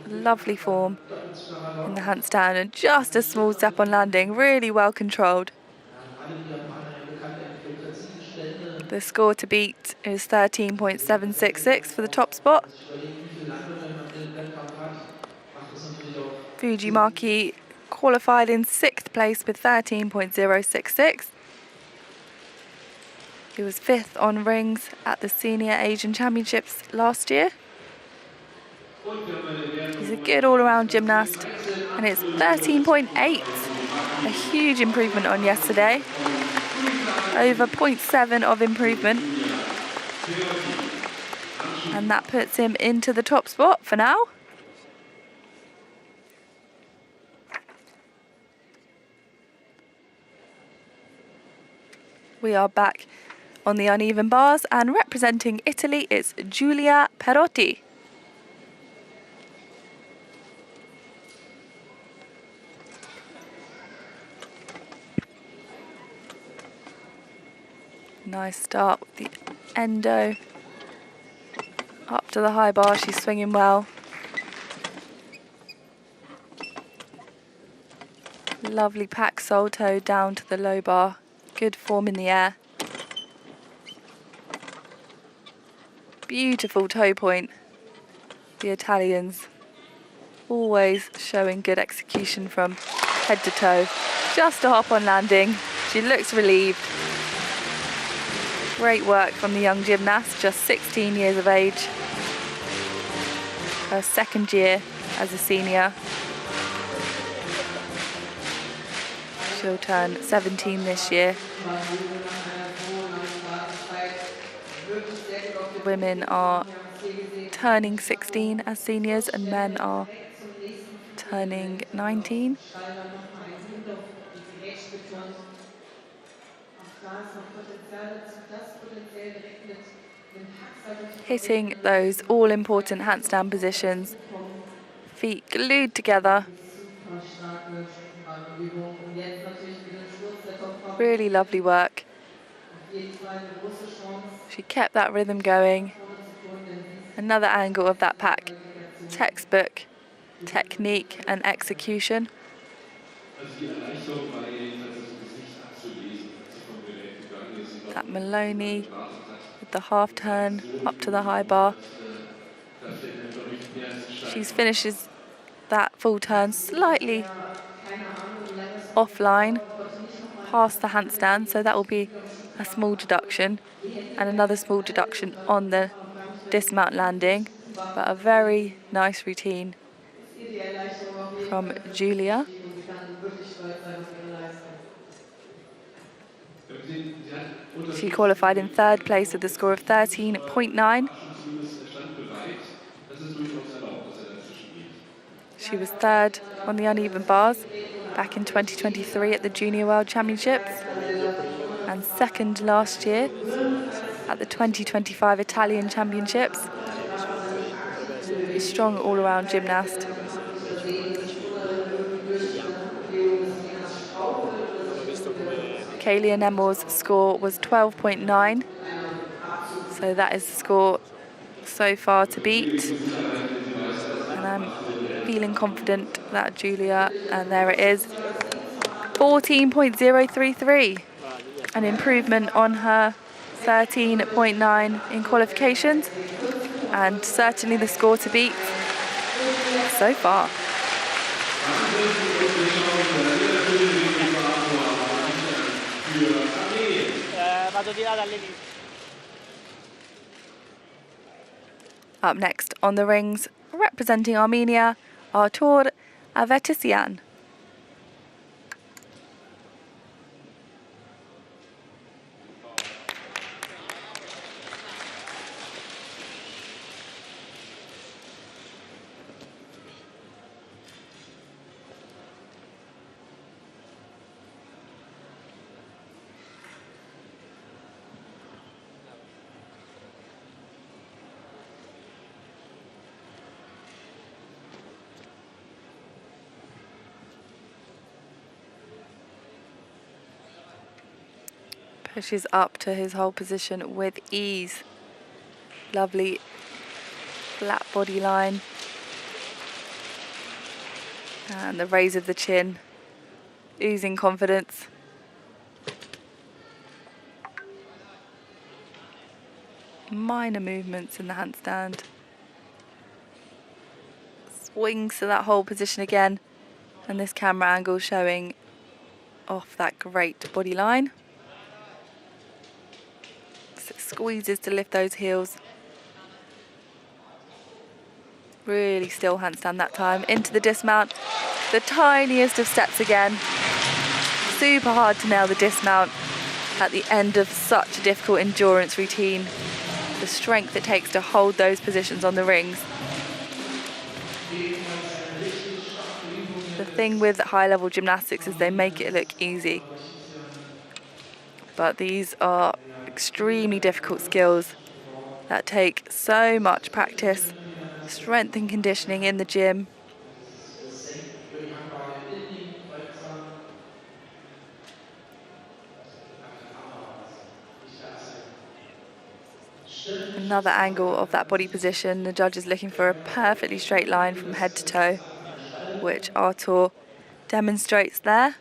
lovely form in the handstand and just a small step on landing, really well controlled. The score to beat is 13.766 for the top spot. Fujimaki qualified in 6th place with 13.066. He was 5th on rings at the Senior Asian Championships last year. He's a good all-around gymnast, and it's 13.8, a huge improvement on yesterday. Over 0.7 of improvement. And that puts him into the top spot for now. We are back on the uneven bars, and representing Italy is Giulia Perotti. Nice start with the endo. Up to the high bar, she's swinging well. Lovely pack salto down to the low bar. Good form in the air. Beautiful toe point. The Italians always showing good execution from head to toe. Just a hop on landing. She looks relieved. Great work from the young gymnast, just 16 years of age. Her second year as a senior. She'll turn 17 this year. Women are turning 16 as seniors and men are turning 19. Hitting those all-important handstand positions. Feet glued together. Really lovely work. She kept that rhythm going. Another angle of that pack textbook technique and execution. Also die Erleichterung war jedenfalls das Gesicht abzulesen, als sie vom Gerät gegangen ist. Sie war That Maloney erwartet hat, with the half turn up to the high bar. da fällt mir, glaube ich, mehr als ein Stein. She finishes that full turn slightly offline, past the handstand, so that will be a small deduction and another small deduction on the dismount landing, but a very nice routine from Julia. She qualified in third place with a score of 13.9. She was third on the uneven bars back in 2023 at the Junior World Championships and second last year at the 2025 Italian Championships. A strong all-around gymnast. Kaylee Nemor's score was 12.9, so that is the score so far to beat. And I'm feeling confident that Julia, and there it is, 14.033, an improvement on her 13.9 in qualifications, and certainly the score to beat so far. Up next on the rings, representing Armenia, Artur Avetisyan. Pushes up to his whole position with ease. Lovely flat body line. And the raise of the chin, oozing confidence. Minor movements in the handstand. Swings to that whole position again. And this camera angle showing off that great body line. Squeezes to lift those heels. Really still handstand that time. Into the dismount. The tiniest of steps again. Super hard to nail the dismount at the end of such a difficult endurance routine. The strength it takes to hold those positions on the rings. The thing with high-level gymnastics is they make it look easy. But these are extremely difficult skills that take so much practice, strength and conditioning in the gym. Another angle of that body position. The judge is looking for a perfectly straight line from head to toe, which Artur demonstrates there.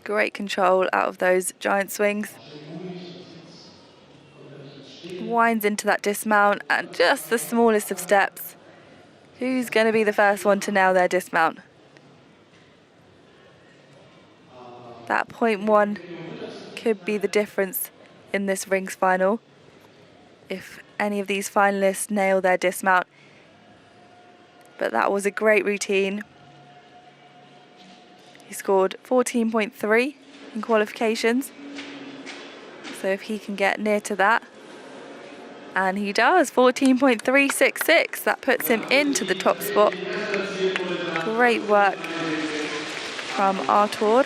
Great control out of those giant swings. Winds into that dismount and just the smallest of steps. Who's going to be the first one to nail their dismount? That 0.1 could be the difference in this rings final. If any of these finalists nail their dismount. But that was a great routine. He scored 14.3 in qualifications. So if he can get near to that, and he does, 14.366. That puts him into the top spot. Great work from Artur.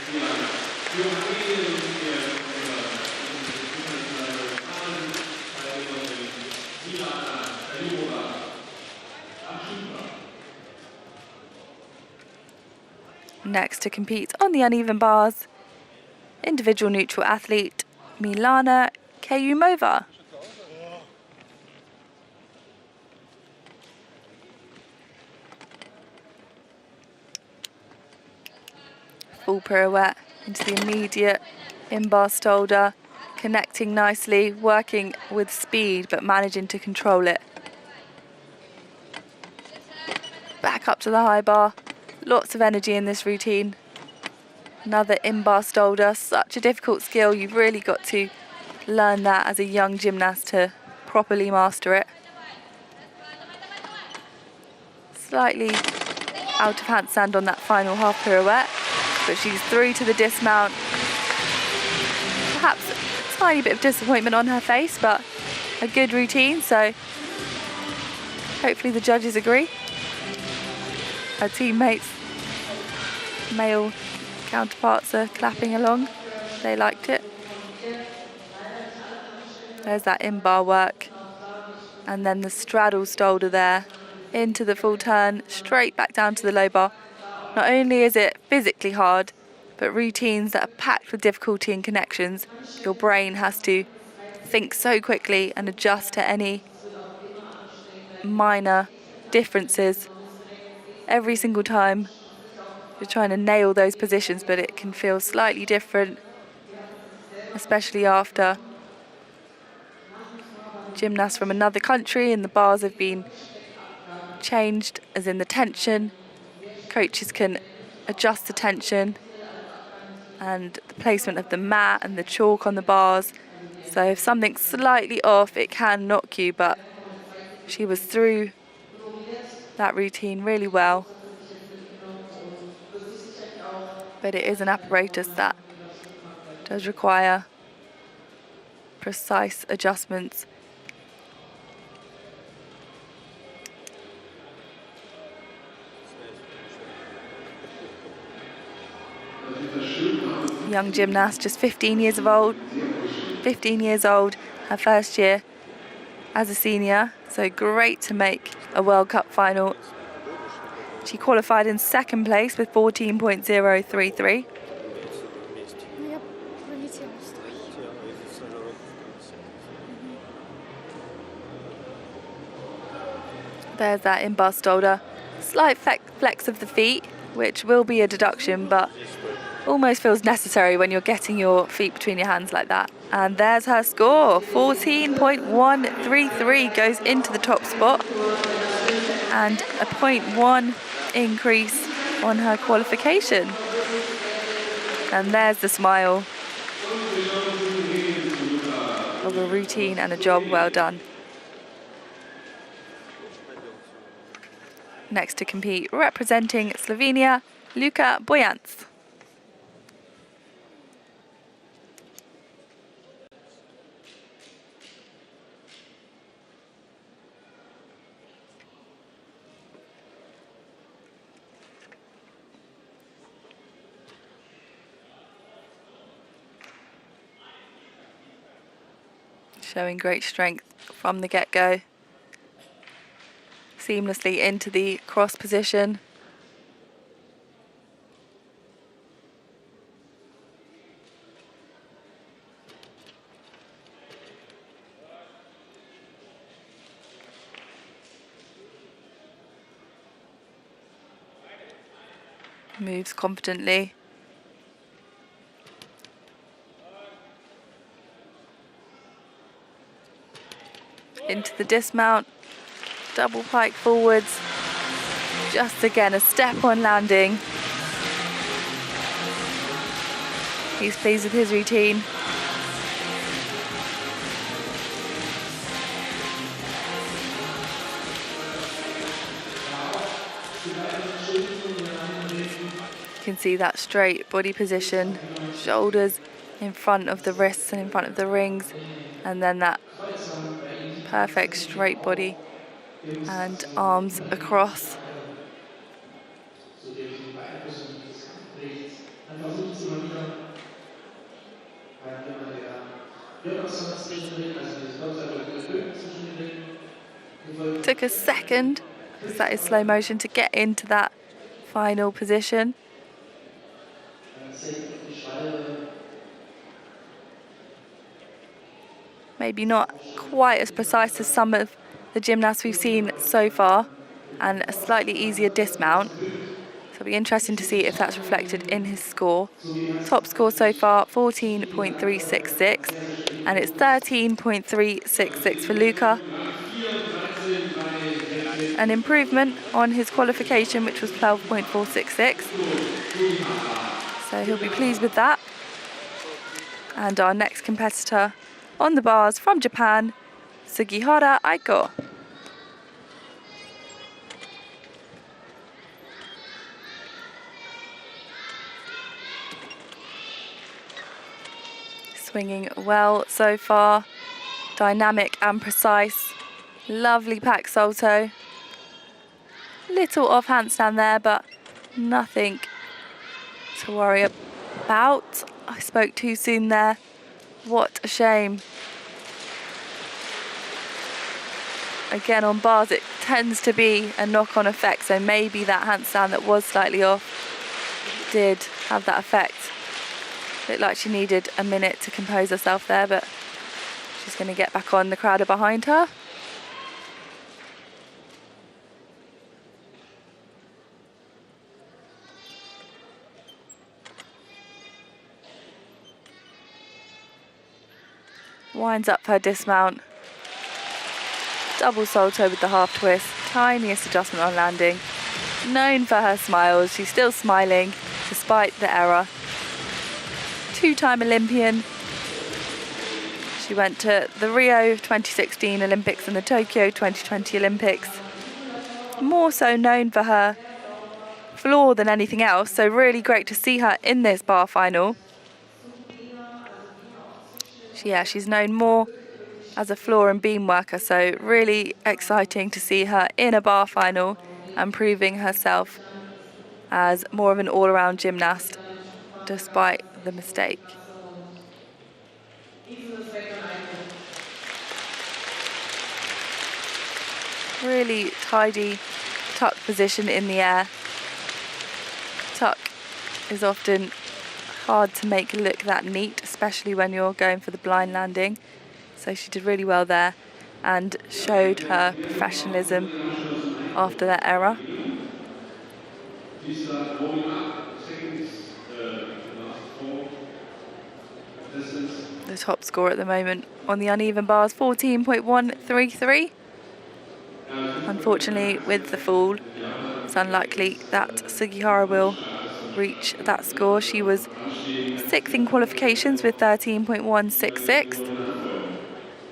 Next to compete on the uneven bars individual neutral athlete Milana Keyumova. Full pirouette into the immediate in-bar stolder, connecting nicely, working with speed but managing to control it. Back up to the high bar, lots of energy in this routine. Another in-bar stolder, such a difficult skill, you've really got to learn that as a young gymnast to properly master it. Slightly out of handstand on that final half pirouette, but she's through to the dismount. Perhaps a tiny bit of disappointment on her face, but a good routine, so hopefully the judges agree. Her teammates, male counterparts, are clapping along. They liked it. There's that in-bar work. And then the straddle stolder there, into the full turn, straight back down to the low bar. Not only is it physically hard, but routines that are packed with difficulty and connections, your brain has to think so quickly and adjust to any minor differences. Every single time you're trying to nail those positions, but it can feel slightly different, especially after gymnasts from another country and the bars have been changed, as in the tension. Coaches can adjust the tension and the placement of the mat and the chalk on the bars. So if something's slightly off, it can knock you, but she was through that routine really well. But it is an apparatus that does require precise adjustments. Young gymnast, just 15 years old, her first year as a senior, so great to make a World Cup final. She qualified in second place with 14.033. There's that in-bar stolder. Slight flex of the feet, which will be a deduction, but almost feels necessary when you're getting your feet between your hands like that. And there's her score. 14.133 goes into the top spot. And a 0.1 increase on her qualification. And there's the smile of a routine and a job well done. Next to compete, representing Slovenia, Luka Bojanc. Showing great strength from the get-go. Seamlessly into the cross position. Moves confidently. Into the dismount, double pike forwards, just again a step on landing. He's pleased with his routine. You can see that straight body position, shoulders in front of the wrists and in front of the rings, and then that perfect straight body and arms across. Took a second, because that is slow motion, to get into that final position. Maybe not quite as precise as some of the gymnasts we've seen so far, and a slightly easier dismount. So it'll be interesting to see if that's reflected in his score. Top score so far, 14.366, and it's 13.366 for Luca. An improvement on his qualification, which was 12.466. So he'll be pleased with that. And our next competitor on the bars from Japan, Sugihara Aiko. Swinging well so far, dynamic and precise. Lovely pack salto. Little off handstand there, but nothing to worry about. I spoke too soon there. What a shame. Again, on bars, it tends to be a knock-on effect, so maybe that handstand that was slightly off did have that effect. Looked like she needed a minute to compose herself there, but she's going to get back on. The crowd are behind her. Winds up her dismount. Double salto with the half twist. Tiniest adjustment on landing. Known for her smiles. She's still smiling despite the error. Two-time Olympian. She went to the Rio 2016 Olympics and the Tokyo 2020 Olympics. More so known for her floor than anything else, so really great to see her in this bar final. She's known more as a floor and beam worker, so really exciting to see her in a bar final and proving herself as more of an all-around gymnast despite the mistake. Really tidy tuck position in the air. Tuck is often hard to make look that neat, especially when you're going for the blind landing. So she did really well there and showed her professionalism after that error. The top score at the moment on the uneven bars, 14.133. Unfortunately, with the fall, it's unlikely that Sugihara will reach that score. She was 6th in qualifications with 13.166.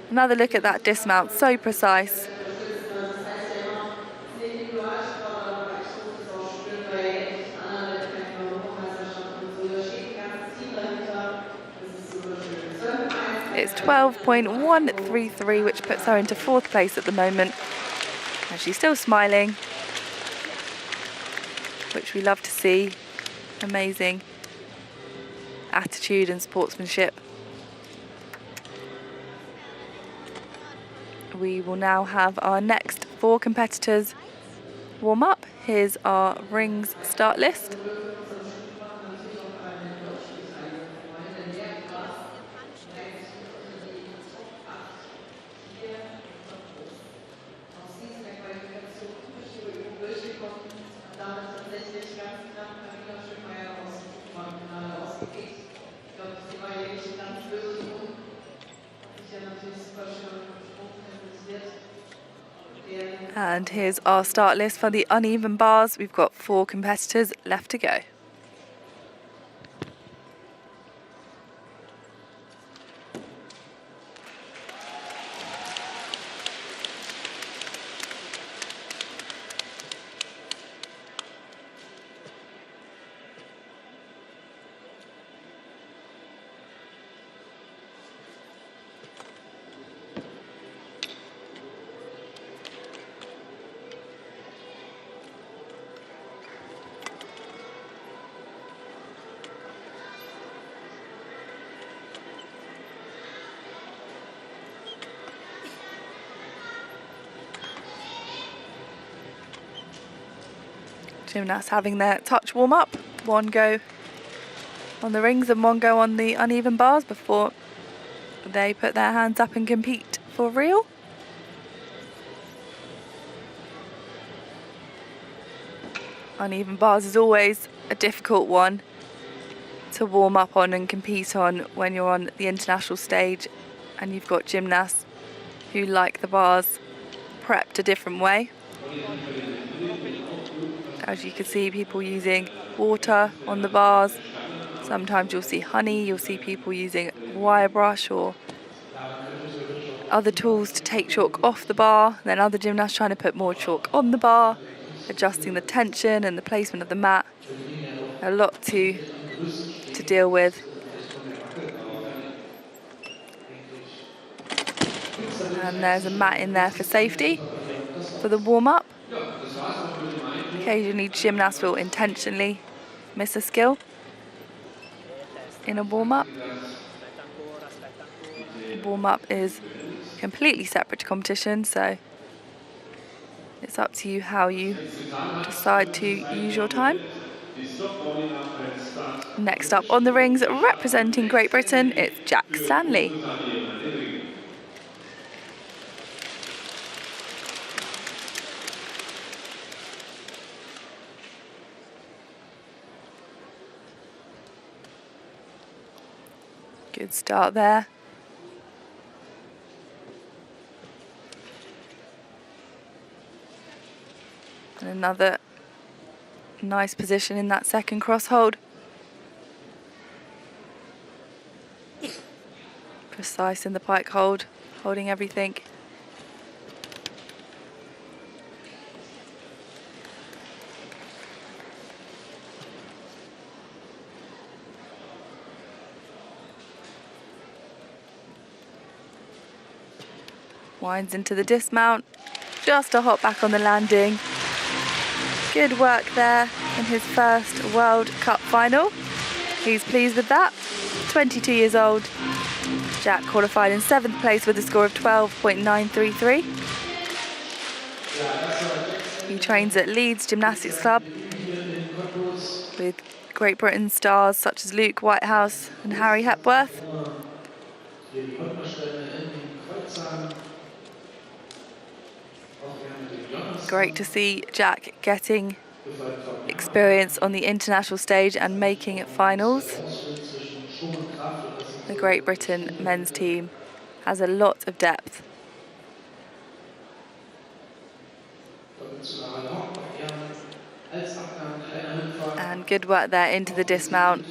Another look at that dismount, so precise. It's 12.133, which puts her into 4th place at the moment. And she's still smiling, which we love to see. Amazing attitude and sportsmanship. We will now have our next 4 competitors warm up. Here's our rings start list. And here's our start list for the uneven bars. We've got 4 competitors left to go. Gymnasts having their touch warm up. 1 go on the rings and 1 go on the uneven bars before they put their hands up and compete for real. Uneven bars is always a difficult one to warm up on and compete on when you're on the international stage and you've got gymnasts who like the bars prepped a different way. As you can see, people using water on the bars. Sometimes you'll see honey, you'll see people using wire brush or other tools to take chalk off the bar, then other gymnasts trying to put more chalk on the bar, adjusting the tension and the placement of the mat. A lot to deal with. And there's a mat in there for safety for the warm-up. Occasionally gymnasts will intentionally miss a skill in a warm-up. Warm-up is completely separate to competition, so it's up to you how you decide to use your time. Next up on the rings, representing Great Britain, it's Jack Stanley. Good start there. And another nice position in that second cross hold. Precise in the pike hold, holding everything. Winds into the dismount, just a hop back on the landing. Good work there in his first World Cup final. He's pleased with that. 22 years old. Jack qualified in 7th place with a score of 12.933. He trains at Leeds Gymnastics Club with Great Britain stars such as Luke Whitehouse and Harry Hepworth. Great to see Jack getting experience on the international stage and making it finals. The Great Britain men's team has a lot of depth. And good work there into the dismount.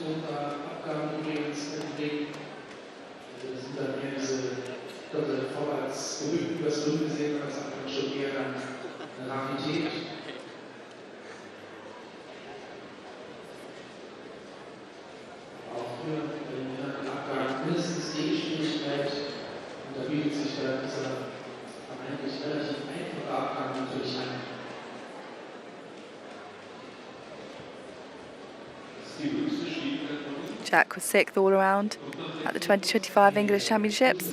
Jack was 6th all around at the 2025 English Championships.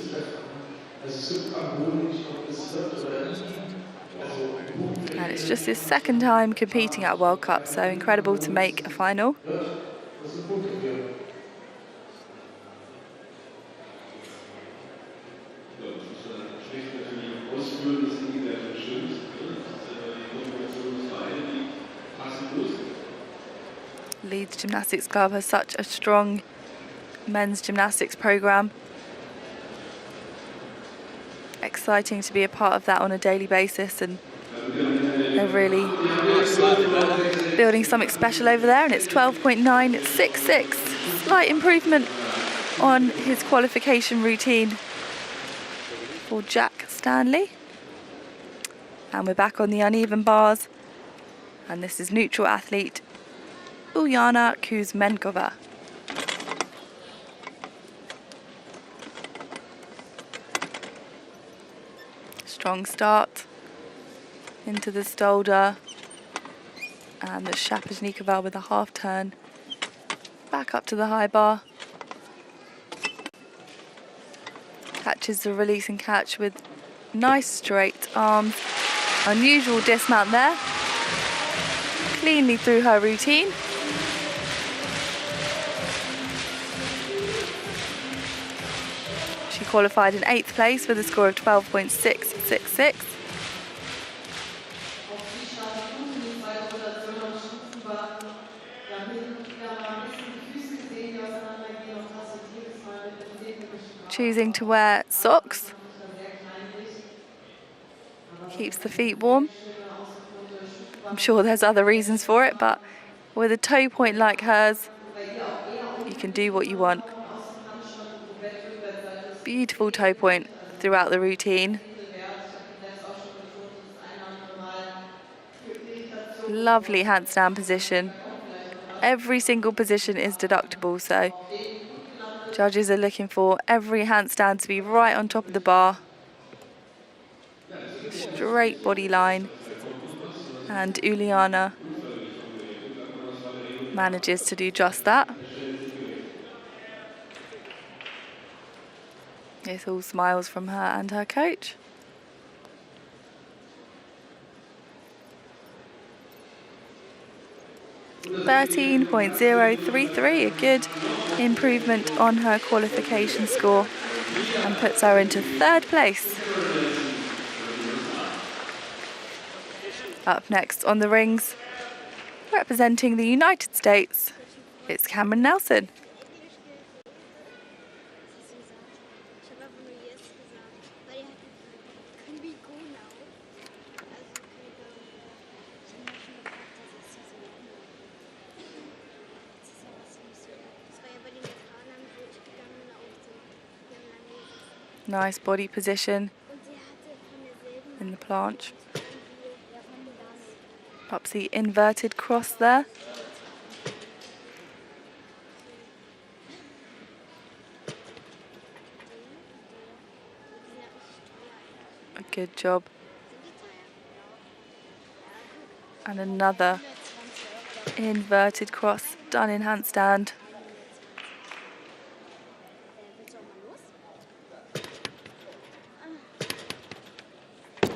And it's just his 2nd time competing at World Cup, so incredible to make a final. Leeds Gymnastics Club has such a strong men's gymnastics programme. Exciting to be a part of that on a daily basis, and they're really building something special over there, and it's 12.966. Slight improvement on his qualification routine for Jack Stanley. And we're back on the uneven bars, and this is neutral athlete Ulyana Kuzmenkova. Strong start into the Stolder and the Shapazhnikova with a half turn back up to the high bar. Catches the release and catch with nice straight arms. Unusual dismount there. Cleanly through her routine. She qualified in 8th place with a score of 12.666. Auch sie starten gut in die zweite Rotation am Stufenbahn. Wir haben hin und wieder mal ein bisschen die Füße gesehen, die auseinandergehen. Auch das wird jedes Mal mit dem Segen bestraft. Choosing to wear socks. Keeps the feet warm. I'm sure there's other reasons for it, but with a toe point like hers, you can do what you want. Beautiful toe point throughout the routine. Lovely handstand position. Every single position is deductible, so judges are looking for every handstand to be right on top of the bar. Straight body line. And Uliana manages to do just that. It's all smiles from her and her coach. .033, a good improvement on her qualification score and puts her into 3rd place. Up next on the rings, representing the United States, it's Cameron Nelson. Nice body position in the planche. Pops the inverted cross there. A good job. And another inverted cross done in handstand.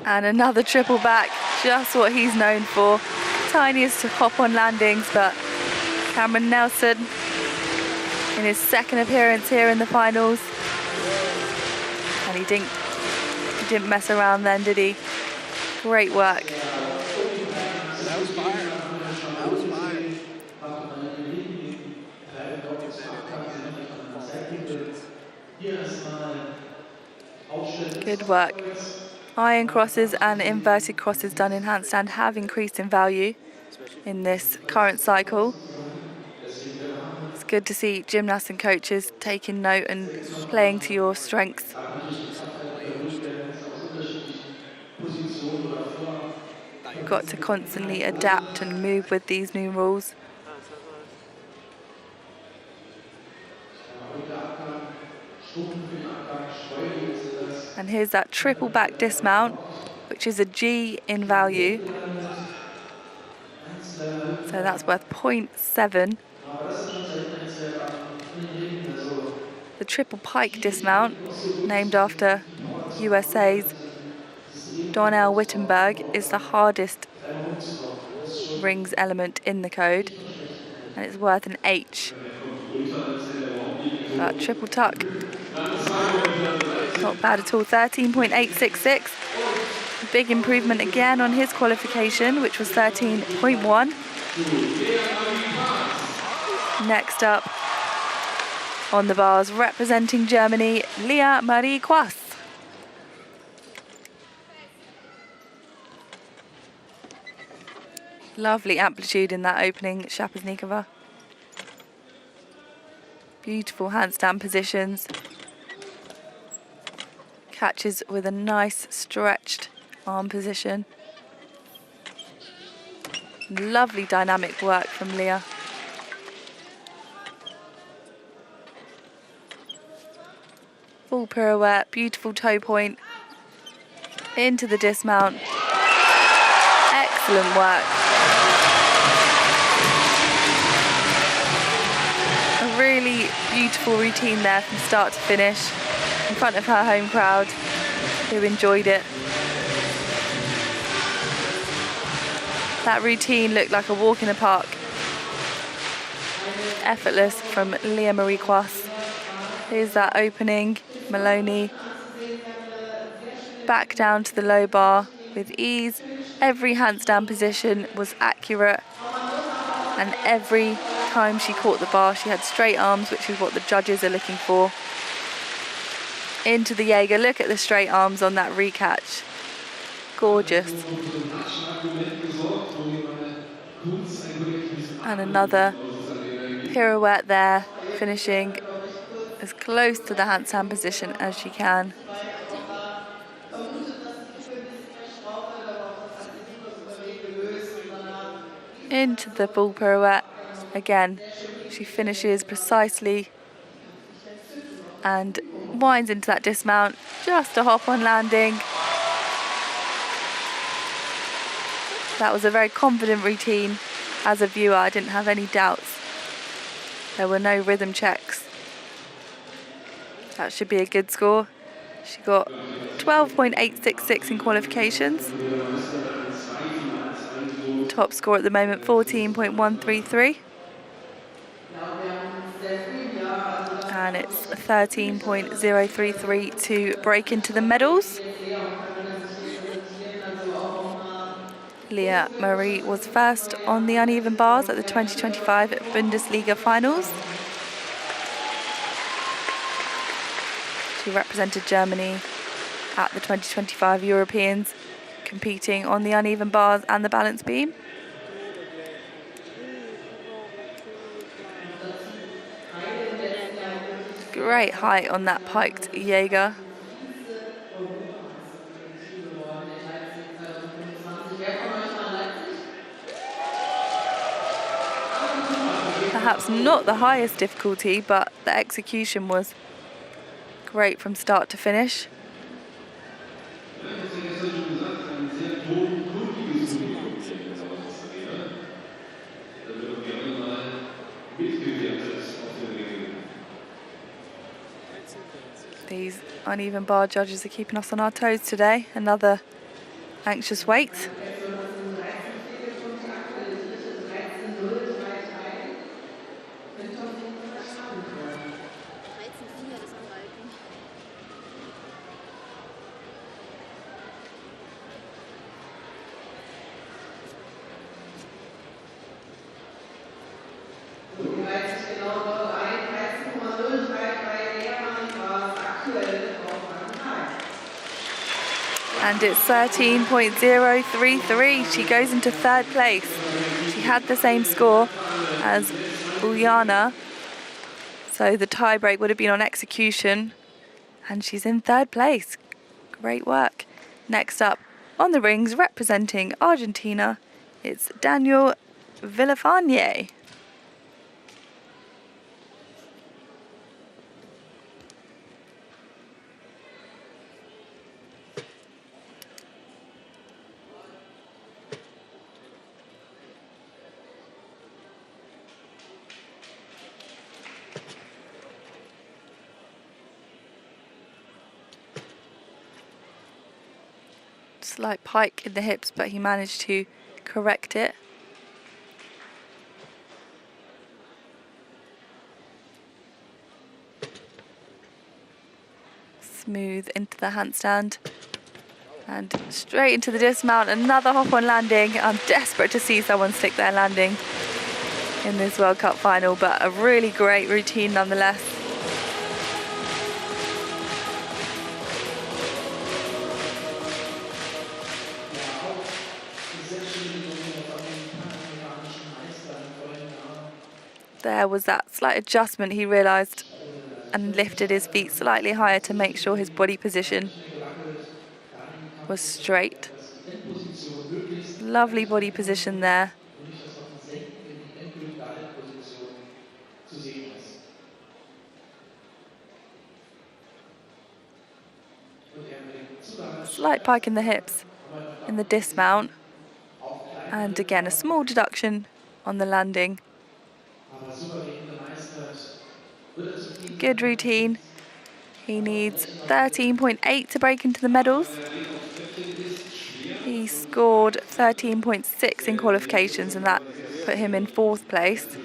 And another triple back, just what he's known for. Tiniest to hop on landings, but Cameron Nelson in his 2nd appearance here in the finals. And he didn't mess around then, did he? Great work. That was fire. That was fire. Good work. Iron crosses and inverted crosses done in handstand have increased in value in this current cycle. It's good to see gymnasts and coaches taking note and playing to your strengths. You've got to constantly adapt and move with these new rules. And here's that triple back dismount, which is a G in value. So that's worth 0.7. The triple pike dismount, named after USA's Donnell Wittenberg, is the hardest rings element in the code, and it's worth an H. But triple tuck, not bad at all, 13.866. A big improvement again on his qualification, which was 13.1. Next up on the bars, representing Germany, Lea Marie Quass. Lovely amplitude in that opening Shaponikova. Beautiful handstand positions. Catches with a nice stretched arm position. Lovely dynamic work from Lea. Full pirouette, beautiful toe point. Into the dismount. Excellent work. A really beautiful routine there from start to finish in front of her home crowd who enjoyed it. That routine looked like a walk in the park. Effortless from Lea Marie Quass. Here's that opening Maloney back down to the low bar with ease. Every handstand position was accurate, and every time she caught the bar she had straight arms, which is what the judges are looking for. Into the Jaeger. Look at the straight arms on that recatch. Gorgeous. And another pirouette there, finishing as close to the handstand position as she can. Into the full pirouette. Again, she finishes precisely and winds into that dismount. Just a hop on landing. That was a very confident routine. As a viewer, I didn't have any doubts. There were no rhythm checks. That should be a good score. She got 12.866 in qualifications. Top score at the moment, 14.133. And it's 13.033 to break into the medals. Leah Marie was first on the uneven bars at the 2025 Bundesliga finals. She represented Germany at the 2025 Europeans, competing on the uneven bars and the balance beam. Great height on that piked Jaeger. Perhaps not the highest difficulty, but the execution was great from start to finish. These uneven bar judges are keeping us on our toes today. Another anxious wait. And it's 13.033. She goes into third place. She had the same score as Uljana, so the tie break would have been on execution, and she's in third place. Great work. Next up on the rings, representing Argentina, it's Daniel Villafañe. Slight pike in the hips, but he managed to correct it. Smooth into the handstand and straight into the dismount. Another hop on landing. I'm desperate to see someone stick their landing in this World Cup final, but a really great routine nonetheless. There was that slight adjustment he realised and lifted his feet slightly higher to make sure his body position was straight. Lovely body position there. Slight pike in the hips in the dismount, and again a small deduction on the landing. Good routine. He needs 13.8 to break into the medals. He scored 13.6 in qualifications, and that put him in fourth place.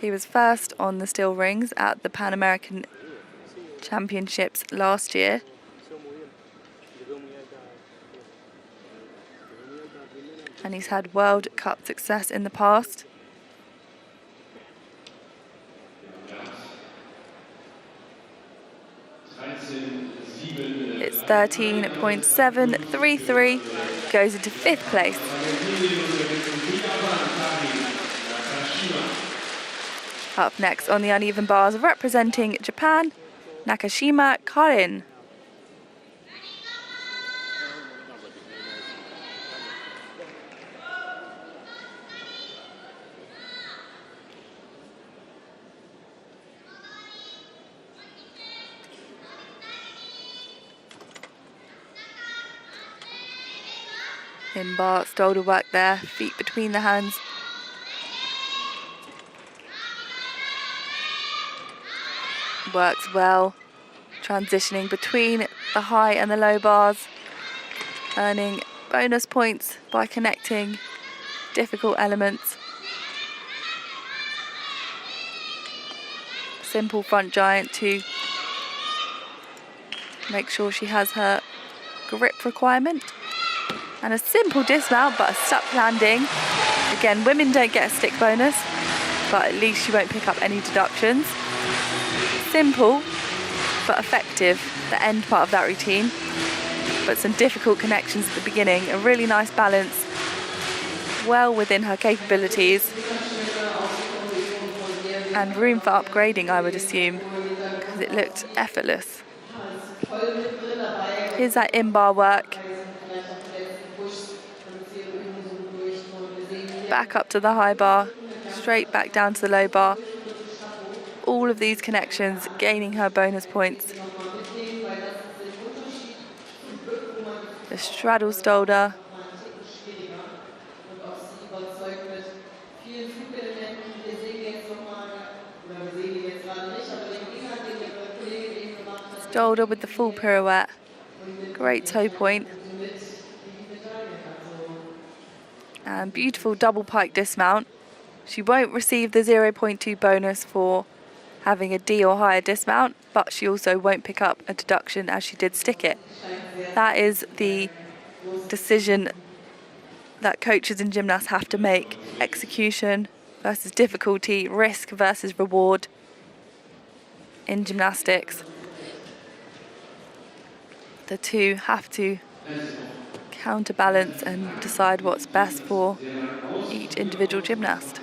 He was first on the steel rings at the Pan American Championships last year. And he's had World Cup success in the past. It's 13.733, goes into 5th place. Up next on the uneven bars, representing Japan, Nakashima Karin. In bar, shoulder work there, feet between the hands. Works well, transitioning between the high and the low bars, earning bonus points by connecting difficult elements. Simple front giant to make sure she has her grip requirement. And a simple dismount, but a stuck landing. Again, women don't get a stick bonus, but at least she won't pick up any deductions. Simple, but effective, the end part of that routine. But some difficult connections at the beginning, a really nice balance, well within her capabilities. And room for upgrading, I would assume, because it looked effortless. Here's that in-bar work. Back up to the high bar, straight back down to the low bar. All of these connections gaining her bonus points. The straddle shoulder. Shoulder with the full pirouette. Great toe point. And beautiful double pike dismount. She won't receive the 0.2 bonus for having a D or higher dismount, but she also won't pick up a deduction as she did stick it. That is the decision that coaches and gymnasts have to make. Execution versus difficulty, risk versus reward in gymnastics. The two have to counterbalance and decide what's best for each individual gymnast.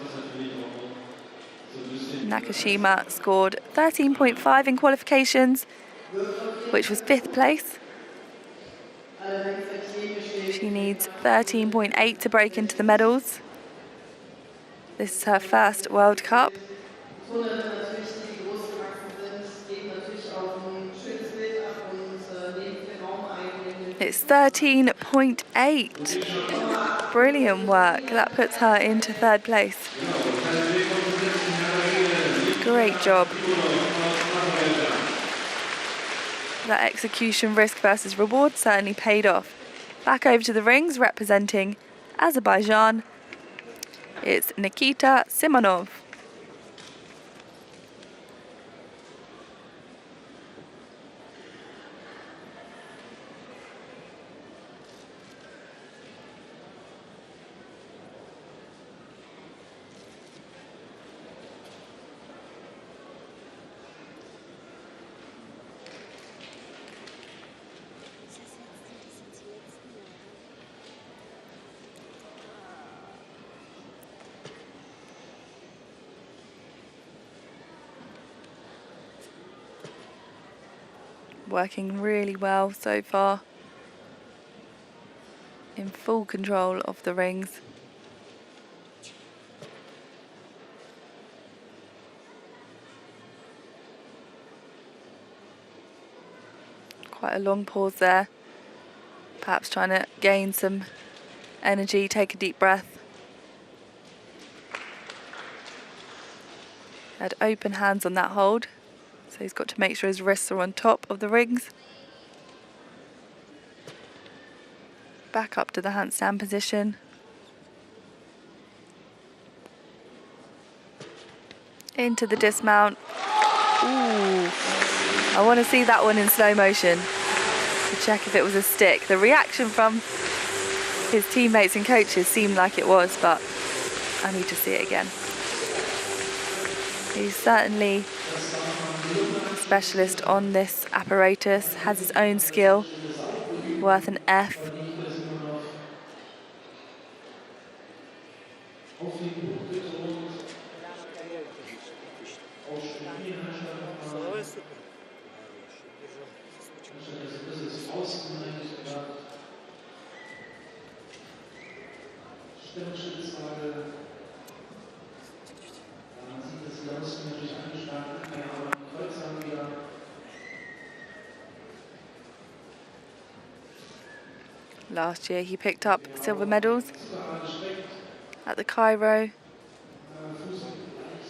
Nakashima scored 13.5 in qualifications, which was 5th place. She needs 13.8 to break into the medals. This is her first World Cup. It's 13.8. Brilliant work. That puts her into 3rd place. Great job. That execution risk versus reward certainly paid off. Back over to the rings, representing Azerbaijan. It's Nikita Simonov. Working really well so far. In full control of the rings. Quite a long pause there. Perhaps trying to gain some energy, take a deep breath. Had open hands on that hold. So he's got to make sure his wrists are on top of the rings. Back up to the handstand position. into the dismount. Ooh, I want to see that one in slow motion to check if it was a stick. The reaction from his teammates and coaches seemed like it was, but I need to see it again. He's certainly a specialist on this apparatus, has his own skill, worth an F. Last year he picked up silver medals at the Cairo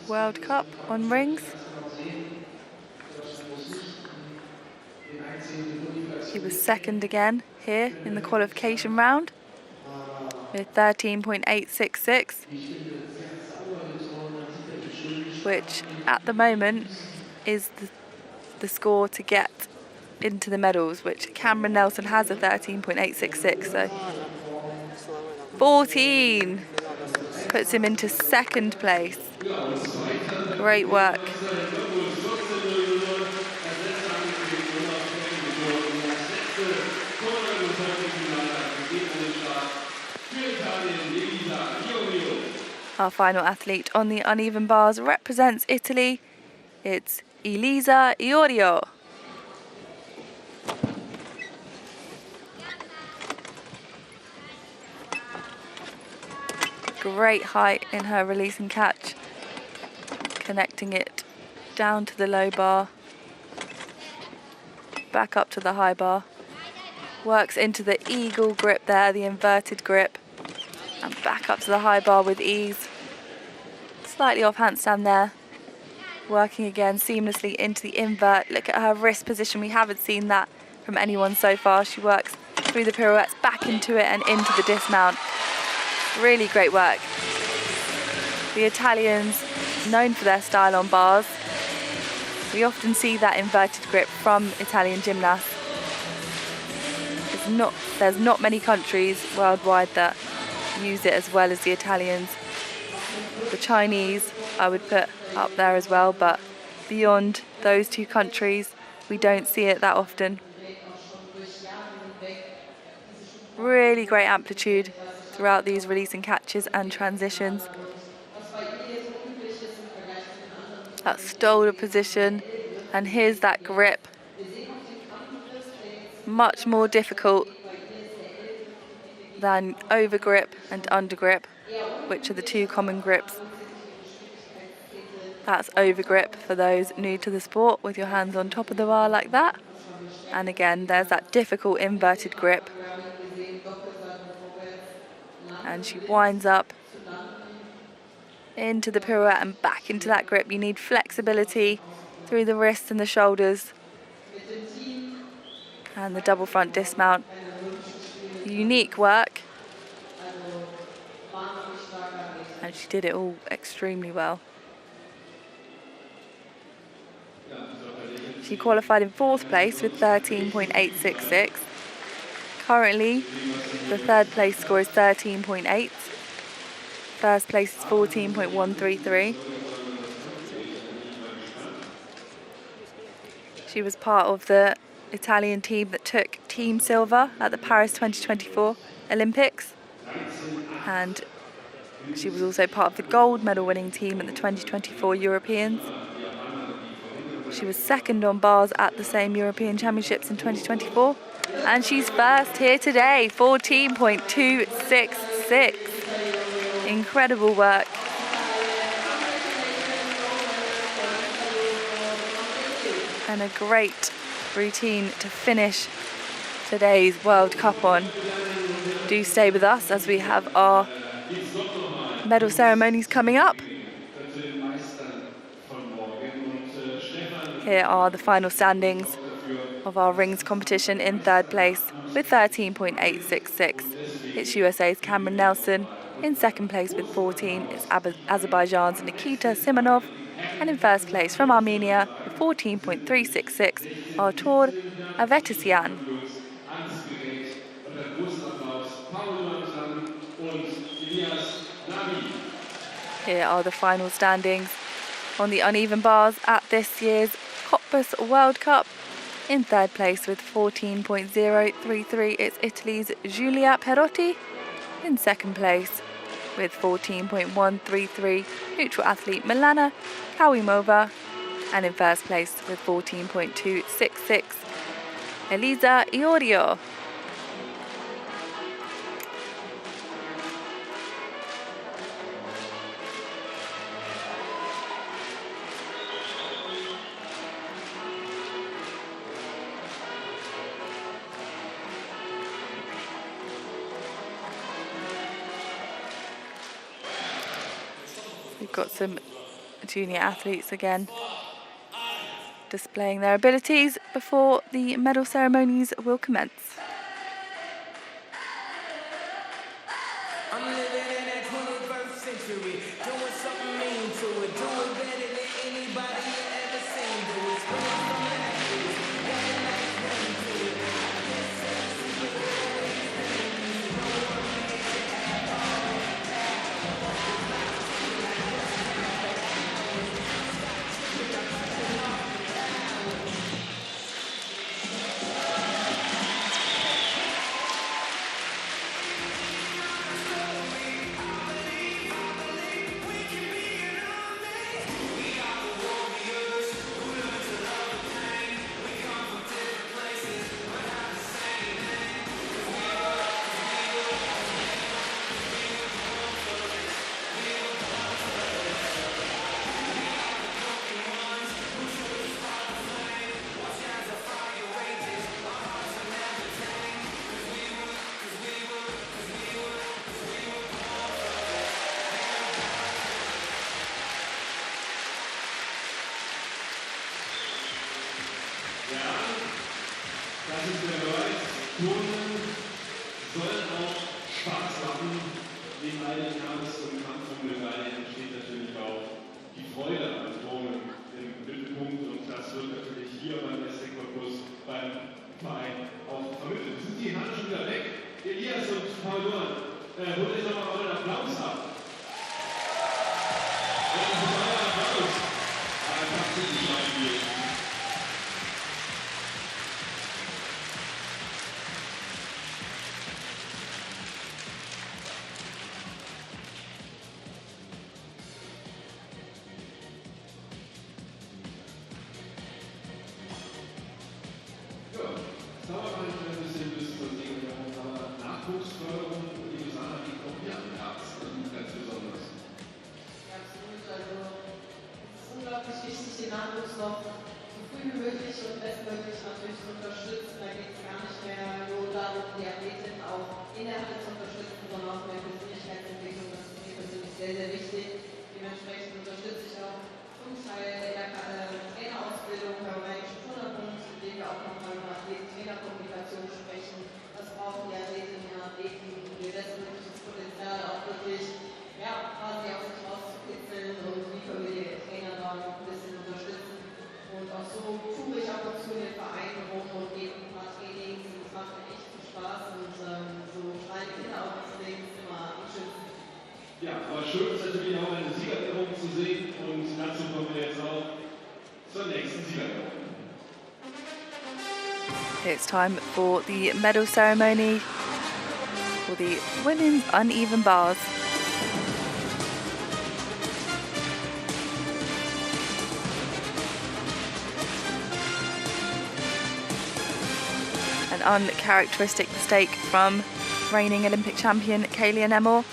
World Cup on rings. He was second again here in the qualification round with 13.866, which at the moment is the score to get into the medals, which Cameron Nelson has a 13.866, so 14 puts him into second place. Great work. Our final athlete on the uneven bars represents Italy. It's Elisa Iorio. Great height in her release and catch, connecting it down to the low bar, back up to the high bar, works into the eagle grip there, the inverted grip, and back up to the high bar with ease. Slightly off handstand there, working again seamlessly into the invert. Look at her wrist position, we haven't seen that from anyone so far. She works through the pirouettes, back into it and into the dismount. Really great work. The Italians, known for their style on bars. We often see that inverted grip from Italian gymnasts. There's not many countries worldwide that use it as well as the Italians. The Chinese I would put up there as well, but beyond those two countries, we don't see it that often. Really great amplitude throughout these release and catches and transitions. That shoulder position, and here's that grip. Much more difficult than over grip and under grip, which are the two common grips. That's over grip for those new to the sport, with your hands on top of the bar like that. And again, there's that difficult inverted grip. And she winds up into the pirouette and back into that grip. You need flexibility through the wrists and the shoulders. And the double front dismount. Unique work. And she did it all extremely well. She qualified in fourth place with 13.866. Currently, the third place score is 13.8. First place is 14.133. She was part of the Italian team that took team silver at the Paris 2024 Olympics. And she was also part of the gold medal winning team at the 2024 Europeans. She was second on bars at the same European Championships in 2024. And she's first here today, 14.266. Incredible work. And a great routine to finish today's World Cup on. Do stay with us as we have our medal ceremonies coming up. Here are the final standings of our rings competition. In third place with 13.866. It's USA's Cameron Nelson. In second place with 14, it's Azerbaijan's Nikita Simonov. And in first place from Armenia with 14.366, Artur Avetisian. Angstgerät und ein großen Applaus. Paul Lanzan und Elias Navi. Here are the final standings on the uneven bars at this year's Cottbus World Cup. In third place with 14.033, it's Italy's Giulia Perotti. In second place with 14.133, neutral athlete Milana Kawimova. And in first place with 14.266, Elisa Iorio. We've got some junior athletes again displaying their abilities before the medal ceremonies will commence. I'm living in that 21st century, doing something mean to it, doing better than anybody you ever seen. Do it, screaming from the haters, got a nice ring to it. Das ist der Beweis. Turnen soll auch Spaß machen. Neben all den Kampf- und Kampfmedaillen steht natürlich auch die Freude am Turnen im Mittelpunkt. Und das wird natürlich hier beim SC Cottbus beim Verein auch vermittelt. Sind die Haare schon wieder weg? Elias und Paul Dorn, holt euch doch mal euren Applaus ab. Applaus. Einfach zu Spiel. Nachwuchsförderung und die Sache, die kommt ja am Herzen ganz besonders. Ja, absolut. Also es ist unglaublich wichtig, den Nachwuchs noch so früh wie möglich und bestmöglich natürlich zu unterstützen. Da geht es gar nicht mehr nur darum, die Athletin auch in der Halle zu unterstützen, sondern auch in der Persönlichkeitsentwicklung. Das ist mir persönlich sehr, sehr wichtig. Dementsprechend unterstütze ich auch zum Teil der Trainerausbildung beim Rheinischen Turnerpunkt, in dem wir auch nochmal über Athleten-Trainerkommunikation sprechen. Was brauchen die Athletinnen und Athleten, um ihr bestmögliches Potenzial auch wirklich quasi aus sich rauszukitzeln und wie können wir die Trainer da noch ein bisschen unterstützen. Und auch so tue ich ab und zu in den Vereinen rum und gebe ein paar Trainings und es macht mir echt viel Spaß und so kleine Kinder auch zu sehen, ist immer am schönsten. Ja, aber schön ist natürlich auch eine Siegerehrung zu sehen und dazu kommen wir jetzt auch zur nächsten Siegerehrung. It's time for the medal ceremony for the women's uneven bars. An uncharacteristic mistake from reigning Olympic champion Kaylee Nemor.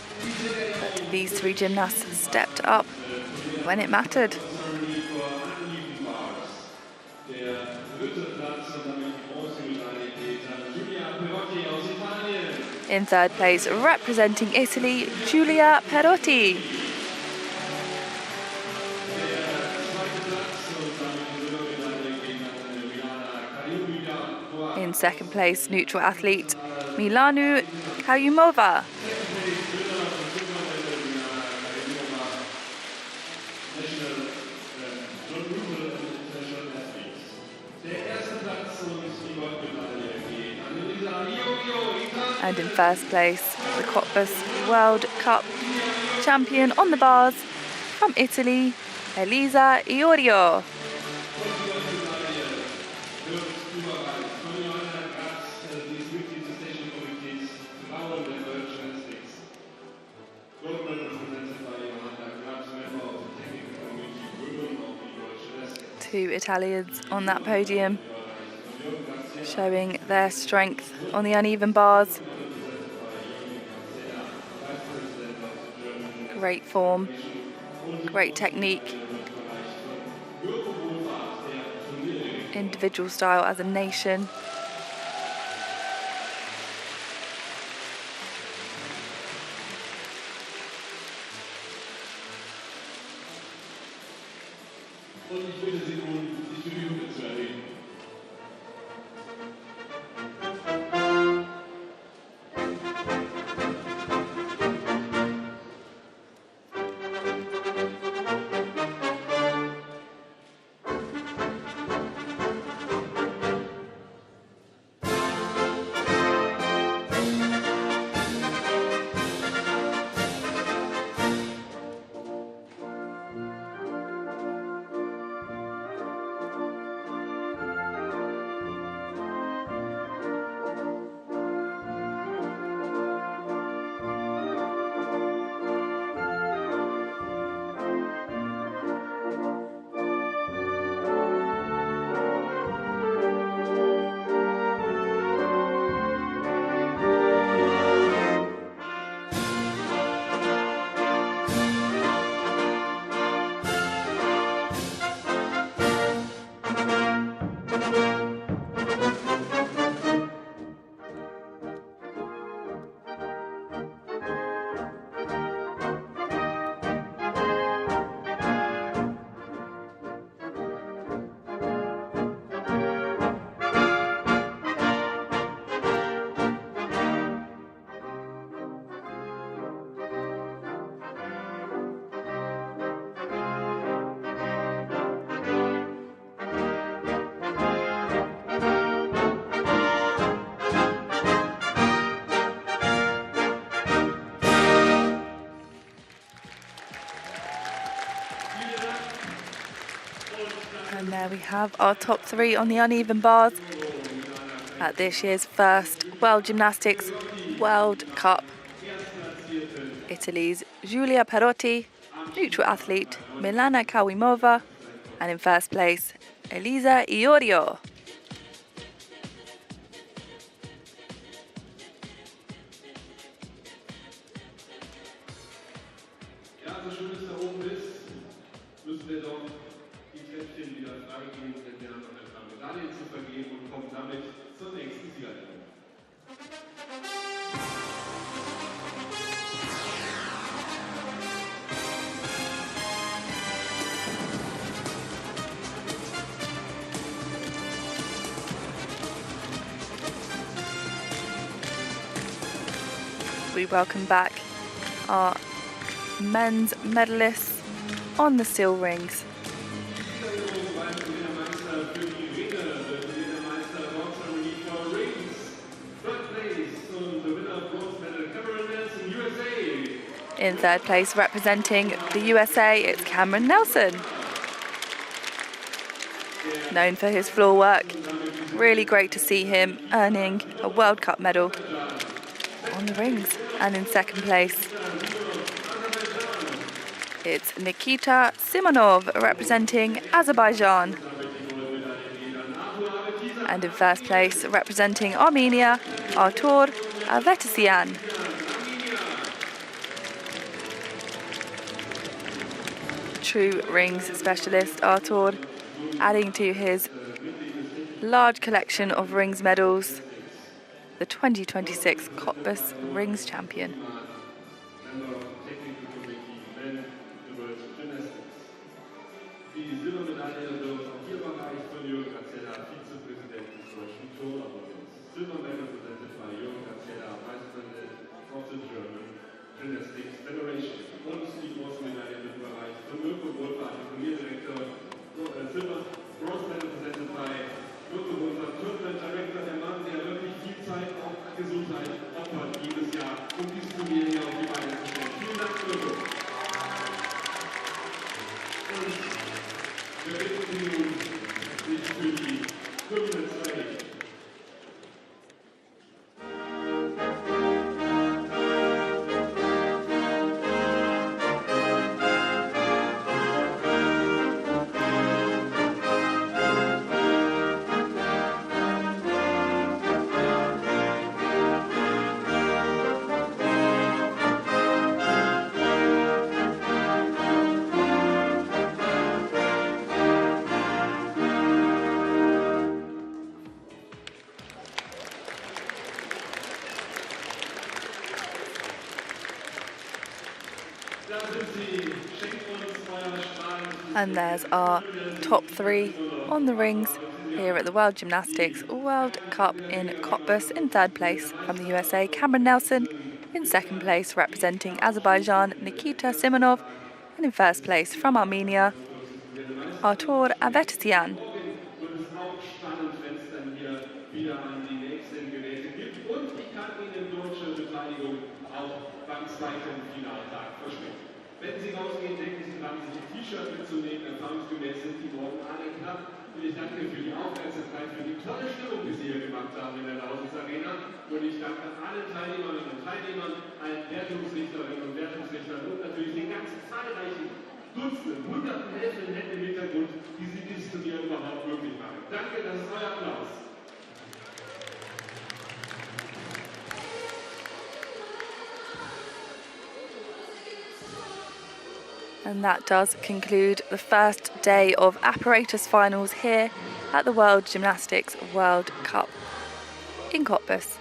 But these three gymnasts stepped up when it mattered. In third place, representing Italy, Giulia Perotti. In second place, neutral athlete Milana Kawimova. And in first place, the Cottbus World Cup champion on the bars from Italy, Elisa Iorio. Two Italians on that podium, showing their strength on the uneven bars. Great form, great technique, individual style as a nation. And there we have our top three on the uneven bars at this year's first World Gymnastics World Cup. Italy's Giulia Perotti, neutral athlete Milana Kawimova, and in first place, Elisa Iorio. Ja, so schön es da oben ist, müssen wir doch die Treppchen wieder freigeben, denn wir haben noch ein paar Medaillen zu vergeben und kommen damit zur nächsten Siegerehrung. We welcome back our men's medalists on the steel rings. In third place, representing the USA, it's Cameron Nelson. Known for his floor work, really great to see him earning a World Cup medal on the rings. And in second place, it's Nikita Simonov representing Azerbaijan. And in first place, representing Armenia, Artur Avetisian. True rings specialist Artur, adding to his large collection of rings medals, the 2026 Cottbus Rings Champion. Gesundheit opfert. And there's our top 3 on the rings here at the World Gymnastics World Cup in Cottbus. In 3rd place from the USA, Cameron Nelson. In 2nd place, representing Azerbaijan, Nikita Simonov. And in 1st place from Armenia, Artur Avetian. wieder an die nächsten Geräte gibt. Und ich kann Ihnen deutsche Beteiligung auch beim zweiten Finaltag versprechen. Wenn Sie rausgehen, denken Sie dran, sich ein T-Shirt mitzunehmen, erfahrungsgemäß sind die morgen alle knapp. Und ich danke für die Aufmerksamkeit, für die tolle Stimmung, die Sie hier gemacht haben in der Lausitz Arena. Und ich danke allen Teilnehmerinnen und Teilnehmern, allen Wertungsrichterinnen und Wertungsrichtern und natürlich den ganz zahlreichen Dutzenden, Hunderten Helfenden im Hintergrund, die Sie dieses Turnier überhaupt möglich machen. Danke, das ist euer Applaus. And that does conclude the first day of Apparatus finals here at the World Gymnastics World Cup in Cottbus.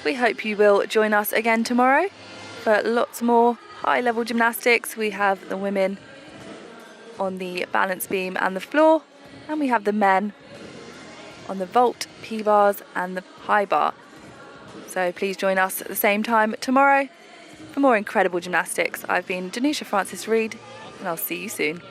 We hope you will join us again tomorrow for lots more high-level gymnastics. We have the women on the balance beam and the floor, and we have the men on the vault, P-bars and the high bar. So please join us at the same time tomorrow for more incredible gymnastics. I've been Danusia Francis Reid, and I'll see you soon.